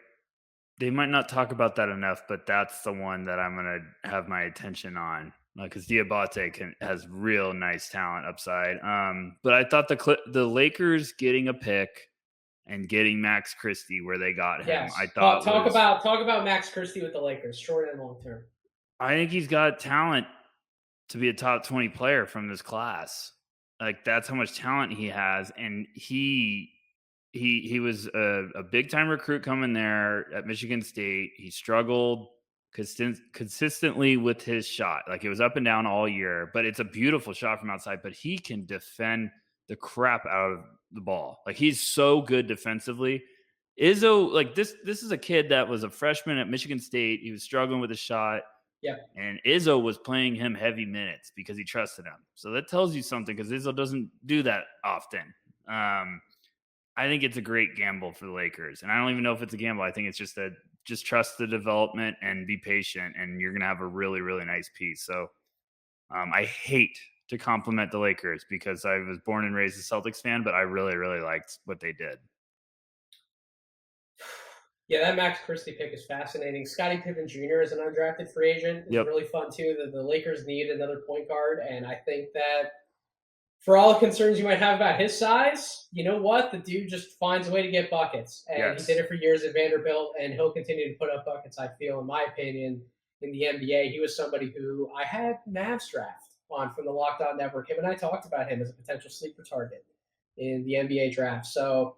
they might not talk about that enough, but that's the one that I'm going to have my attention on because Diabate has real nice talent upside. But I thought the Lakers getting a pick and getting Max Christie where they got him. Yes. I thought talk about Max Christie with the Lakers, short and long term. I think he's got talent to be a top 20 player from this class. Like, that's how much talent he has, and he was a big time recruit coming there at Michigan State. He struggled consistently with his shot. Like, it was up and down all year, but it's a beautiful shot from outside. But he can defend the crap out of the ball. Like, he's so good defensively. Izzo, like this is a kid that was a freshman at Michigan State. He was struggling with his shot. Yeah. And Izzo was playing him heavy minutes because he trusted him. So that tells you something, because Izzo doesn't do that often. I think it's a great gamble for the Lakers. And I don't even know if it's a gamble. I think it's just trust the development and be patient, and you're going to have a really, really nice piece. So I hate to compliment the Lakers because I was born and raised a Celtics fan, but I really, really liked what they did. Yeah, that Max Christie pick is fascinating. Scottie Pippen Jr. is an undrafted free agent. It's really fun, too. The Lakers need another point guard, and I think that for all the concerns you might have about his size, you know what? The dude just finds a way to get buckets. And He did it for years at Vanderbilt, and he'll continue to put up buckets, I feel, in my opinion, in the NBA. He was somebody who I had Mavs draft on from the Locked On Network. Him and I talked about him as a potential sleeper target in the NBA draft. So,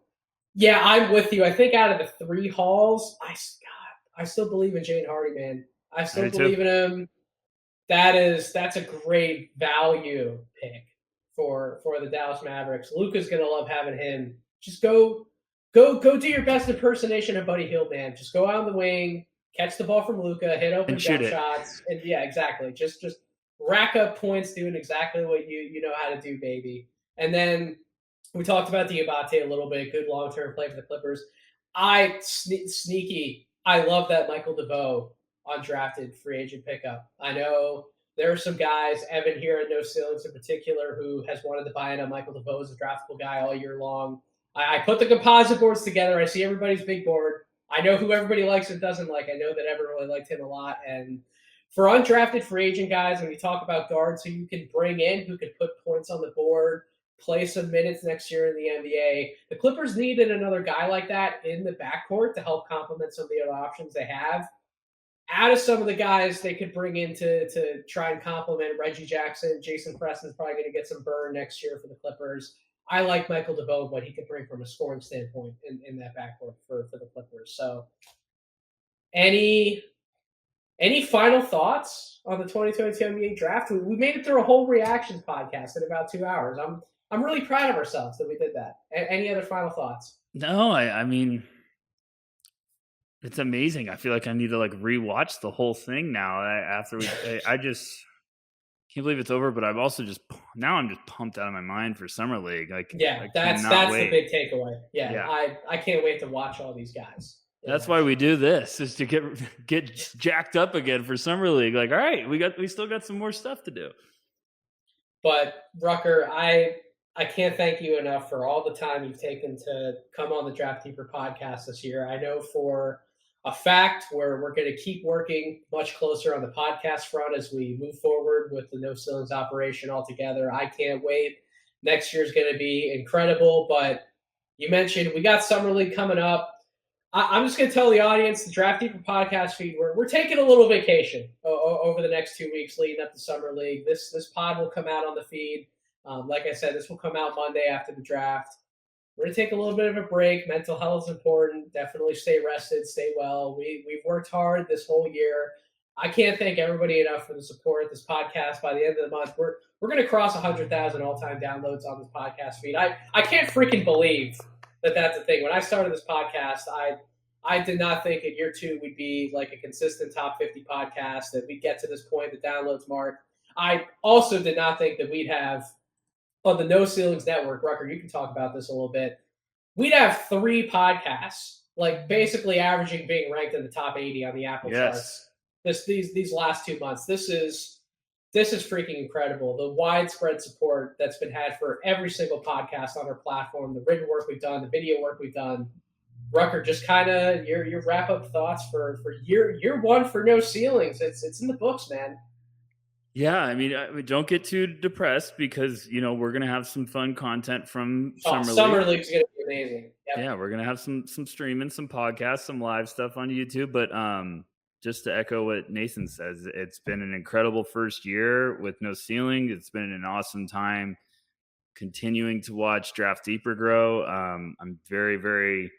yeah, I'm with you. I think out of the three Halls, I still believe in Jane Hardy, man. I still believe in him. That's a great value pick for the Dallas Mavericks. Luka's gonna love having him. Just go do your best impersonation of Buddy Hield, man. Just go out on the wing, catch the ball from Luka, hit open jump shots, and yeah, exactly. Just rack up points, doing exactly what you know how to do, baby. And then we talked about Diabate a little bit. Good long-term play for the Clippers. Sneaky. I love that Michael DeVoe undrafted free agent pickup. I know there are some guys, Evan here at No Ceilings in particular, who has wanted to buy in on Michael DeVoe as a draftable guy all year long. I put the composite boards together. I see everybody's big board. I know who everybody likes and doesn't like. I know that Evan really liked him a lot. And for undrafted free agent guys, when you talk about guards who you can bring in, who can put points on the board, play some minutes next year in the NBA, the Clippers needed another guy like that in the backcourt to help complement some of the other options they have. Out of some of the guys they could bring in to try and complement Reggie Jackson, Jason Preston's probably going to get some burn next year for the Clippers. I like Michael DeVoe, what he could bring from a scoring standpoint in that backcourt for the Clippers. So, any final thoughts on the 2022 NBA draft? We made it through a whole reactions podcast in about 2 hours. I'm really proud of ourselves that we did that. Any other final thoughts? No, I mean, it's amazing. I feel like I need to rewatch the whole thing now. After I just can't believe it's over. But I'm also just pumped out of my mind for summer league. That's the big takeaway. Yeah. I can't wait to watch all these guys. That's why we do this, is to get jacked up again for summer league. All right, we still got some more stuff to do. But Rucker, I can't thank you enough for all the time you've taken to come on the Draft Deeper podcast this year. I know for a fact we're going to keep working much closer on the podcast front as we move forward with the No Ceilings operation altogether. I can't wait. Next year's going to be incredible. But you mentioned we got Summer League coming up. I'm just going to tell the audience, the Draft Deeper podcast feed, we're taking a little vacation over the next 2 weeks leading up to Summer League. This pod will come out on the feed. Like I said, this will come out Monday after the draft. We're going to take a little bit of a break. Mental health is important. Definitely stay rested, stay well. We've worked hard this whole year. I can't thank everybody enough for the support. This podcast, by the end of the month, we're going to cross 100,000 all-time downloads on this podcast feed. I can't freaking believe that that's the thing. When I started this podcast, I did not think in year 2 we'd be like a consistent top 50 podcast, that we'd get to this point, the downloads mark. I also did not think that we'd have, on the No Ceilings Network, Rucker, you can talk about this a little bit, we'd have 3 podcasts, like basically averaging being ranked in the top 80 on the Apple charts. These last 2 months. This is freaking incredible. The widespread support that's been had for every single podcast on our platform, the written work we've done, the video work we've done. Rucker, just kind of your wrap up thoughts for year 1 for No Ceilings. It's in the books, man. Yeah, I mean, don't get too depressed, because we're gonna have some fun content from Summer League. Summer League's gonna be amazing. Yep. Yeah, we're gonna have some streaming, some podcasts, some live stuff on YouTube. But just to echo what Nathan says, it's been an incredible first year with no ceiling. It's been an awesome time continuing to watch Draft Deeper grow. I'm very, very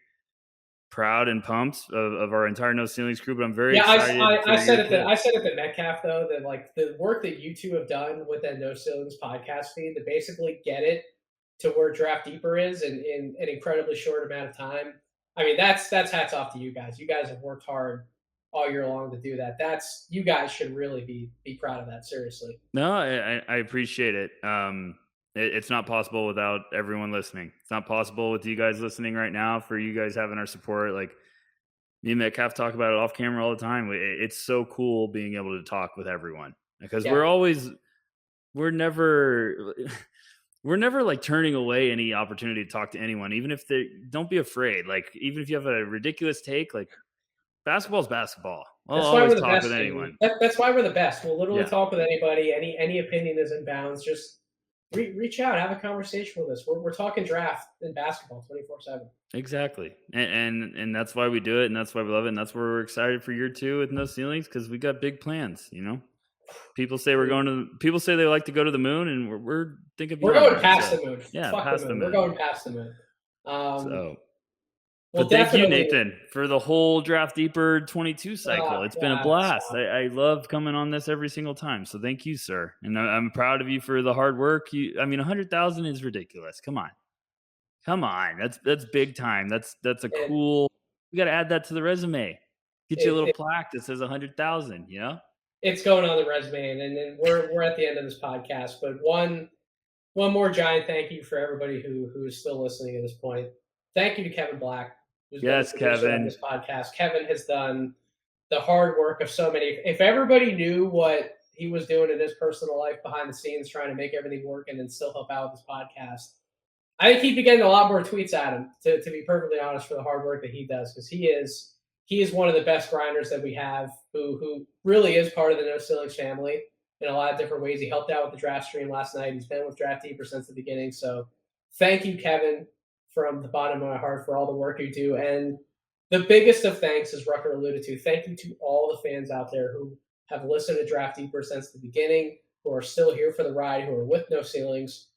proud and pumped of our entire No Ceilings crew, but I'm very excited. I said at the Metcalf though that like the work that you two have done with that No Ceilings podcast feed to basically get it to where Draft Deeper is in an incredibly short amount of time. I mean, that's hats off to you guys. You guys have worked hard all year long to do that. You guys should really be proud of that. Seriously. No, I appreciate it. It's not possible without everyone listening. It's not possible with you guys listening right now, for you guys having our support. Like me and Metcalf talk about it off camera all the time. It's so cool being able to talk with everyone, because we're never like turning away any opportunity to talk to anyone, even if they don't be afraid. Like, even if you have a ridiculous take, like, basketball's basketball. I'll always talk with anyone. That's why we're the best. We'll literally talk with anybody. Any opinion is in bounds. Just reach out, have a conversation with us. We're talking draft and basketball 24/7. Exactly, and that's why we do it, and that's why we love it, and that's why we're excited for year 2 with No Ceilings, because we got big plans. People say people say they like to go to the moon, and we're thinking we're going past the moon. Yeah, past the moon. We're going past the moon. But thank you, Nathan, for the whole Draft Deeper 22 cycle. It's been a blast. I love coming on this every single time. So thank you, sir. And I'm proud of you for the hard work. 100,000 is ridiculous. Come on. That's big time. That's a cool. We got to add that to the resume. Get you a little plaque that says 100,000. It's going on the resume, and then we're at the end of this podcast. But one more giant thank you for everybody who is still listening at this point. Thank you to Kevin Black. Yes, Kevin. This podcast. Kevin has done the hard work of so many. If everybody knew what he was doing in his personal life behind the scenes, trying to make everything work and then still help out with this podcast, I think he'd be getting a lot more tweets at him. To be perfectly honest, for the hard work that he does, because he is one of the best grinders that we have. Who really is part of the No Ceilings family in a lot of different ways. He helped out with the draft stream last night. He's been with Draft Deeper since the beginning. So thank you, Kevin, from the bottom of my heart, for all the work you do. And the biggest of thanks, as Rucker alluded to, thank you to all the fans out there who have listened to Draft Deeper since the beginning, who are still here for the ride, who are with No Ceilings.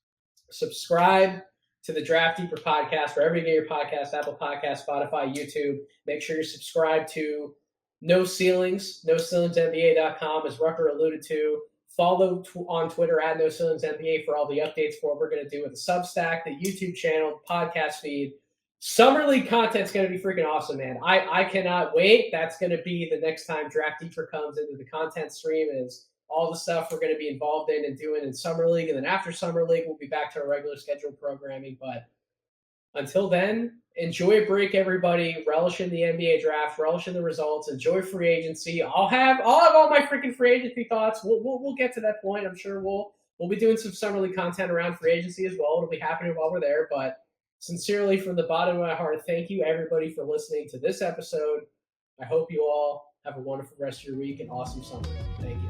Subscribe to the Draft Deeper podcast, wherever you get your podcast, Apple Podcasts, Spotify, YouTube. Make sure you're subscribed to No Ceilings, NoCeilingsNBA.com, as Rucker alluded to. Follow on Twitter at No Ceilings NBA for all the updates for what we're going to do with the Substack, the YouTube channel, the podcast feed. Summer League content's going to be freaking awesome, man. I cannot wait. That's going to be the next time Draft Deeper comes into the content stream, is all the stuff we're going to be involved in and doing in Summer League. And then after Summer League, we'll be back to our regular scheduled programming. But until then, enjoy a break, everybody. Relish in the NBA draft. Relish in the results. Enjoy free agency. I'll have all my freaking free agency thoughts. We'll get to that point. I'm sure we'll be doing some Summer League content around free agency as well. It'll be happening while we're there. But sincerely, from the bottom of my heart, thank you, everybody, for listening to this episode. I hope you all have a wonderful rest of your week and awesome summer. Thank you.